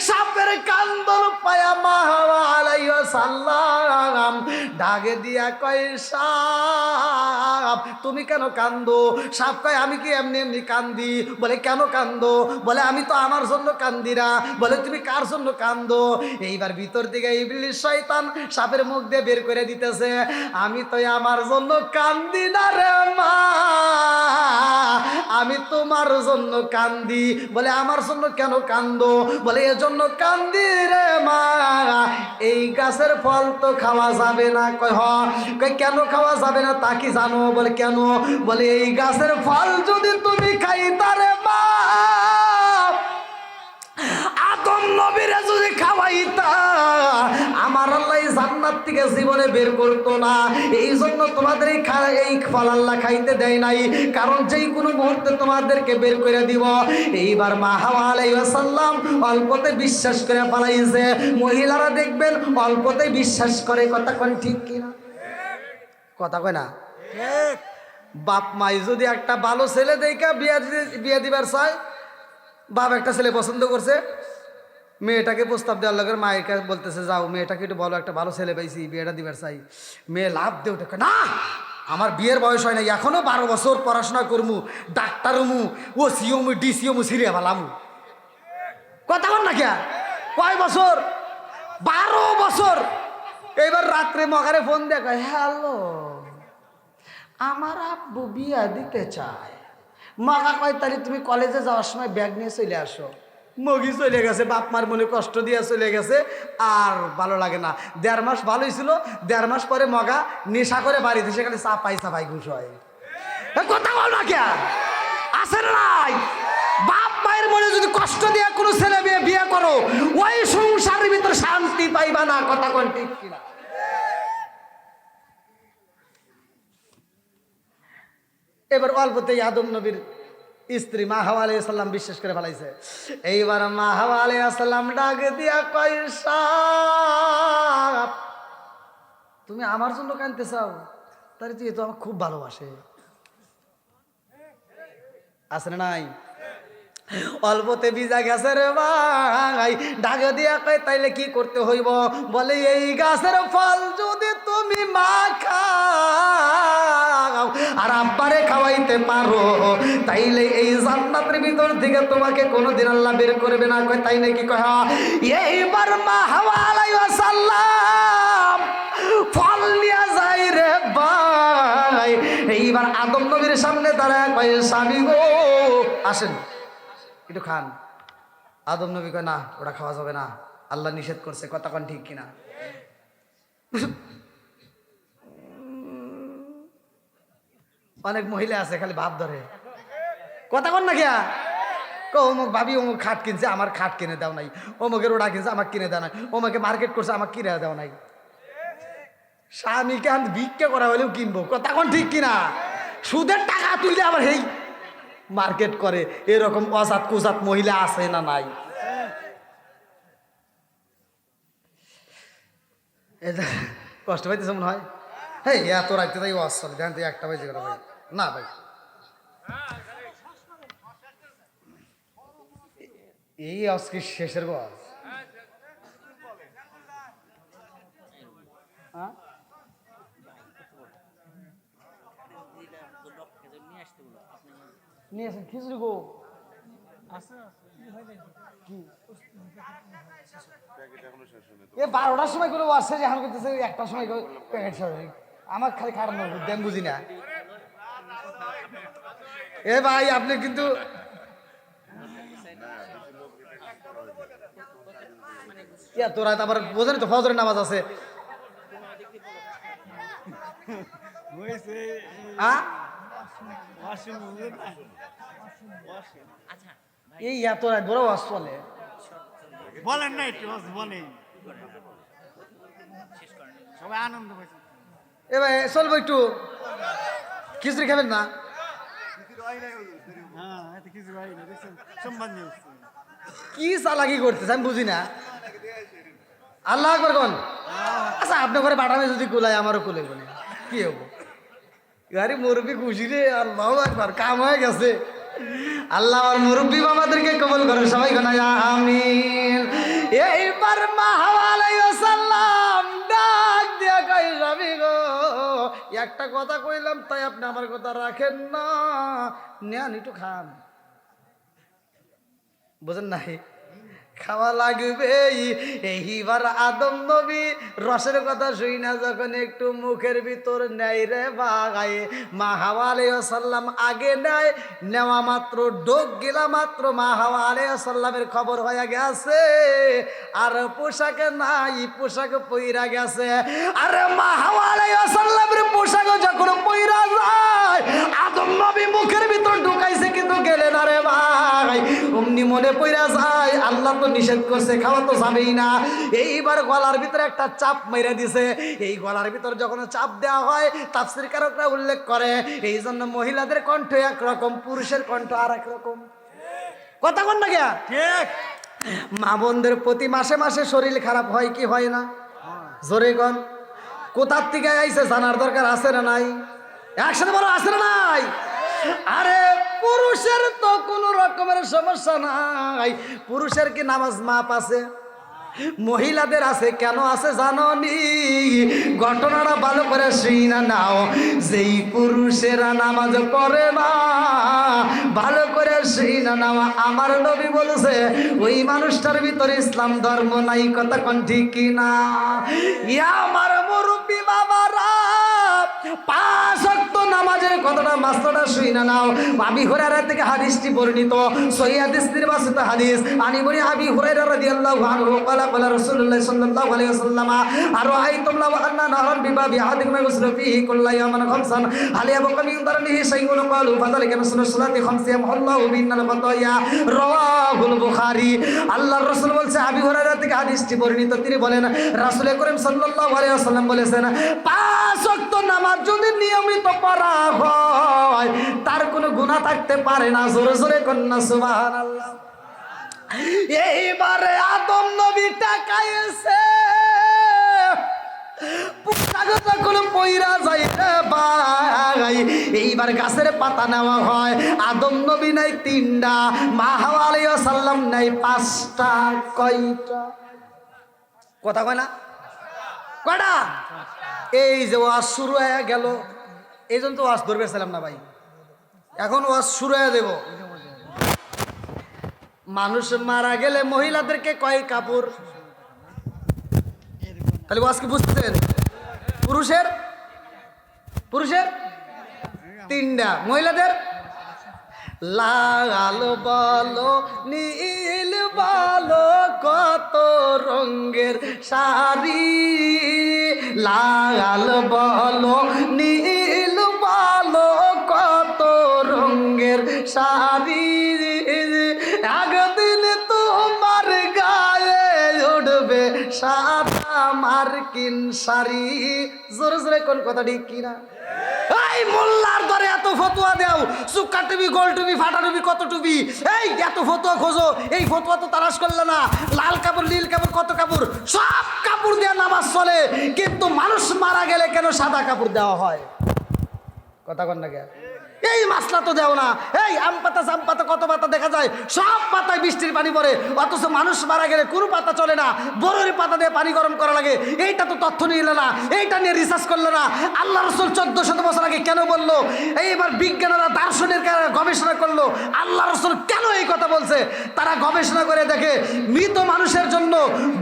সাপের কান্দন পায়া মাহওয়া আলাইহিস সালাম ডাকে দিয়া কয় সাপ তুমি কেন কান্দো? সাপ কয় আমি কি এমনি এমনি কান্দি? বলে কেন কান্দো? বলে আমি তো আমার জন্য কান্দি না। বলে তুমি কার জন্য কান্দো? এইবার ভিতর দিকে ইবলিস শয়তান সাপের মুখ দিয়ে বের করে দিতেছে, আমি তো আমার জন্য কান্দি না রে মা, আমি তোমার জন্য কান্দি। বলে আমার জন্য কেন কান্দো? বলে এজন্য কান্দি রে মা, এই গাছের ফল তো খাওয়া যাবে না। কয় হ। কয় কেন খাওয়া যাবে না তা কি জানো? বলে কেন? বলে এই গাছের ফল যদি তুমি খাইতা রে মা, আদম নবীরে যদি খাওয়াইতা, আমার আল্লাহ জান্নাত থেকে জীবনে বের করতো না। এই জন্য তোমাদের এই ফল আল্লাহ খাইতে দেয় নাই, কারণ যেই কোনো মুহূর্তে তোমাদেরকে বের করে দিব। এইবার মা হাওয়া আলাইহিস সালাম অল্পতে বিশ্বাস করে পালাইছে। মহিলারা দেখবেন অল্পতে বিশ্বাস করে। কথা কোন ঠিক কিনা? কথা কয় না? বাপ মাই যদি একটা ভালো ছেলে দেখা বিয়া দিবার চায়, বাপ একটা ছেলে পছন্দ করছে, মেয়েটাকে প্রস্তাব দেওয়ার লগের মায়ের কাছে বলতেছে যাও মেয়েটাকে একটু বলো একটা ভালো ছেলে পাইছি, বিয়েটা দিবার চাই। মেয়ে লাভ দিয়ে ওঠে, না আমার বিয়ের বয়স হয় না, এখনো 12 বছর পড়াশোনা করমু, ডাক্তার হমু, ও সিওমু ডিসিওমু সিরিয়া ভালামু। কথা বল না কে? কয় বছর? 12 বছর। এইবার রাত্রে মগারে ফোন দেখা, হ্যালো আমার আব্বু বিয়া দিতে চায়। মগা কয় তাহলে তুমি কলেজে যাওয়ার সময় ব্যাগ নিয়ে চলে আসো। মগি চলে গেছে, বাপ মার মনে কষ্ট দিয়ে চলে গেছে, আর ভালো লাগে না। 1.5 মাস ভালোই ছিল, 1.5 মাস পরে মগা নেশা করে বাড়িতে সেখানে চাপাই চাপাই ঘুষ হয়। কথা বল না কে? আছে না নাই? বাপ মায়ের মনে যদি কষ্ট দিয়ে কোনো ছেলে মেয়ে বিয়ে করো, ওই সংসারের ভিতরে শান্তি পাইবা না। কথা কোন ঠিক কিনা? এবার অল্পতেই আদম নবীর স্ত্রী মা হাওয়া আলাইহিস সালাম বিশ্বাস করে ফেলাইছে। এইবার মা হাওয়া আলাইহিস সালাম ডাক দিয়া কয় সাপ তুমি আমার জন্য কাঁদতে চাও? তাহলে তুই তো আমার খুব ভালোবাসে। আছে না নাই? অল্পতে ভিজা গেছে রে ভাই, ডাক দিয়া কয় তাইলে কি করতে হইব? বলে এই গাছের ফল যদি তুমি মা খাও আর আব্বারে খাওয়াইতে পারো, তাইলে এই জান্নাতের ভিতর থেকে তোমাকে কোনোদিন আল্লাহ বের করবে না। কয় তাই নাকি? কয় হ্যাঁ। এইবার মা হাওয়া আলাইহিস সালাম ফল নিয়ে যায় রে ভাই। এই এইবার আদম নবীর সামনে দাঁড়ায় কয় স্বামী গো আসেন একটু খান। আদম নবী কয় না ওটা খাওয়া যাবে না, আল্লাহ নিষেধ করছে, কথা কোন ঠিক কিনা? অনেক মহিলা আছে খালি ভাব ধরে, কথা কন না গিয়া অমুক ভাবি অমুক খাট কিনছে আমার খাট কিনে দাও নাই, অমুকের ওটা কিনছে আমাকে কিনে দাও নাই, অমুকে মার্কেট করছে আমাকে কিনে দাও নাই। স্বামীকে আমি ভিক্ষা করা হলেও কিনবো, কথা কোন ঠিক কিনা? সুদের টাকা তুললে আবার হেই মার্কেট করে, এরকম অসাত কুসাত মহিলা আছে না নাই? এটা কষ্ট পাইতেছে মনে হয়। হ্যাঁ এত রাখতে তাই ওয়াজ চলে, দেখেন তো একটা বাজে গেল ভাই। না ভাই এই আজকে শেষের ওয়াজ। নিয়ে আসেন খিচুড়ি গো কি এ 12টার সময় করে আসছে যে এখন করতেছে 1টার সময় প্যাকেট সরাই আমার খালি খাটানো দেন বুঝি না। এ ভাই আপনি কিন্তু তোরা আবার বোঝেন তো ফজরের নামাজ আছে। এই এত রাত বড় ওয়াজ চলে, বলেন না একটু বলেন, সবাই আনন্দ পাইছে। এ ভাই চলবো একটু খিচুড়ি খাবেন না? কি চালাকি করতেছে আমি বুঝি না। আল্লাহ আকবার কোন? আচ্ছা আপনার ঘরে বাটামে যদি কুলায় আমারও কুলে বলে কি হবো? গাড়ি মুরব্বী খুশি রে, আল্লাহ আকবার কাম হয়ে গেছে। আল্লাহ আর মুরব্বী বাবাদেরকে কবুল করে সবাই গোনা আমিন। এইবার মা হাওয়া আলাইহিস সালাম ডাক দিয়া কই স্বামী গো একটা কথা কইলাম তাই আপনি আমার কথা রাখেন না, নেন একটু খান। বুঝেন নাই খাওয়া লাগবে। এইবার আদম নবী রসের কথা শুই না যখন একটু মুখের ভিতর নেয় রে বাগায়, মা হাওয়া আলাইহিস সালাম আগে নেয়, নেওয়া মাত্র ডোক গেলা মাত্র মা হাওয়া আলাইহিস সালামের খবর হয়ে গেছে আর পোশাকে নাই, পোশাক পইরা গেছে। আরে মা হাওয়া আলাইহিস সালামের পোশাক যখন পইরা যায় আদম নবী মুখের ভিতর ঢুকাইছে কিন্তু গেলে না রে ভাই, অমনি মনে পইরা যায় আল্লাহ তো নিষেধ করছে খাওয়া তো যাবেই না। এইবার গলার ভিতরে একটা চাপ মেরে দিছে। এই গলার ভিতর যখন চাপ দেওয়া হয় তাফসীরকারকরা উল্লেখ করে এই জন্য মহিলাদের কণ্ঠ একরকম পুরুষের কণ্ঠ আর এক রকম, কথা কোন না গিয়া ঠিক? মা বোনদের প্রতি মাসে মাসে শরীর খারাপ হয় কি হয় না? জোরে কোন? কোথার থেকে আইছে জানার দরকার আছে না নাই? একসাথে বলো আছে না নাই? আরে পুরুষের তো কোনো রকমের সমস্যা নাই, পুরুষের কি নামাজ মাপ আছে? মহিলাদের আছে। কেন আছে জানো নি? ঘটনাটা ভালো করে শুনা নাও। যেই পুরুষেরা নামাজ পড়ে না ভালো করে শুনা নাও, আমার নবী বলেছে ওই মানুষটার ভিতরে ইসলাম ধর্ম নাই, কথা কোন ঠিক কিনা? ইয়া আমার মুরব্বী বাবারা 5 ওয়াক্ত নামাজের কথাটা মাসলাটা শুনা নাও। আবি হুরায়রা থেকে হাদিসটি বর্ণিত, সহিহ হাদিস নির্বাচিত হাদিস। আনি বলি আবি হুরায়রা রাদিয়াল্লাহু আনহু قال قال رسول الله صلى الله عليه وسلم أرأيتم لو أن نهرا بباب أحدكم يغسل فيه كل يوم خمسا هل يبقى من درنه شيء؟ قالوا فذلك مثل الصلاة خمس يمحو الله بهن الخطايا رواه البخاري। আল্লাহর রাসূল বলছে, আবি হুরায়রা থেকে হাদিসটি বর্ণিত, তিনি বলেন রাসূল করিম সাল্লাল্লাহু আলাইহি ওয়াসাল্লাম বলেছেন 5 ওয়াক্ত নামাজ যদি নিয়মিত পড়া হয় তার কোনো গুনাহ থাকতে পারে না। জোরে জোরে কন্না সুবহানাল্লাহ। এইবারে আদম নবী টাকাইছে পোশাক যখন পইরা যায় ভাই, এইবার গাছের পাতা নেওয়া হয়। আদম নবী নাই 3টা, মা হাওয়া আলাইহিস সালাম নাই 5টা। কয়টা? কথা কয় না কয়টা? এই যে ওয়াজ শুরু হয়ে গেল, এই জন্য তো ওয়াজ ধরবে ছিলাম না ভাই, এখন ওয়াজ শুরু হয়ে দেব। মানুষ মারা গেলে মহিলাদেরকে কয় কাপড়? তাহলে ওয়াজ কি বুঝতেছেন? পুরুষের পুরুষের তিনটা। মহিলাদের লাল বলো নীল বলো কত রঙের শাড়ি, লাল বলো নীল বলো কত রঙের শাড়ি, একদিন তোমার গায়ে উঠবে সাদা মার্কিন শাড়ি। জোরে জোরে কোন কথা ঠিক কিনা? এই মোল্লার ধরে এত ফতোয়া দেও, সুক্কা টুপি, গোল টুপি, ফাটা টুপি, কত টুপি, এই এত ফতোয়া খোঁজো, এই ফতোয়া তো তালাশ করলে না। লাল কাপড়, নীল কাপড়, কত কাপড়, সব কাপড় দিয়ে নামাজ চলে, কিন্তু মানুষ মারা গেলে কেন সাদা কাপড় দেওয়া হয়? কথা কন না কে? এই মাসলা তো দেও না। এই আম পাতা, জাম পাতা, কত পাতা দেখা যায়, সব পাতায় বৃষ্টির পানি পড়ে, অথচ মানুষ মারা গেলে কোনো পাতা চলে না, বড়ের পাতা দিয়ে পানি গরম করা লাগে। এইটা তো তথ্য নিলে না, এইটা নিয়ে রিসার্চ করলে না। আল্লাহ রসুল 1400 বছর আগে কেন বললো? এইবার বিজ্ঞানীরা, দার্শনিকরা গবেষণা করলো, আল্লাহ রসুল কেন এই কথা বলছে। তারা গবেষণা করে দেখে মৃত মানুষের জন্য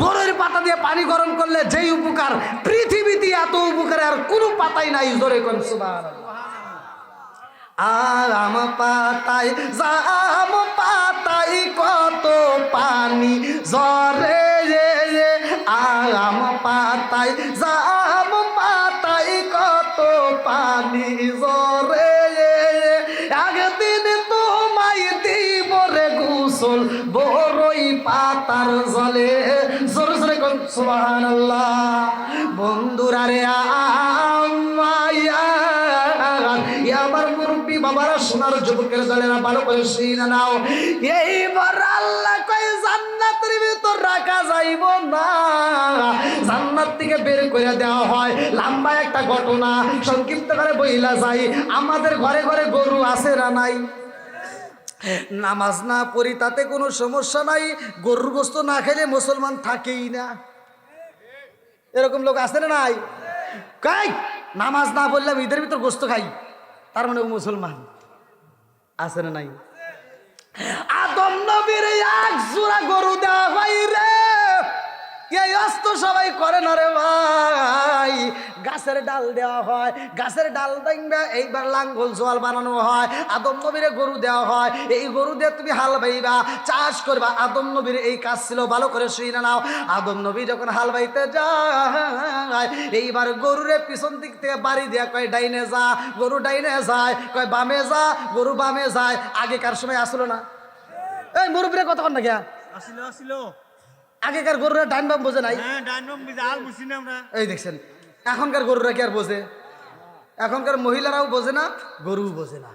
বড়ের পাতা দিয়ে পানি গরম করলে যেই উপকার, পৃথিবীতে এত উপকার আর কোনো পাতাই নাই। জোরে কোন সুবহানাল্লাহ। আম পাতায়, জাম পাতায় কত পানি ঝরে, আম পাতায়, জাম পাতায় কত পানি ঝরে, একদিন তোমায় দিব রে গোসল বড়ই পাতার জলে। জোরে জোরে কোন সুবহানাল্লাহ। বন্ধুরা রে আমার মুরব্বী বাবারা, সোনার যুবকের দলেরা, ভালো করে শুনে নাও। এইবার আল্লাহ কয় জান্নাতের ভিতর রাখা যাইব না, জান্নাত থেকে বের করে দেওয়া হয়। লম্বা একটা ঘটনা, সংক্ষিপ্ত করে বইলা যাই। আমাদের ঘরে ঘরে গরু আছে না নাই? নামাজ না পড়ি তাতে কোনো সমস্যা নাই, গরুর গোস্ত না খেলে মুসলমান থাকেই না। এরকম লোক আছে না নাই? কাই নামাজ না পড়লাম, ঈদের ভিতর গোস্ত খাই, তার মানে মুসলমান আছে না নাই? আদম নবীর এক জোড়া গরু দেওয়া হয় রে, এই অস্ত সবাই করে না রে ভাই। গাছের ডাল দেওয়া হয়, গাছের ডাল দেখবে এইবার লাঙ্গল জোয়াল বানানো হয়। আদম নবীর গরু দেওয়া হয়, এই গরু দিয়ে তুমি হাল বাইবা, চাষ করবা। আদম নবীর এই কাজ ছিল, ভালো করে শুনে নাও। আদম নবী যখন হাল বাইতে যায়, এইবার গরুরে পিছন দিক থেকে বাড়ি দেয়া কয় ডাইনে যা, গরু ডাইনে যায়, কয় বামে যা, গরু বামে যায়। আগেকার সময় আসলো না? এই মুরব্বীরা কতক্ষণ না গিয়া আসিল আসিল, আগেকার গরুরা ডাইন বাম বোঝে নাই। হ্যাঁ ডাইন বাম বিজাল বুঝি না আমরা। এই দেখছেন, এখনকার গরুরা কি আর বোঝে? এখনকার মহিলারাও বোঝে না, গরুও বোঝে না।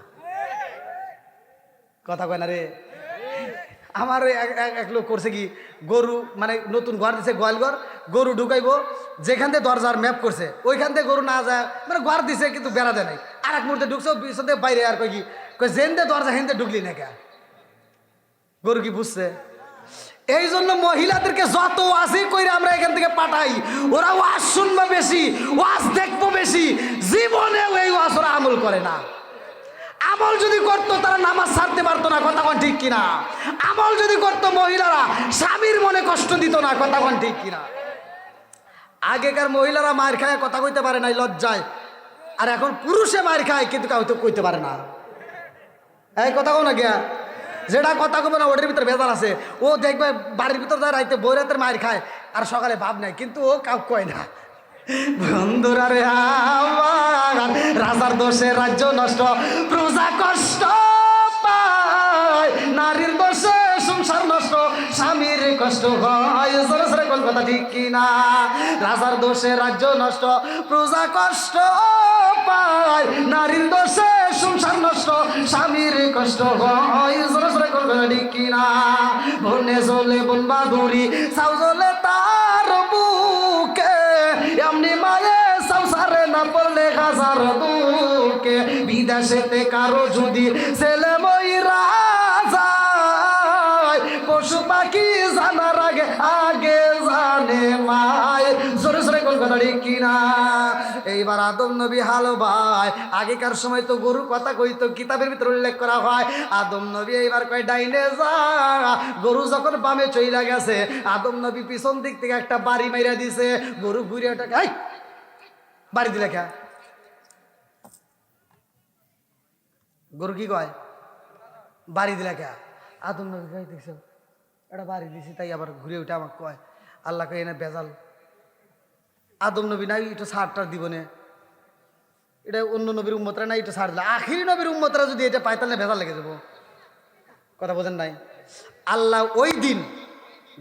কথা কয় না রে। আমার এক লোক করছে কি, গরু মানে নতুন ঘর দিছে, গোয়াল ঘর, গরু ঢুকাইবো, যেখান থেকে দরজার ম্যাপ করছে ওইখান থেকে গরু না যায়, মানে ঘর দিছে কিন্তু বেড়া দেয় নাই। আর এক মুহূর্তে ঢুকছে পিছন থেকে বাইরে, আর কয় কি, কয় জেনতে দরজা হেনতে ঢুকলি না কে? গরু কি বুঝছে? এই জন্য মহিলাদেরকে যত ওয়াজই কইরা আমরা এখান থেকে পাঠাই, ওরা ওয়াজ শুনবে বেশি, ওয়াজ দেখবো বেশি, জীবনে ওই ওয়াজ ওরা আমল করে না। আমল যদি করতো তারা নামাজ ছাড়তে পারতো না। কথা কোন ঠিক কিনা? আমল যদি করতো মহিলারা স্বামীর মনে কষ্ট দিত না। কথা কোন ঠিক কিনা? আগেকার মহিলারা মায়ের খায় কথা কইতে পারে নাই লজ্জায়, আর এখন পুরুষে মায়ের খায় কিন্তু কাউ তো কইতে পারে না। এই কথা কো না গিয়া, যেটা কথা কবে না ওটার ভিতরে ভেজাল আছে। ও দেখবে বাড়ির ভিতর যায় রাইতে বই রাতের মায়ের খায়, আর সকালে ভাব নাই, কিন্তু ও কাউ কয় না। বন্ধুরা রে আমার, রাজার দোষে রাজ্য নষ্ট, প্রজা কষ্ট পায়, নারীর দোষে সংসার নষ্ট, স্বামীর কষ্ট হয়। জোরে জোরে কোন কথা ঠিক কিনা? রাজার দোষে রাজ্য নষ্ট, প্রজা কষ্ট পায়, নারীর দোষে সংসার নষ্ট, স্বামীর কষ্ট হয়। জোরে জোরে কোন কথা ঠিক কিনা? বনে জ্বলে বন বাদুরি, সাউ জ্বলে তার বুকে, এমনি মায়ে সংসারে না পড়লে হাজার দুঃখে, বিদেশেতে কারো যদি ছেলে মইরা যায়, পশু পাখি জানার আগে আগে জানে মায়। জোরে জোরে কোন কথা ঠিক কিনা? এইবার আদম নবী হালো ভাই, আগেকার সময় তো গরু কথা কইতো, কিতাবের ভিতরে উল্লেখ করা হয়। আদম নবী এইবার কয় ডাইনে যা, গরু যখন বামে চইলা গেছে, আদম নবী পিছন দিক থেকে একটা বাড়ি মাইরা দিছে, গরু ঘুরে বাড়ি দিলে কে? গরু কি কয় বাড়ি দিলা কে আদম নবী কয় দেখছো এটা বাড়ি দিছি তাই আবার ঘুরে উঠে আমাকে কয় আল্লাহ কয় এনে বেজাল আদম নবী নাই এটা সারটা দিব না এটা অন্য নবীর উম্মতরা নাই এটা সার দিলা আখিরি নবীর উম্মতরা যদি এটা পায় তাহলে ভেজাল লেগে যাবো কথা বোঝেন নাই আল্লাহ ওই দিন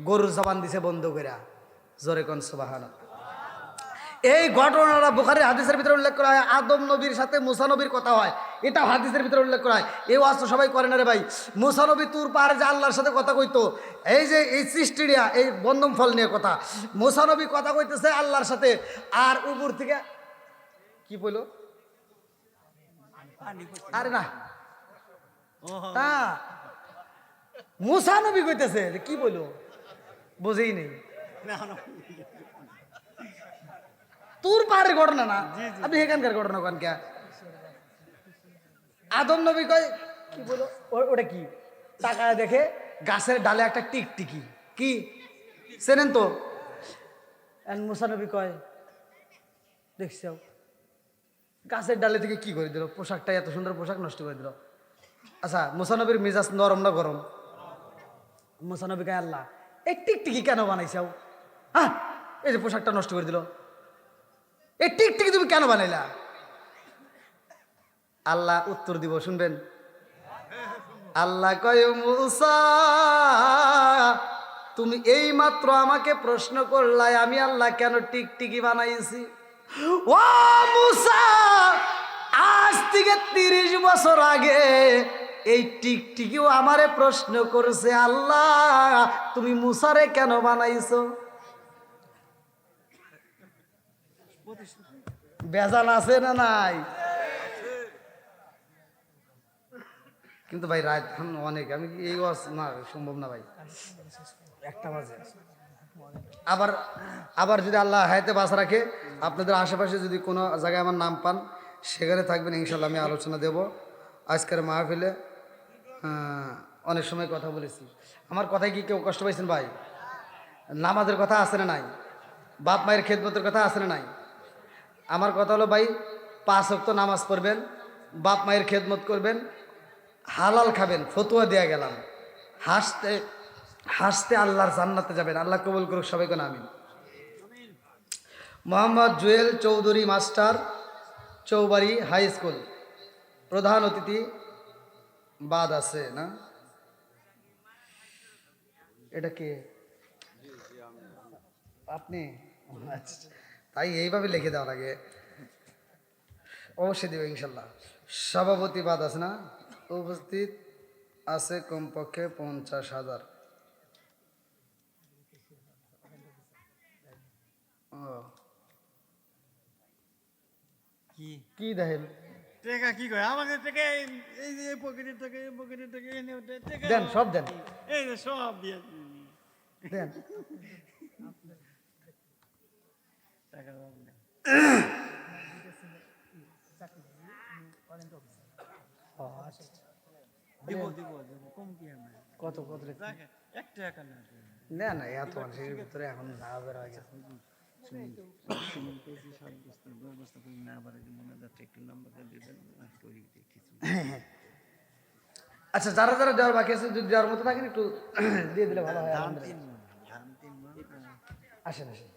গরুর জবান দিছে বন্ধ করে জোরে কোন সুবহানাল্লাহ এই ঘটনাটা বুখারীর হাদিসের ভিতরে উল্লেখ করা হয় আদম নবীর সাথে মুসা নবীর কথা হয় এটা হাদিসের ভিতরে উল্লেখ করা হয় এই ওয়াজ তো সবাই করে না রে ভাই মুসা নবী তুর পাহাড়ে যে আল্লাহর সাথে কথা কইতো এই যে এই সৃষ্টিরিয়া এই বন্ধম ফল নিয়ে কথা মুসা নবী কথা কইতেছে আল্লাহর সাথে আর উপর থেকে কি বললো আরে না তা মুসা নবী কইতেছে কি বললো বুঝেই নেই তোর পাহাড়ের ঘটনা না আপনি এখানকার ঘটনা কেন কে আদম নবী কয় কি বলো ওটা কি তাকায় দেখে গাছের ডালে একটা টিকটিকি কি চেনেন তো মুসা নবী কয় দেখছ গাছের ডালে থেকে কি করে দিল পোশাকটা এত সুন্দর পোশাক নষ্ট করে দিল আচ্ছা মুসা নবীর মেজাজ নরম না গরম মুসা নবী কয় আল্লাহ এই টিকটিকি কেন বানাইছাও হ্যাঁ এই যে পোশাকটা নষ্ট করে দিল এই টিকটিকি তুমি কেন বানাইলা আল্লাহ উত্তর দিব শুনবেন আল্লাহ কয় মুসা তুমি এই মাত্র আমাকে প্রশ্ন করলাই আমি আল্লাহ কেন টিকটিকি বানাইছি ও মুসা আজ থেকে 30 বছর আগে এই টিকটিকিও আমারে প্রশ্ন করেছে আল্লাহ তুমি মুসারে কেন বানাইছো বেজাল আছে না নাই কিন্তু ভাই রাত অনেক আমি এই না সম্ভব না ভাই 1টা বাজে আবার আবার যদি আল্লাহ হায়াতে বাঁচা রাখে আপনাদের আশেপাশে যদি কোনো জায়গায় আমার নাম পান সেখানে থাকবেন ইনশাল্লাহ আমি আলোচনা দেব আজকের মাহফিলে অনেক সময় কথা বলেছি আমার কথায় কি কেউ কষ্ট পাইছেন ভাই নামাজের কথা আছে না নাই বাপ মায়ের খেদমতের কথা আছে না নাই আমার কথা হলো ভাই 5 ওয়াক্ত নামাজ পড়বেন বাপ মায়ের খেদমত করবেন হালাল খাবেন ফতুয়া দেয়া গেলাম হাসতে হাসতে আল্লাহর জান্নাতে যাবেন আল্লাহ কবুল করুক সবাইকে আমিন Mohammad Jewel Chowdhury master Choubari high school প্রধান অতিথি বাদ আছে না এটা কে আপনি আচ্ছা তাই এইভাবে লিখে দেওয়ার আগে অবশ্যই দেবে ইনশাল্লাহ সভাপতি বাদ আছে না উপস্থিত আছে কমপক্ষে 50,000 কি দেখেন টাকা কি কয় আমাদের টাকা এই যে পকেটের টাকা এই পকেটের টাকা এনে টাকা দেন সব দেন এই যে সব দিয়ে দেন টাকা দিব দিব কম কি আমরা কত কত 1 টাকা না না না এত মানুষের ভিতরে এখন না বের হয়ে গেছে আচ্ছা যারা যারা দেওয়ার বাকি আছে যদি দেওয়ার মতো থাকেন একটু দিয়ে দিলে ভালো হয় আসেন আসেন